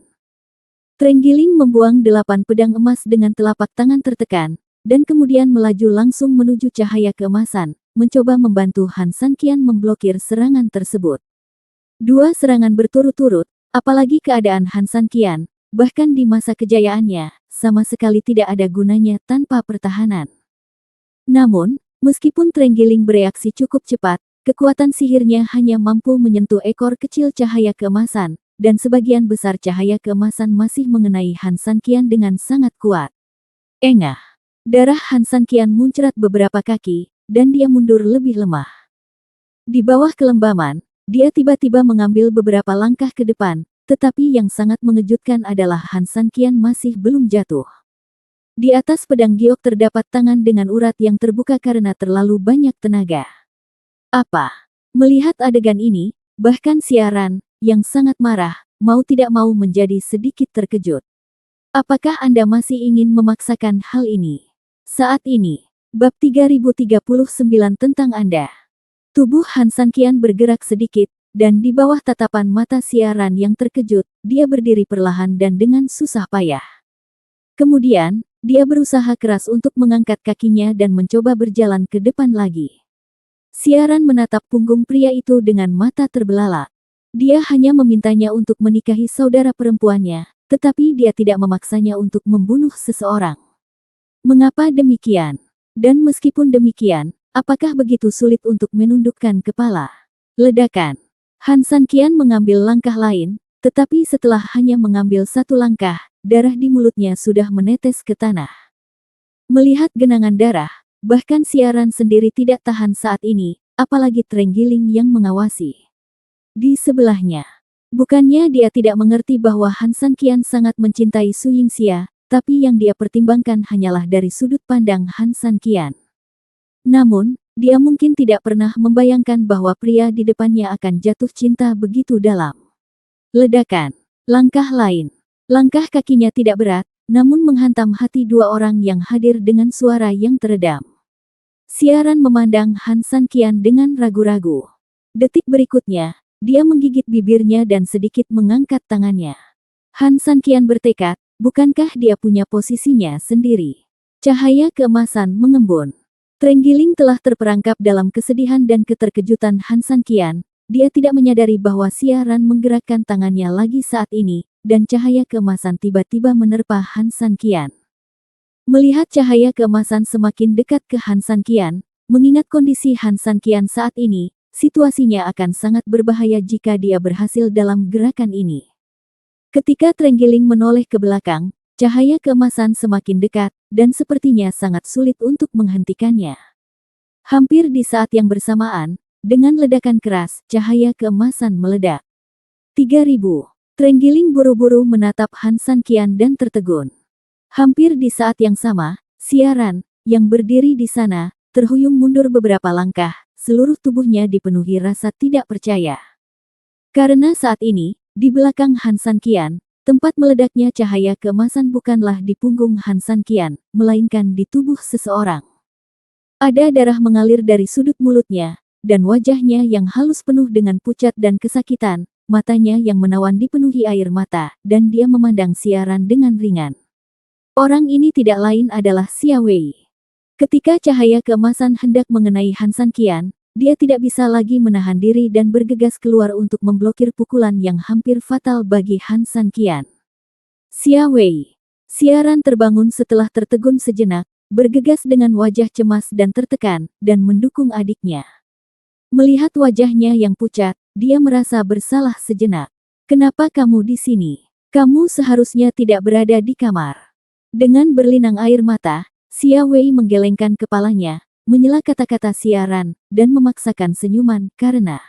Trenggiling membuang 8 pedang emas dengan telapak tangan tertekan, dan kemudian melaju langsung menuju cahaya keemasan, mencoba membantu Han Sanqian memblokir serangan tersebut. 2 serangan berturut-turut, apalagi keadaan Han Sanqian, bahkan di masa kejayaannya, sama sekali tidak ada gunanya tanpa pertahanan. Namun, meskipun Trenggiling bereaksi cukup cepat, kekuatan sihirnya hanya mampu menyentuh ekor kecil cahaya keemasan, dan sebagian besar cahaya keemasan masih mengenai Han Sanqian dengan sangat kuat. Engah! Darah Han Sanqian muncrat beberapa kaki, dan dia mundur lebih lemah. Di bawah kelembaman, dia tiba-tiba mengambil beberapa langkah ke depan, tetapi yang sangat mengejutkan adalah Han Sanqian masih belum jatuh. Di atas pedang giok terdapat tangan dengan urat yang terbuka karena terlalu banyak tenaga. Apa? Melihat adegan ini, bahkan Xiaran, yang sangat marah, mau tidak mau menjadi sedikit terkejut. Apakah Anda masih ingin memaksakan hal ini? Saat ini, bab 3039 tentang Anda. Tubuh Han Sanqian bergerak sedikit, dan di bawah tatapan mata Xiaran yang terkejut, dia berdiri perlahan dan dengan susah payah. Kemudian, dia berusaha keras untuk mengangkat kakinya dan mencoba berjalan ke depan lagi. Xiaran menatap punggung pria itu dengan mata terbelalak. Dia hanya memintanya untuk menikahi saudara perempuannya, tetapi dia tidak memaksanya untuk membunuh seseorang. Mengapa demikian? Dan meskipun demikian, apakah begitu sulit untuk menundukkan kepala? Ledakan. Han Sanqian mengambil langkah lain, tetapi setelah hanya mengambil satu langkah, darah di mulutnya sudah menetes ke tanah. Melihat genangan darah, bahkan Xiaran sendiri tidak tahan saat ini, apalagi Trenggiling yang mengawasi. Di sebelahnya. Bukannya dia tidak mengerti bahwa Han Sanqian sangat mencintai Su Yingxia, tapi yang dia pertimbangkan hanyalah dari sudut pandang Han Sanqian. Namun, dia mungkin tidak pernah membayangkan bahwa pria di depannya akan jatuh cinta begitu dalam. Ledakan. Langkah lain. Langkah kakinya tidak berat, namun menghantam hati 2 orang yang hadir dengan suara yang teredam. Xiaran memandang Han Sanqian dengan ragu-ragu. Detik berikutnya, dia menggigit bibirnya dan sedikit mengangkat tangannya. Han Sanqian bertekad, bukankah dia punya posisinya sendiri? Cahaya keemasan mengembun. Trenggiling telah terperangkap dalam kesedihan dan keterkejutan Han Sanqian. Dia tidak menyadari bahwa Xiaran menggerakkan tangannya lagi saat ini, dan cahaya keemasan tiba-tiba menerpa Han Sanqian. Melihat cahaya keemasan semakin dekat ke Han Sanqian, mengingat kondisi Han Sanqian saat ini, situasinya akan sangat berbahaya jika dia berhasil dalam gerakan ini. Ketika Trenggiling menoleh ke belakang, cahaya keemasan semakin dekat, dan sepertinya sangat sulit untuk menghentikannya. Hampir di saat yang bersamaan, dengan ledakan keras, cahaya keemasan meledak. 3000. Trenggiling buru-buru menatap Han Sanqian dan tertegun. Hampir di saat yang sama, Xiaran, yang berdiri di sana, terhuyung mundur beberapa langkah, seluruh tubuhnya dipenuhi rasa tidak percaya. Karena saat ini, di belakang Han Sanqian, tempat meledaknya cahaya keemasan bukanlah di punggung Han Sanqian, melainkan di tubuh seseorang. Ada darah mengalir dari sudut mulutnya, dan wajahnya yang halus penuh dengan pucat dan kesakitan, matanya yang menawan dipenuhi air mata, dan dia memandang Xiaran dengan ringan. Orang ini tidak lain adalah Xia Wei. Ketika cahaya keemasan hendak mengenai Han Sanqian, dia tidak bisa lagi menahan diri dan bergegas keluar untuk memblokir pukulan yang hampir fatal bagi Han Sanqian. Xia Wei. Xiaran terbangun setelah tertegun sejenak, bergegas dengan wajah cemas dan tertekan, dan mendukung adiknya. Melihat wajahnya yang pucat, dia merasa bersalah sejenak. Kenapa kamu di sini? Kamu seharusnya tidak berada di kamar. Dengan berlinang air mata, Xia Wei menggelengkan kepalanya, menyela kata-kata Xiaran, dan memaksakan senyuman, karena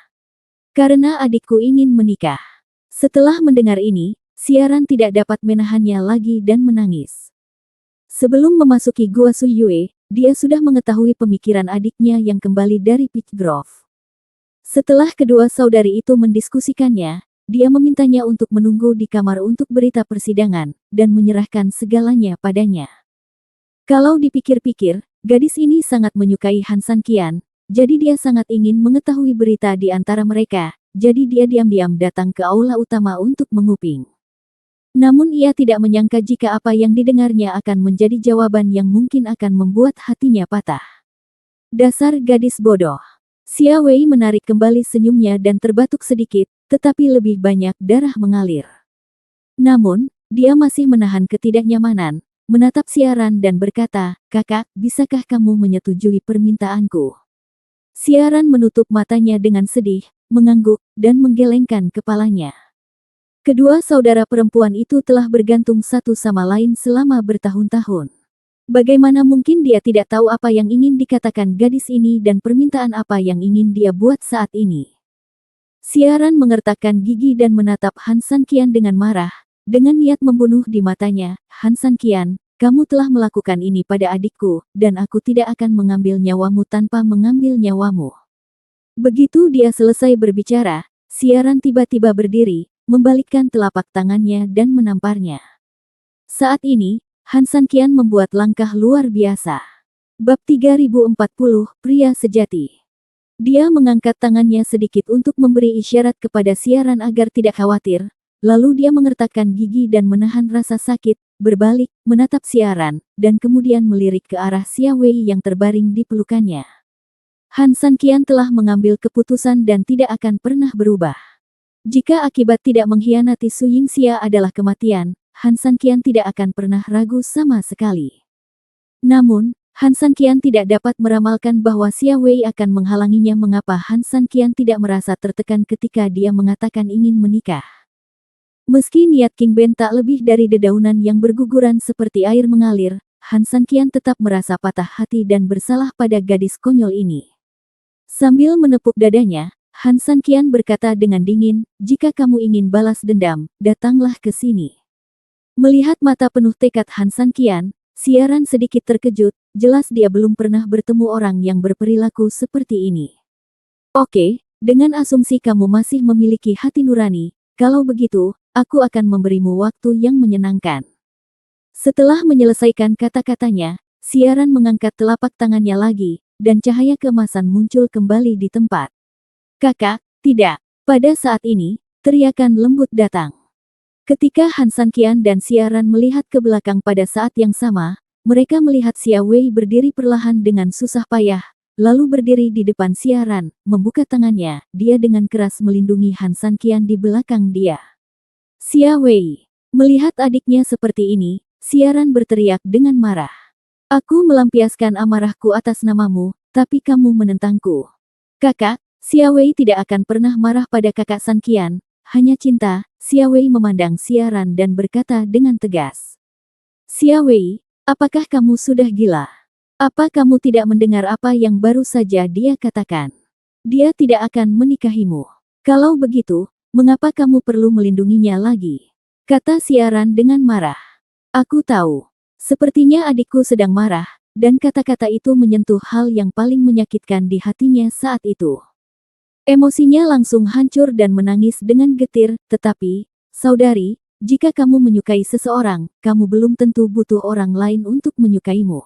adikku ingin menikah. Setelah mendengar ini, Xiaran tidak dapat menahannya lagi dan menangis. Sebelum memasuki Gua Sui Yue, dia sudah mengetahui pemikiran adiknya yang kembali dari Peach Grove. Setelah kedua saudari itu mendiskusikannya, dia memintanya untuk menunggu di kamar untuk berita persidangan, dan menyerahkan segalanya padanya. Kalau dipikir-pikir, gadis ini sangat menyukai Han San Qian, jadi dia sangat ingin mengetahui berita di antara mereka, jadi dia diam-diam datang ke aula utama untuk menguping. Namun ia tidak menyangka jika apa yang didengarnya akan menjadi jawaban yang mungkin akan membuat hatinya patah. Dasar gadis bodoh. Xia Wei menarik kembali senyumnya dan terbatuk sedikit, tetapi lebih banyak darah mengalir. Namun, dia masih menahan ketidaknyamanan, menatap siaran dan berkata, "Kakak, bisakah kamu menyetujui permintaanku?" Siaran menutup matanya dengan sedih, mengangguk, dan menggelengkan kepalanya. Kedua saudara perempuan itu telah bergantung satu sama lain selama bertahun-tahun. Bagaimana mungkin dia tidak tahu apa yang ingin dikatakan gadis ini dan permintaan apa yang ingin dia buat saat ini? Siaran mengertakkan gigi dan menatap Han San Qian dengan marah, dengan niat membunuh di matanya. Han San Qian, kamu telah melakukan ini pada adikku, dan aku tidak akan mengambil nyawamu tanpa mengambil nyawamu. Begitu dia selesai berbicara, Siaran tiba-tiba berdiri, membalikkan telapak tangannya dan menamparnya. Saat ini, Han San Qian membuat langkah luar biasa. Bab 3040, Pria Sejati. Dia mengangkat tangannya sedikit untuk memberi isyarat kepada Siaran agar tidak khawatir, lalu dia mengertakkan gigi dan menahan rasa sakit, berbalik, menatap Siaran, dan kemudian melirik ke arah Xia Wei yang terbaring di pelukannya. Han San Qian telah mengambil keputusan dan tidak akan pernah berubah. Jika akibat tidak mengkhianati Su Yingxia adalah kematian, Han San Qian tidak akan pernah ragu sama sekali. Namun, Han San Qian tidak dapat meramalkan bahwa Xia Wei akan menghalanginya. Mengapa Han San Qian tidak merasa tertekan ketika dia mengatakan ingin menikah? Meski niat King Ben tak lebih dari dedaunan yang berguguran seperti air mengalir, Han San Qian tetap merasa patah hati dan bersalah pada gadis konyol ini. Sambil menepuk dadanya, Han San Qian berkata dengan dingin, "Jika kamu ingin balas dendam, datanglah ke sini." Melihat mata penuh tekad Han San Qian, Siaran sedikit terkejut, jelas dia belum pernah bertemu orang yang berperilaku seperti ini. "Oke, dengan asumsi kamu masih memiliki hati nurani, kalau begitu, aku akan memberimu waktu yang menyenangkan." Setelah menyelesaikan kata-katanya, Siaran mengangkat telapak tangannya lagi, dan cahaya keemasan muncul kembali di tempat. "Kakak, tidak." Pada saat ini, teriakan lembut datang. Ketika Han San Qian dan Siaran melihat ke belakang pada saat yang sama, mereka melihat Xia Wei berdiri perlahan dengan susah payah, lalu berdiri di depan Siaran, membuka tangannya, dia dengan keras melindungi Han San Qian di belakang dia. Xia Wei. Melihat adiknya seperti ini, Siaran berteriak dengan marah. "Aku melampiaskan amarahku atas namamu, tapi kamu menentangku." "Kakak, Xia Wei tidak akan pernah marah pada kakak San Qian, hanya cinta." Xia Wei memandang Siaran dan berkata dengan tegas. "Xia Wei, apakah kamu sudah gila? Apa kamu tidak mendengar apa yang baru saja dia katakan? Dia tidak akan menikahimu. Kalau begitu, mengapa kamu perlu melindunginya lagi?" Kata Siaran dengan marah. "Aku tahu. Sepertinya adikku sedang marah," dan kata-kata itu menyentuh hal yang paling menyakitkan di hatinya saat itu. Emosinya langsung hancur dan menangis dengan getir, "Tetapi, saudari, jika kamu menyukai seseorang, kamu belum tentu butuh orang lain untuk menyukaimu.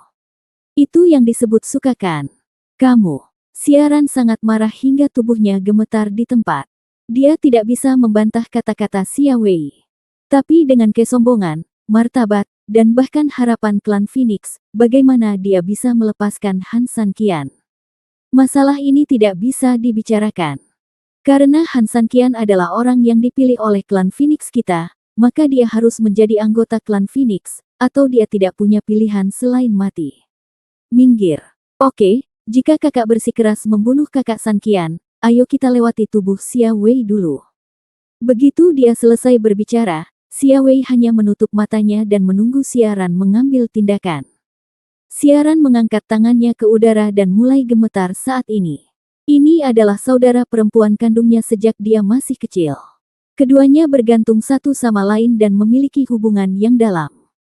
Itu yang disebut suka kan? Kamu." Siaran sangat marah hingga tubuhnya gemetar di tempat. Dia tidak bisa membantah kata-kata Xia Wei. Tapi dengan kesombongan, martabat, dan bahkan harapan klan Phoenix, bagaimana dia bisa melepaskan Han San Qian? Masalah ini tidak bisa dibicarakan. Karena Han San Qian adalah orang yang dipilih oleh klan Phoenix kita, maka dia harus menjadi anggota klan Phoenix, atau dia tidak punya pilihan selain mati. "Minggir. Oke, jika kakak bersikeras membunuh kakak San Qian, ayo kita lewati tubuh Xia Wei dulu." Begitu dia selesai berbicara, Xia Wei hanya menutup matanya dan menunggu Siaran mengambil tindakan. Siaran mengangkat tangannya ke udara dan mulai gemetar saat ini. Ini adalah saudara perempuan kandungnya sejak dia masih kecil. Keduanya bergantung satu sama lain dan memiliki hubungan yang dalam.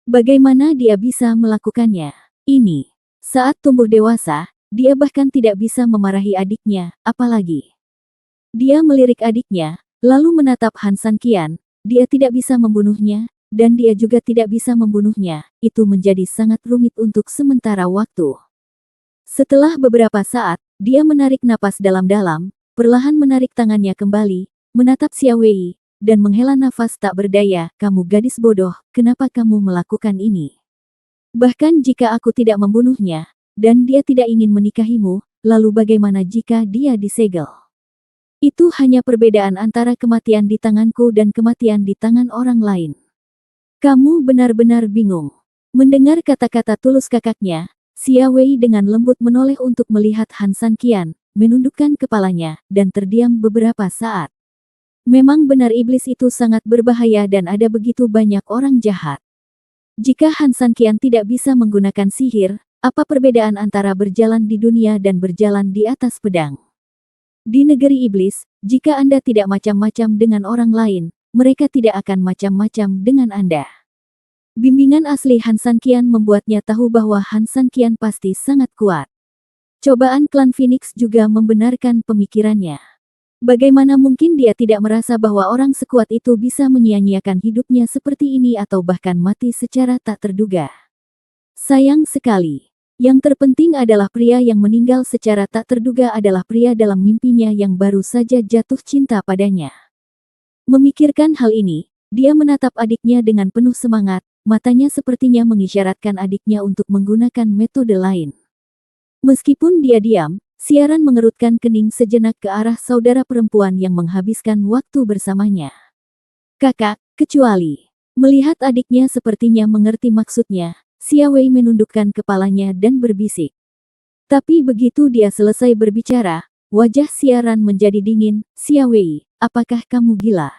Bagaimana dia bisa melakukannya? Ini. Saat tumbuh dewasa, dia bahkan tidak bisa memarahi adiknya, apalagi. Dia melirik adiknya, lalu menatap Han Sanqian. Dia tidak bisa membunuhnya, dan dia juga tidak bisa membunuhnya. Itu menjadi sangat rumit untuk sementara waktu. Setelah beberapa saat, dia menarik napas dalam-dalam, perlahan menarik tangannya kembali, menatap Xia Wei, dan menghela nafas tak berdaya. Kamu gadis bodoh, kenapa kamu melakukan ini? Bahkan jika aku tidak membunuhnya, dan dia tidak ingin menikahimu, lalu bagaimana jika dia disegel? Itu hanya perbedaan antara kematian di tanganku dan kematian di tangan orang lain. Kamu benar-benar bingung. Mendengar kata-kata tulus kakaknya, Xia Wei dengan lembut menoleh untuk melihat Han Sanqian, menundukkan kepalanya, dan terdiam beberapa saat. Memang benar iblis itu sangat berbahaya dan ada begitu banyak orang jahat. Jika Han Sanqian tidak bisa menggunakan sihir, apa perbedaan antara berjalan di dunia dan berjalan di atas pedang? Di negeri iblis, jika Anda tidak macam-macam dengan orang lain, mereka tidak akan macam-macam dengan Anda. Bimbingan asli Han Sanqian membuatnya tahu bahwa Han Sanqian pasti sangat kuat. Cobaan klan Phoenix juga membenarkan pemikirannya. Bagaimana mungkin dia tidak merasa bahwa orang sekuat itu bisa menyia-nyiakan hidupnya seperti ini atau bahkan mati secara tak terduga? Sayang sekali. Yang terpenting adalah pria yang meninggal secara tak terduga adalah pria dalam mimpinya yang baru saja jatuh cinta padanya. Memikirkan hal ini, dia menatap adiknya dengan penuh semangat, matanya sepertinya mengisyaratkan adiknya untuk menggunakan metode lain. Meskipun dia diam, Siaran mengerutkan kening sejenak ke arah saudara perempuan yang menghabiskan waktu bersamanya. Kakak, kecuali. Melihat adiknya sepertinya mengerti maksudnya, Xia Wei menundukkan kepalanya dan berbisik. Tapi begitu dia selesai berbicara, wajah Siaran menjadi dingin. Xia Wei, apakah kamu gila?